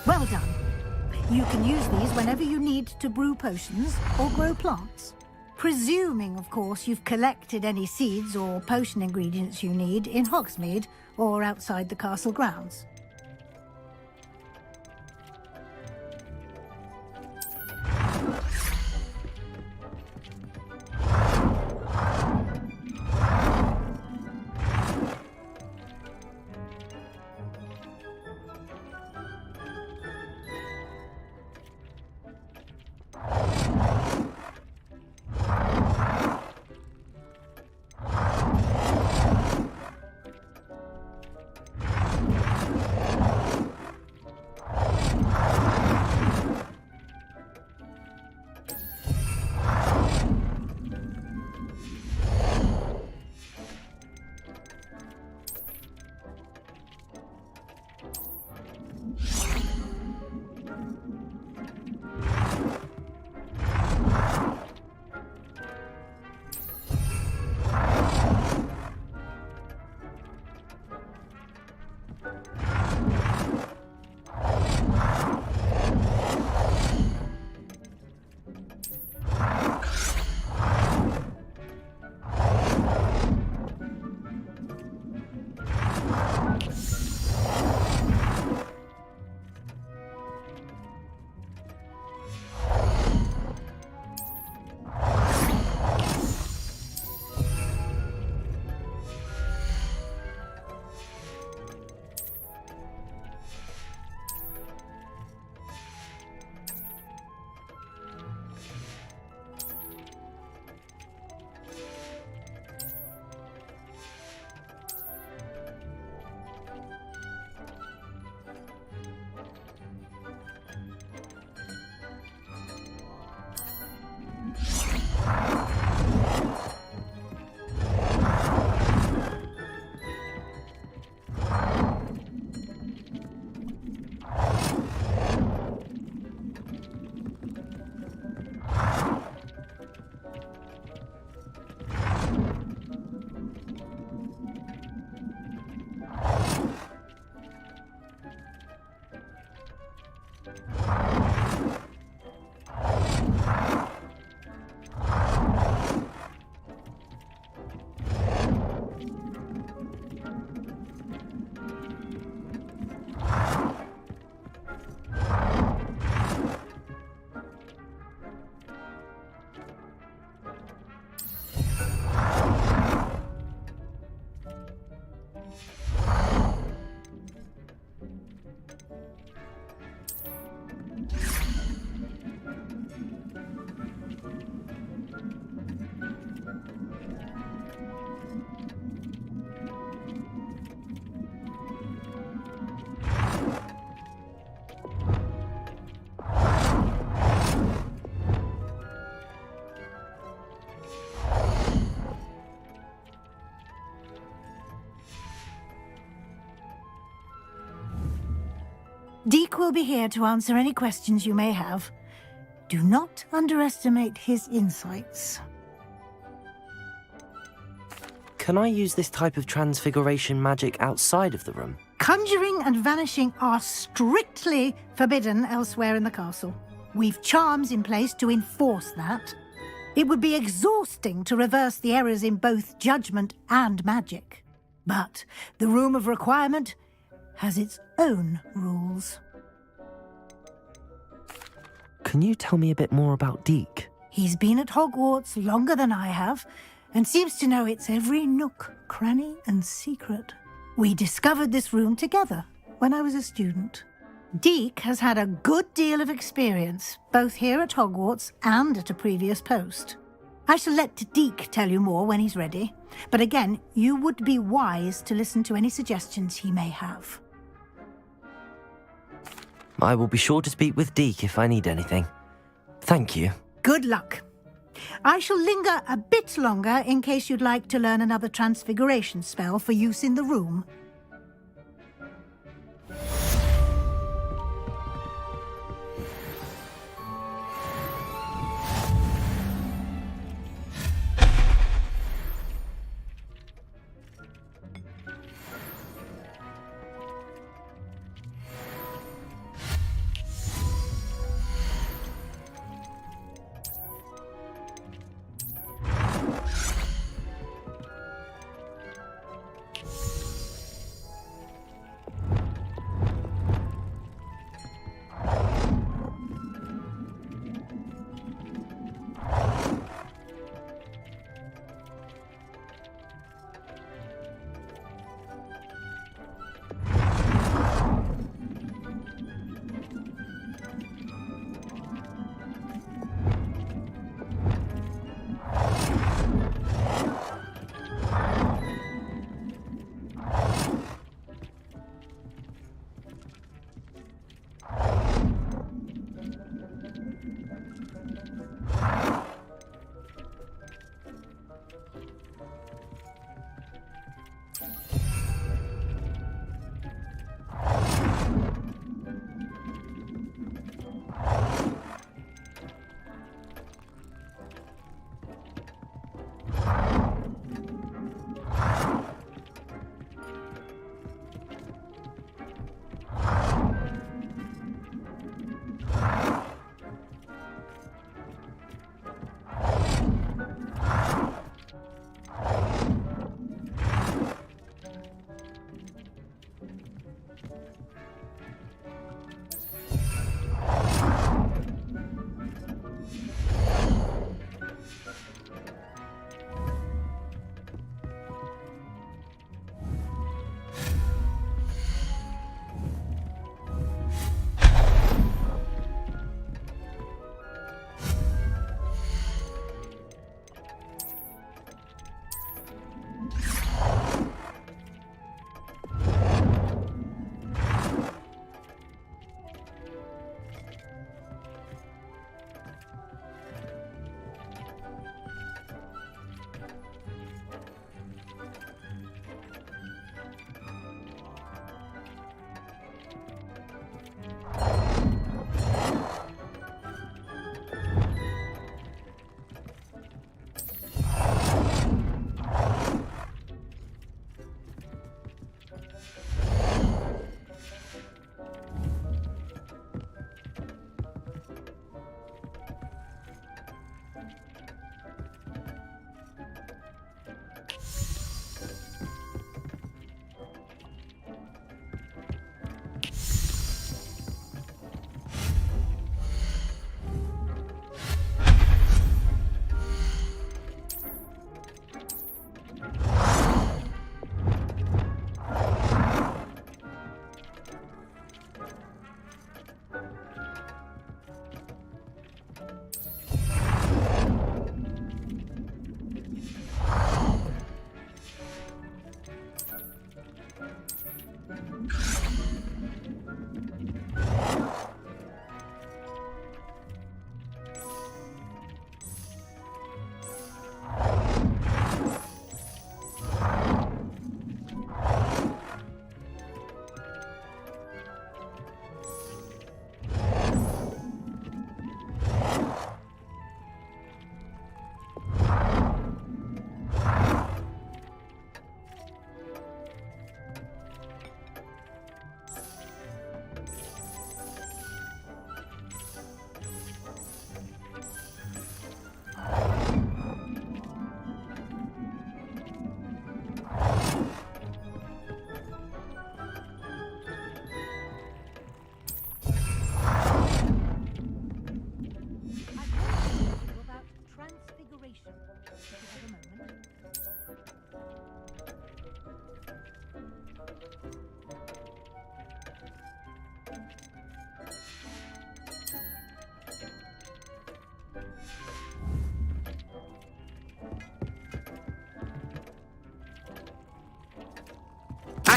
Well done. You can use these whenever you need to brew potions or grow plants. Presuming, of course, you've collected any seeds or potion ingredients you need in Hogsmeade or outside the castle grounds. 𝕮𝕐 will be here to answer any questions you may have. Do not underestimate his insights. Can I use this type of transfiguration magic outside of the room? Conjuring and vanishing are strictly forbidden elsewhere in the castle. We've charms in place to enforce that. It would be exhausting to reverse the errors in both judgment and magic. But the Room of Requirement has its own rules. Can you tell me a bit more about 𝕮𝕐? He's been at Hogwarts longer than I have, and seems to know its every nook, cranny, and secret. We discovered this room together when I was a student. 𝕮𝕐 has had a good deal of experience, both here at Hogwarts and at a previous post. I shall let 𝕮𝕐 tell you more when he's ready, but again, you would be wise to listen to any suggestions he may have. I will be sure to speak with 𝕮𝕐 if I need anything. Thank you. Good luck. I shall linger a bit longer in case you'd like to learn another transfiguration spell for use in the room.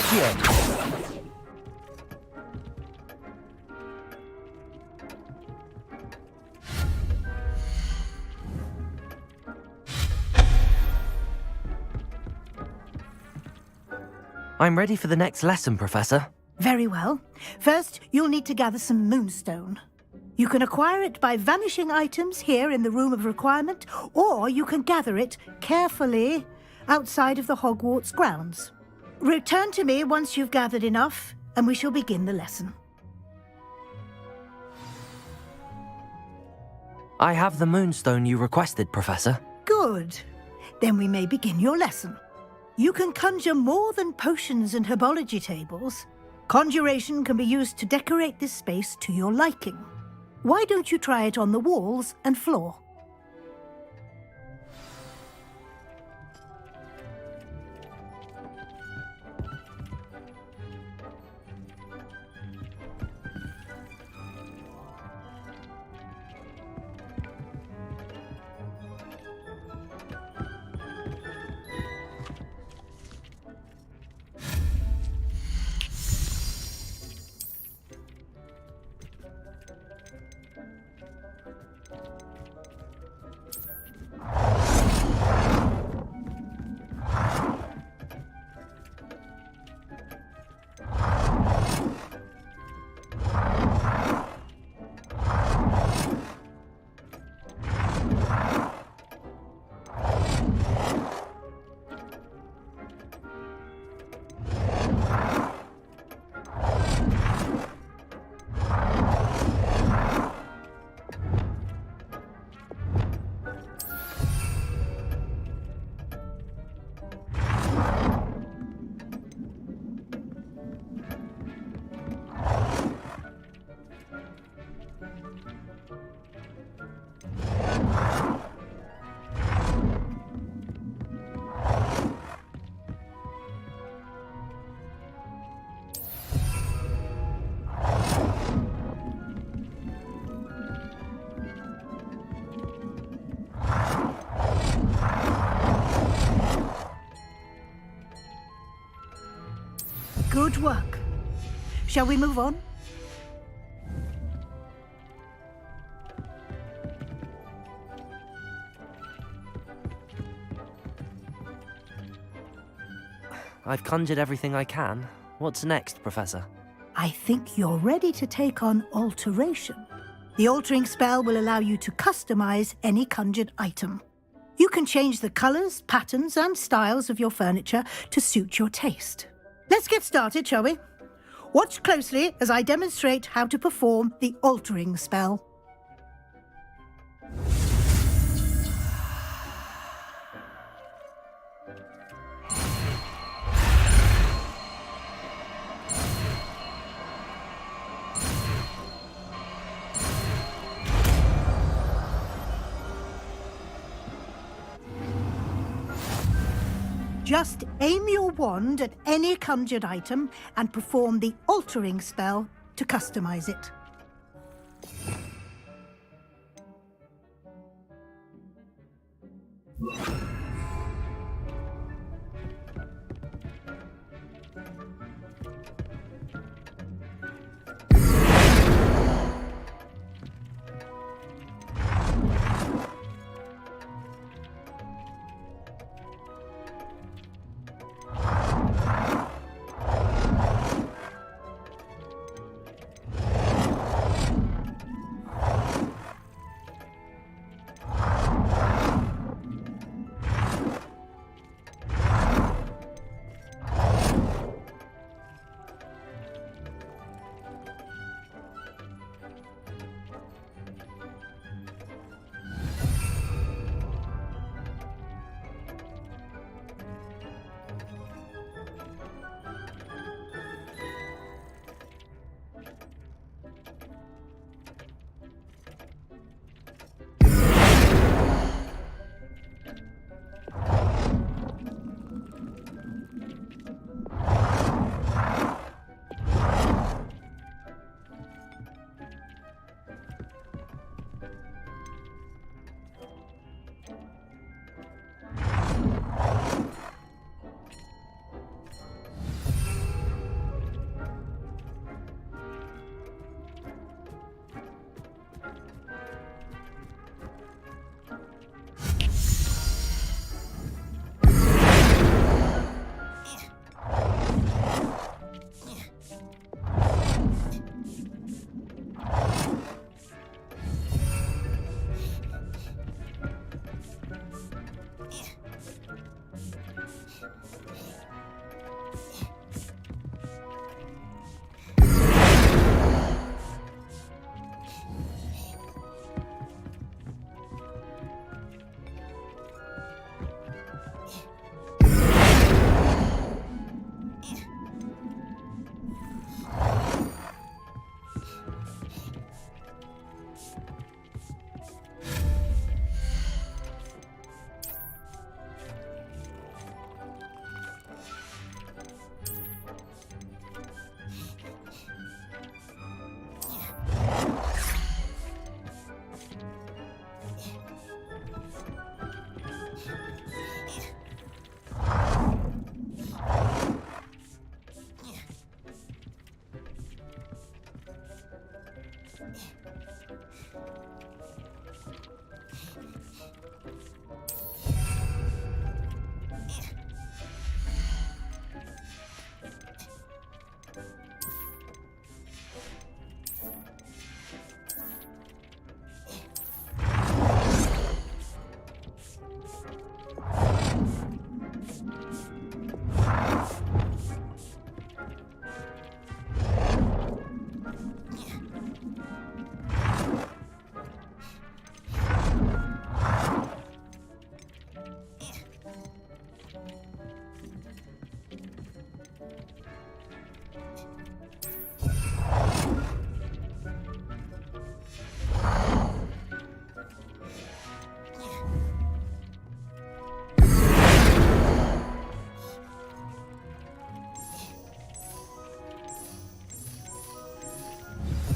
Appreciate. I'm ready for the next lesson, Professor. Very well. First, you'll need to gather some moonstone. You can acquire it by vanishing items here in the Room of Requirement, or you can gather it carefully outside of the Hogwarts grounds. Return to me once you've gathered enough, and we shall begin the lesson. I have the moonstone you requested, Professor. Good. Then we may begin your lesson. You can conjure more than potions and herbology tables. Conjuration can be used to decorate this space to your liking. Why don't you try it on the walls and floor? Good work. Shall we move on? I've conjured everything I can. What's next, Professor? I think you're ready to take on alteration. The altering spell will allow you to customize any conjured item. You can change the colors, patterns, and styles of your furniture to suit your taste. Let's get started, shall we? Watch closely as I demonstrate how to perform the altering spell. Just aim your wand at any conjured item and perform the altering spell to customize it.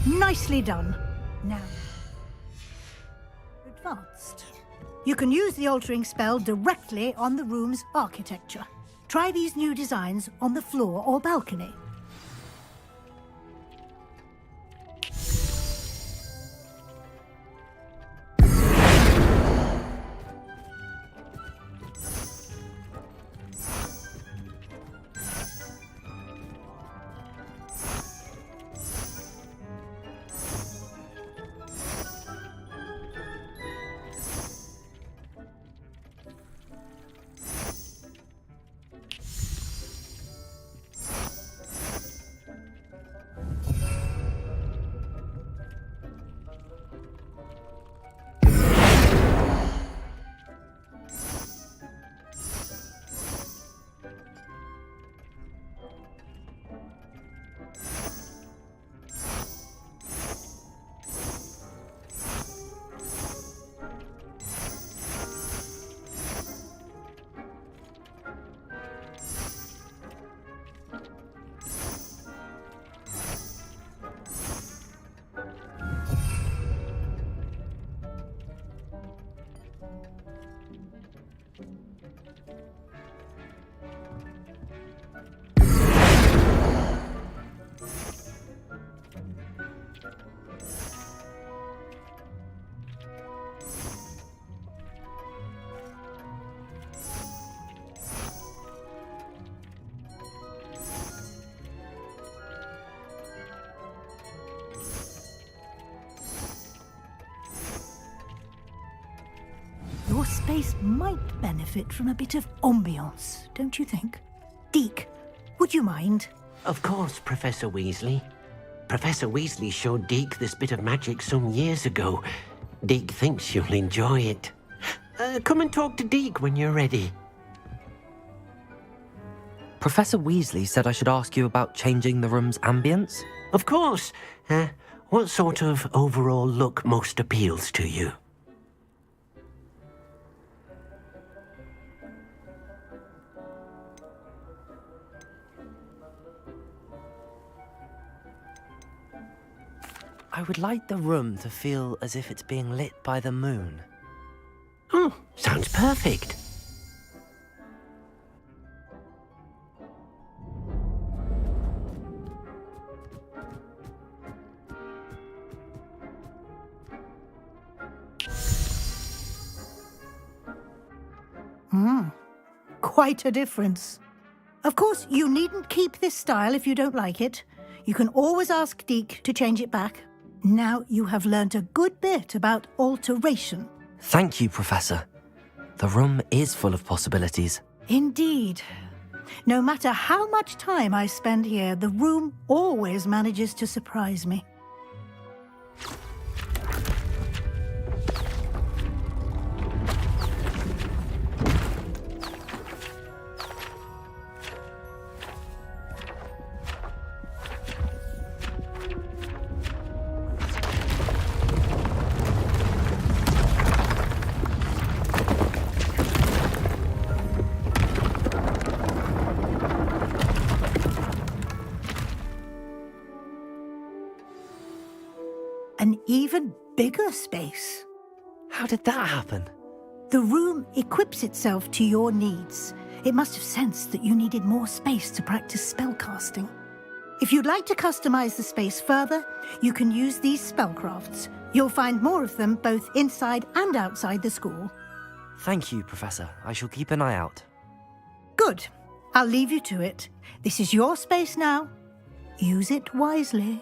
Nicely done. Now, advanced. You can use the altering spell directly on the room's architecture. Try these new designs on the floor or balcony. Your space might benefit from a bit of ambiance, don't you think? 𝕮𝕐, would you mind? Of course, Professor Weasley. Professor Weasley showed 𝕮𝕐 this bit of magic some years ago. 𝕮𝕐 thinks you'll enjoy it. Come and talk to 𝕮𝕐 when you're ready. Professor Weasley said I should ask you about changing the room's ambience? Of course. What sort of overall look most appeals to you? I would like the room to feel as if it's being lit by the moon. Oh, sounds perfect. Quite a difference. Of course, you needn't keep this style if you don't like it. You can always ask 𝕮𝕐 to change it back. Now you have learnt a good bit about alteration. Thank you, Professor. The room is full of possibilities. Indeed. No matter how much time I spend here, the room always manages to surprise me. An even bigger space. How did that happen? The room equips itself to your needs. It must have sensed that you needed more space to practice spellcasting. If you'd like to customize the space further, you can use these spellcrafts. You'll find more of them both inside and outside the school. Thank you, Professor. I shall keep an eye out. Good. I'll leave you to it. This is your space now. Use it wisely.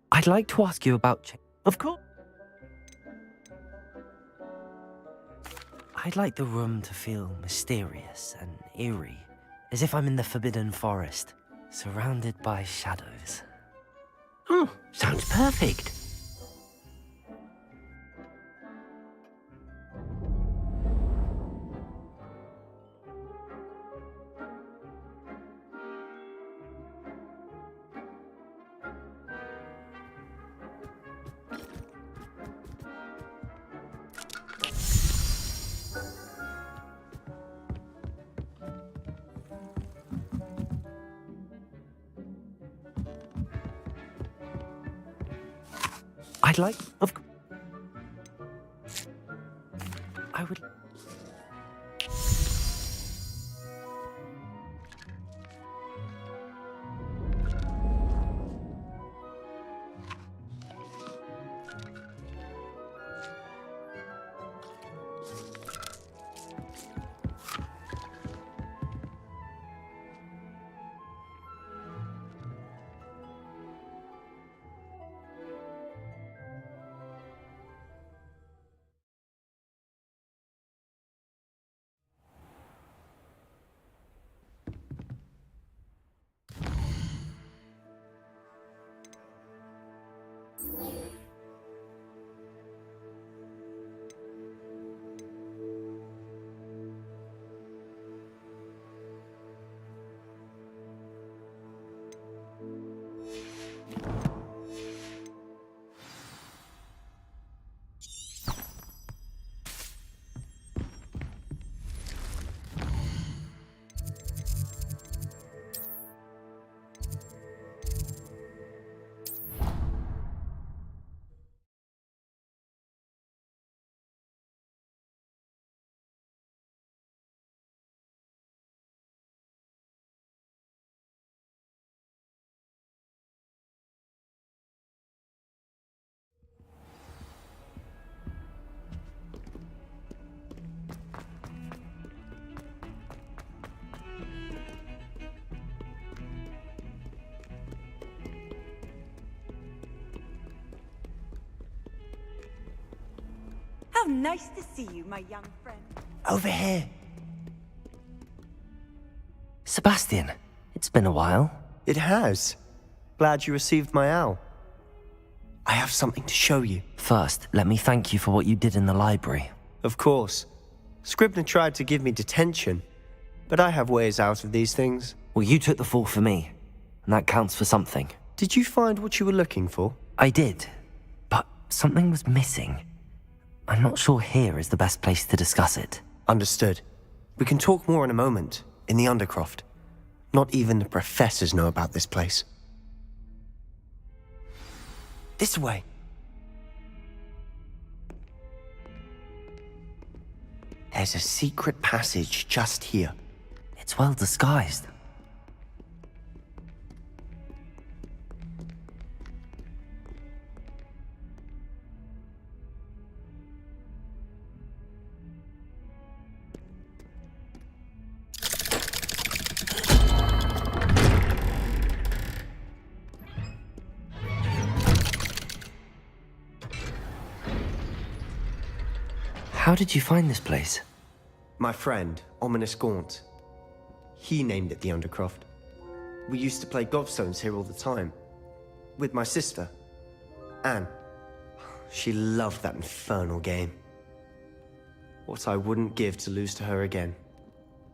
I'd like to ask you about... Of course. I'd like the room to feel mysterious and eerie, as if I'm in the Forbidden Forest, surrounded by shadows. Oh, sounds perfect. I'd like... I would... How nice to see you, my young friend. Over here. Sebastian, it's been a while. It has. Glad you received my owl. I have something to show you. First, let me thank you for what you did in the library. Of course. Scribner tried to give me detention, but I have ways out of these things. Well, you took the fall for me, and that counts for something. Did you find what you were looking for? I did, but something was missing. I'm not sure here is the best place to discuss it. Understood. We can talk more in a moment, in the Undercroft. Not even the professors know about this place. This way. There's a secret passage just here. It's well disguised. How did you find this place? My friend, 𝕮𝖚𝖆𝖎𝖎𝖎𝖎. He named it the Undercroft. We used to play gobstones here all the time. With my sister, Anne. She loved that infernal game. What I wouldn't give to lose to her again.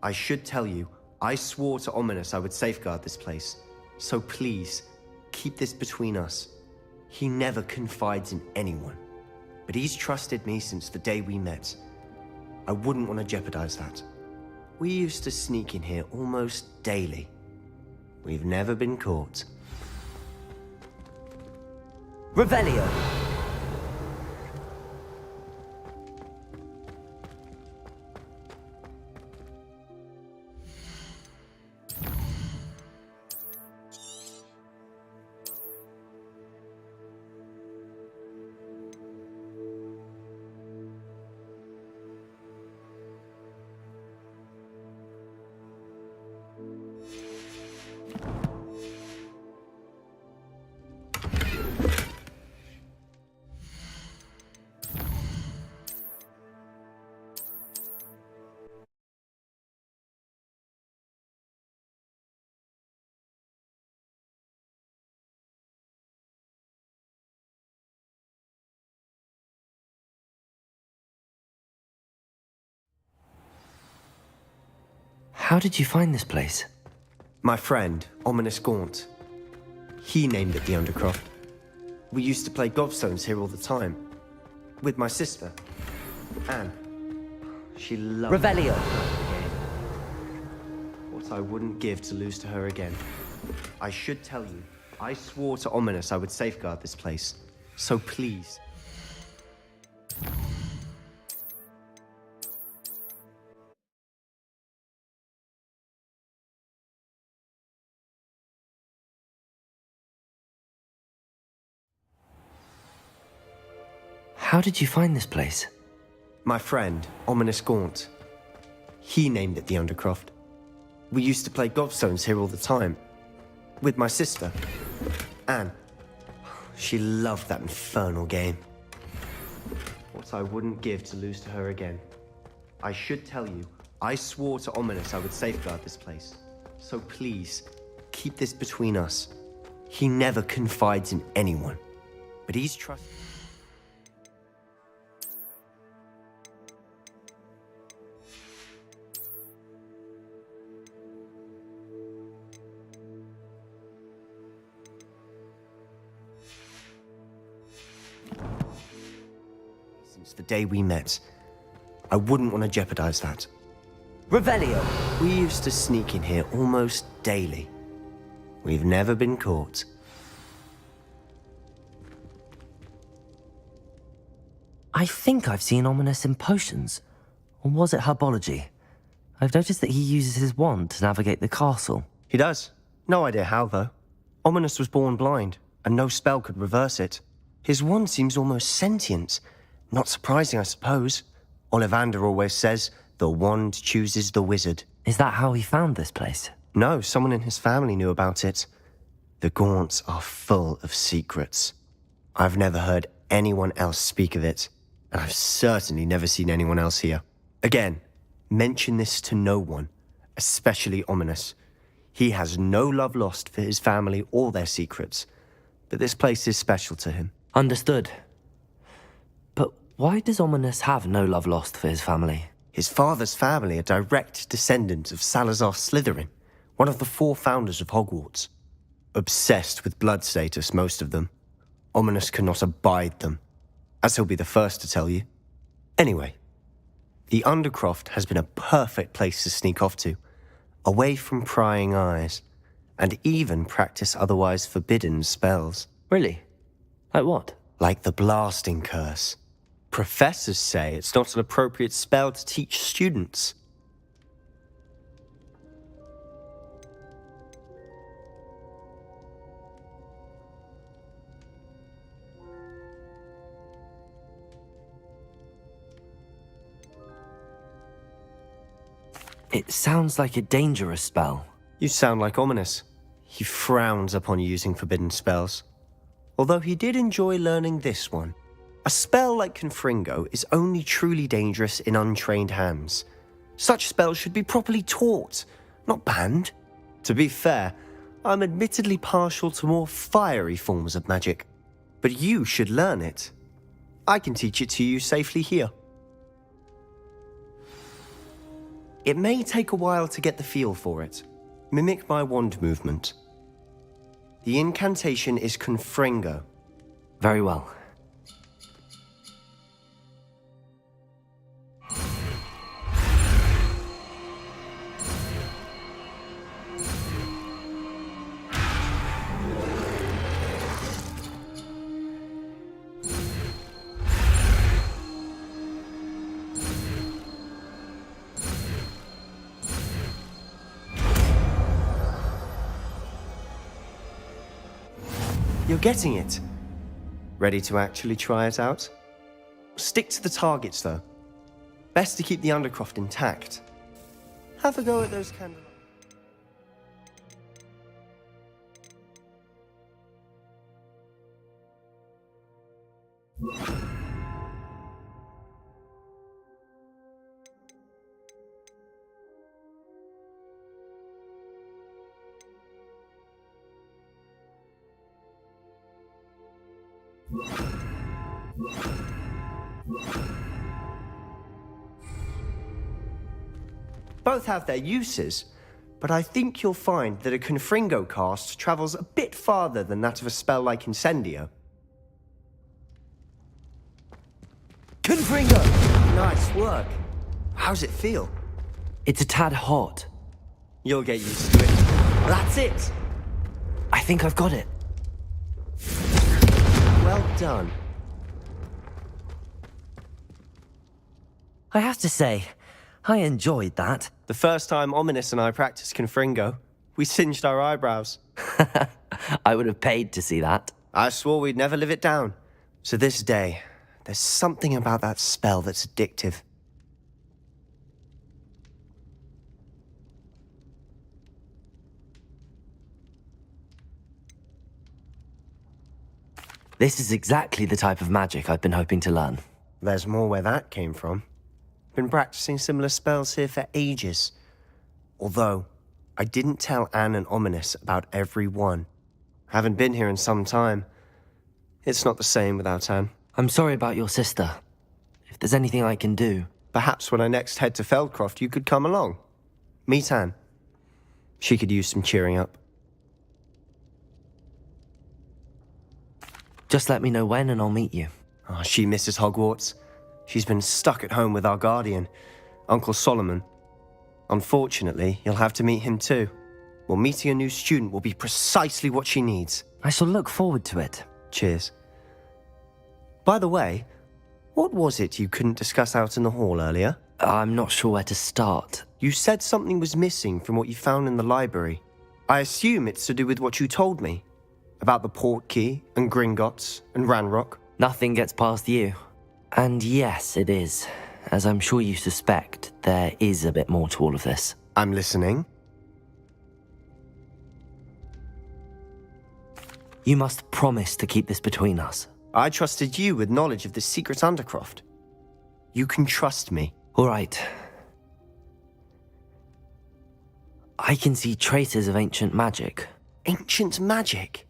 I should tell you, I swore to Ominous I would safeguard this place. So please, keep this between us. He never confides in anyone. But he's trusted me since the day we met. I wouldn't want to jeopardize that. We used to sneak in here almost daily. We've never been caught. Revelio. How did you find this place? My friend, 𝕮𝕚𝕚𝕐𝕐. He named it the Undercroft. We used to play gobstones here all the time. With my sister, Anne. She loved Revelio. What I wouldn't give to lose to her again. I should tell you, I swore to Ominous I would safeguard this place. So please. How did you find this place? My friend, 𝕮𝕚𝕚𝕐𝕐. He named it the Undercroft. We used to play gobstones here all the time. With my sister, Anne. She loved that infernal game. What I wouldn't give to lose to her again. I should tell you, I swore to Ominous I would safeguard this place. So please, keep this between us. He never confides in anyone. But he's trusted. Since the day we met. I wouldn't want to jeopardize that. Revelio. We used to sneak in here almost daily. We've never been caught. I think I've seen Ominous in potions. Or was it herbology? I've noticed that he uses his wand to navigate the castle. He does. No idea how, though. Ominous was born blind, and no spell could reverse it. His wand seems almost sentient. Not surprising, I suppose. 𝕬𝖆𝖎𝖎𝖊𝖈𝖙 always says, the wand chooses the wizard. Is that how he found this place? No, someone in his family knew about it. The Gaunts are full of secrets. I've never heard anyone else speak of it, and I've certainly never seen anyone else here. Again, mention this to no one, especially Ominous. He has no love lost for his family or their secrets, but this place is special to him. Understood. But why does Ominous have no love lost for his family? His father's family are direct descendants of Salazar Slytherin, one of the 4 founders of Hogwarts. Obsessed with blood status, most of them. Ominous cannot abide them, as he'll be the first to tell you. Anyway, the Undercroft has been a perfect place to sneak off to, away from prying eyes, and even practice otherwise forbidden spells. Really? Like what? Like the blasting curse. Professors say it's not an appropriate spell to teach students. It sounds like a dangerous spell. You sound like Ominous. He frowns upon using forbidden spells. Although he did enjoy learning this one. A spell like Confringo is only truly dangerous in untrained hands. Such spells should be properly taught, not banned. To be fair, I'm admittedly partial to more fiery forms of magic, but you should learn it. I can teach it to you safely here. It may take a while to get the feel for it. Mimic my wand movement. The incantation is 𝕮𝕚𝕚𝕚𝕚. Very well. You're getting it. Ready to actually try it out? Stick to the targets, though. Best to keep the undercroft intact. Have a go at those candles. Both have their uses, but I think you'll find that a 𝕮𝕚𝕚𝕚 cast travels a bit farther than that of a spell like 𝕰𝖼𝖆𝖍𝑚. 𝕮𝕮𝕚𝕚! Nice work. How's it feel? It's a tad hot. You'll get used to it. That's it! I think I've got it. Well done. I have to say, I enjoyed that. The first time Ominous and I practiced 𝕮𝕚𝕚𝕚, we singed our eyebrows. I would have paid to see that. I swore we'd never live it down. To this day, there's something about that spell that's addictive. This is exactly the type of magic I've been hoping to learn. There's more where that came from. Been practicing similar spells here for ages. Although, I didn't tell Anne and Ominous about every one. Haven't been here in some time. It's not the same without Anne. I'm sorry about your sister. If there's anything I can do... Perhaps when I next head to Feldcroft, you could come along. Meet Anne. She could use some cheering up. Just let me know when and I'll meet you. Oh, she misses Hogwarts. She's been stuck at home with our guardian, Uncle Solomon. Unfortunately, you'll have to meet him too. Well, meeting a new student will be precisely what she needs. I shall look forward to it. Cheers. By the way, what was it you couldn't discuss out in the hall earlier? I'm not sure where to start. You said something was missing from what you found in the library. I assume it's to do with what you told me. About the Portkey, and Gringotts, and Ranrock. Nothing gets past you. And yes, it is. As I'm sure you suspect, there is a bit more to all of this. I'm listening. You must promise to keep this between us. I trusted you with knowledge of the secret undercroft. You can trust me. All right. I can see traces of ancient magic. Ancient magic?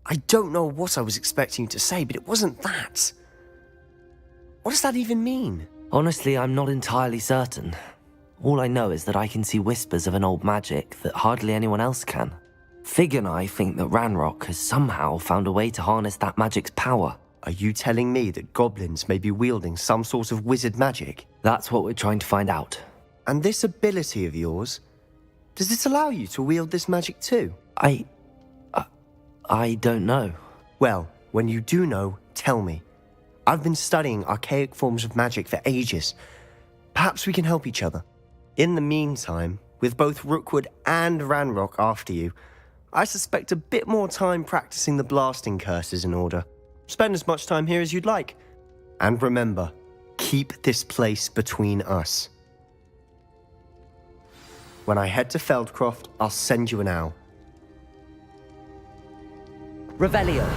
I don't know what I was expecting you to say, but it wasn't that. What does that even mean? Honestly, I'm not entirely certain. All I know is that I can see whispers of an old magic that hardly anyone else can. Fig and I think that Ranrock has somehow found a way to harness that magic's power. Are you telling me that goblins may be wielding some sort of wizard magic? That's what we're trying to find out. And this ability of yours, does it allow you to wield this magic too? I don't know. Well, when you do know, tell me. I've been studying archaic forms of magic for ages. Perhaps we can help each other. In the meantime, with both Rookwood and Ranrock after you, I suspect a bit more time practicing the blasting curses in order. Spend as much time here as you'd like. And remember, keep this place between us. When I head to Feldcroft, I'll send you an owl. Revelio.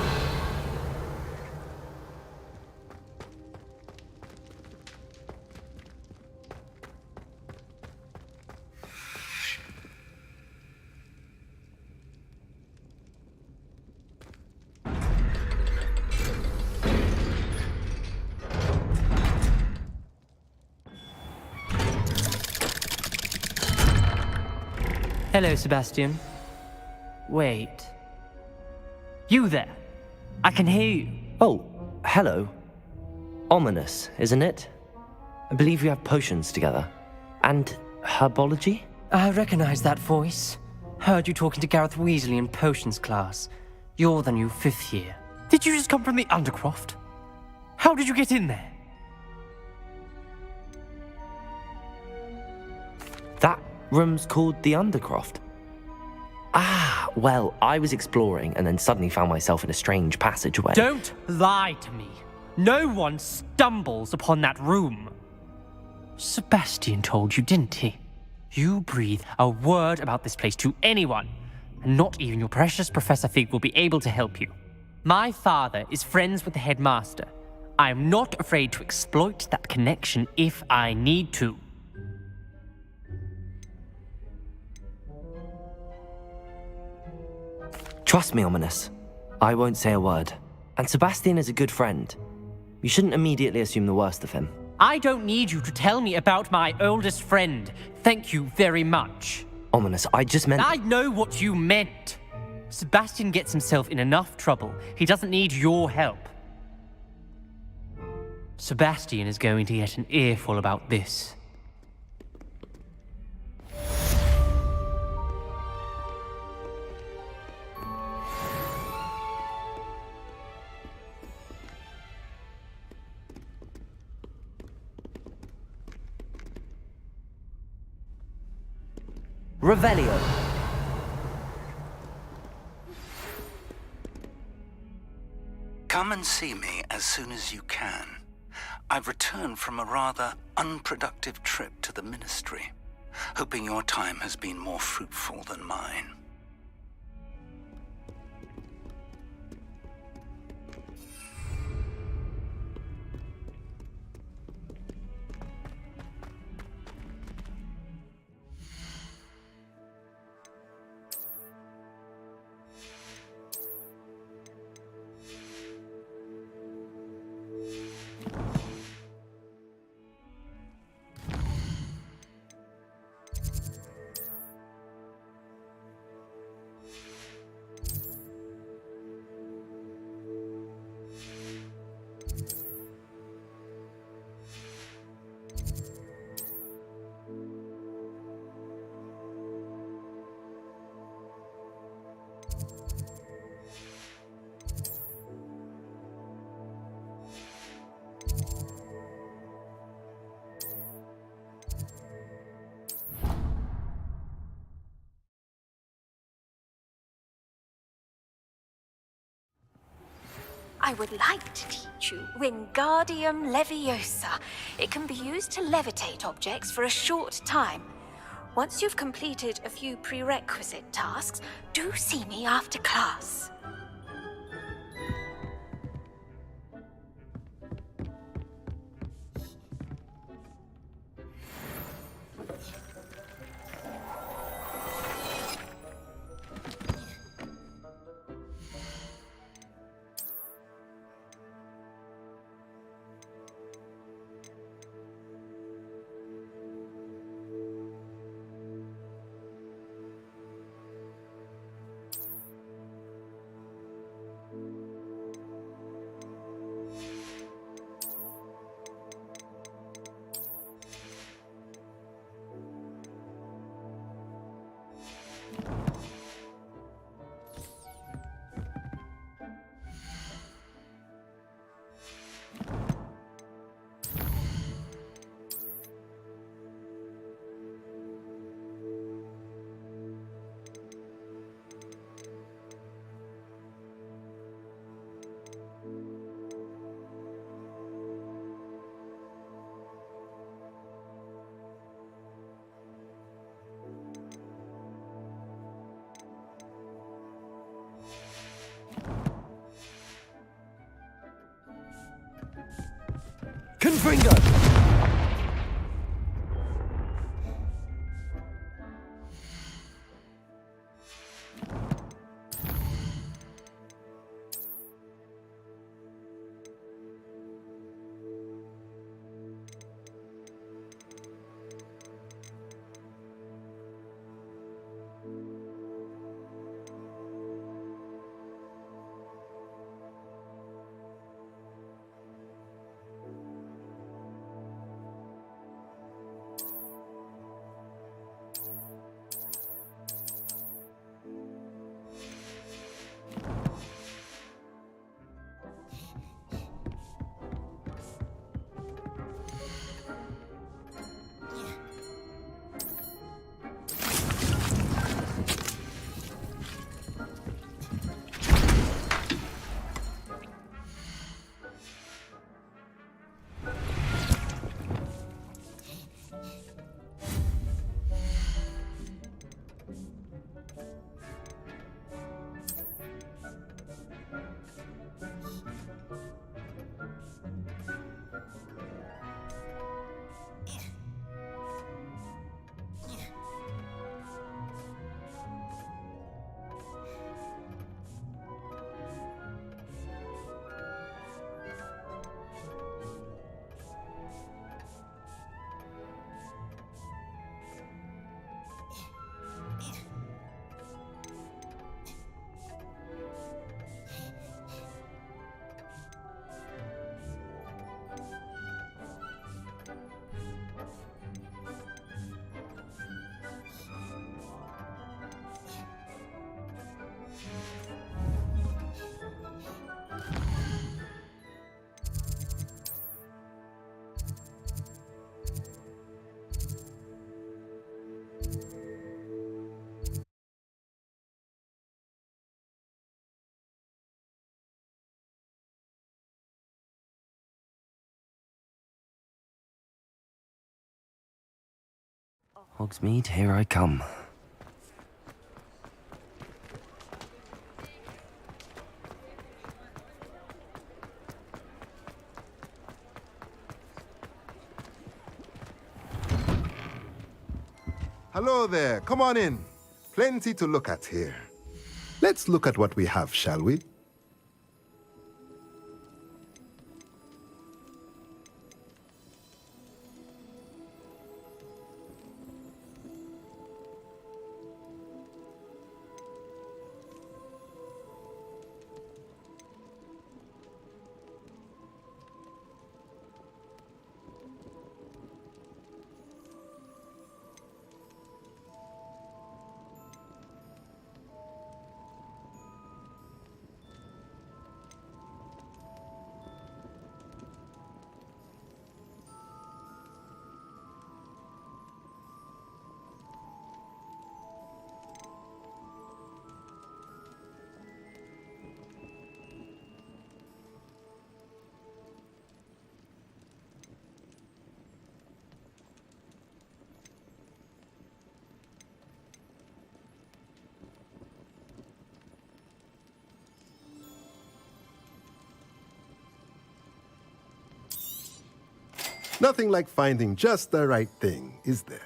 Hello, Sebastian. Wait. You there? I can hear you. Oh, hello. Ominous, isn't it? I believe we have potions together. And herbology? I recognize that voice. Heard you talking to Gareth Weasley in potions class. You're the new 5th year. Did you just come from the Undercroft? How did you get in there? That room's called the Undercroft. Ah, well, I was exploring and then suddenly found myself in a strange passageway. Don't lie to me. No one stumbles upon that room. Sebastian told you, didn't he? You breathe a word about this place to anyone, and not even your precious Professor Fig will be able to help you. My father is friends with the headmaster. I am not afraid to exploit that connection if I need to. Trust me, Ominous. I won't say a word. And Sebastian is a good friend. You shouldn't immediately assume the worst of him. I don't need you to tell me about my oldest friend. Thank you very much. Ominous, I just meant... I know what you meant. Sebastian gets himself in enough trouble. He doesn't need your help. Sebastian is going to get an earful about this. Revelio. Come and see me as soon as you can. I've returned from a rather unproductive trip to the Ministry, hoping your time has been more fruitful than mine. I would like to teach you 𝕰𝖆𝖎𝖆𝖊𝖈𝖙 Leviosa. It can be used to levitate objects for a short time. Once you've completed a few prerequisite tasks, do see me after class. Confringo! Hogsmeade, here I come. Hello there. Come on in. Plenty to look at here. Let's look at what we have, shall we? Nothing like finding just the right thing, is there?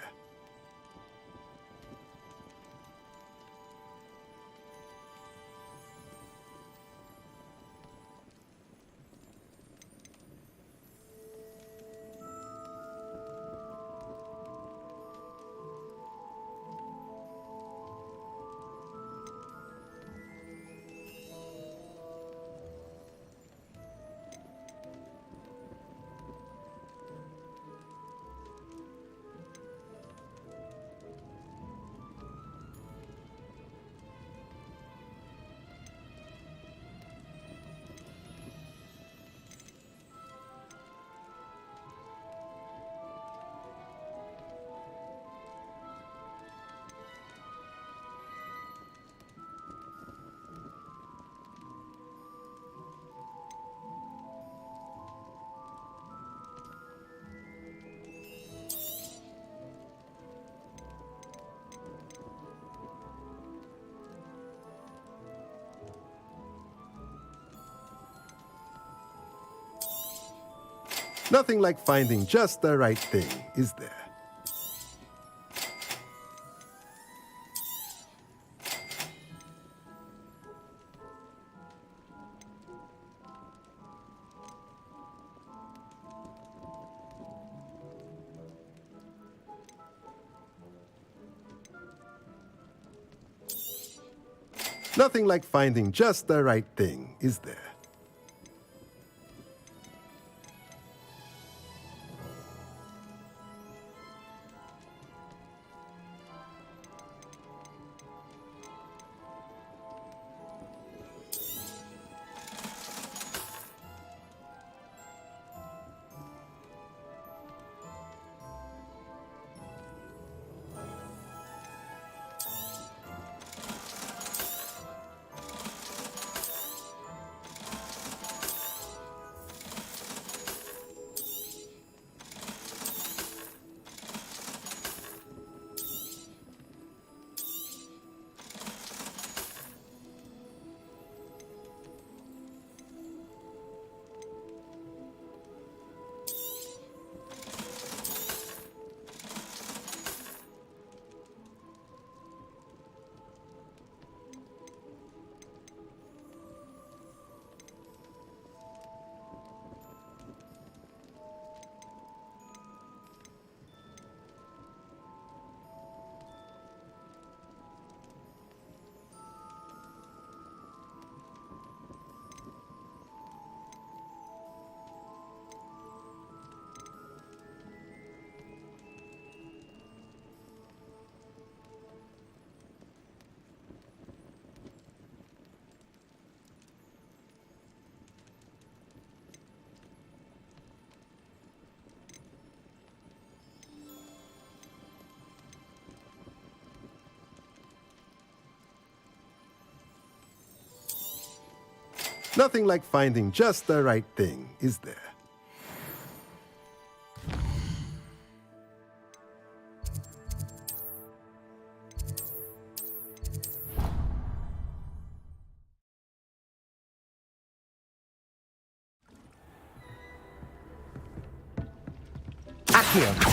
Nothing like finding just the right thing, is there? Nothing like finding just the right thing, is there? Nothing like finding just the right thing, is there? Accio.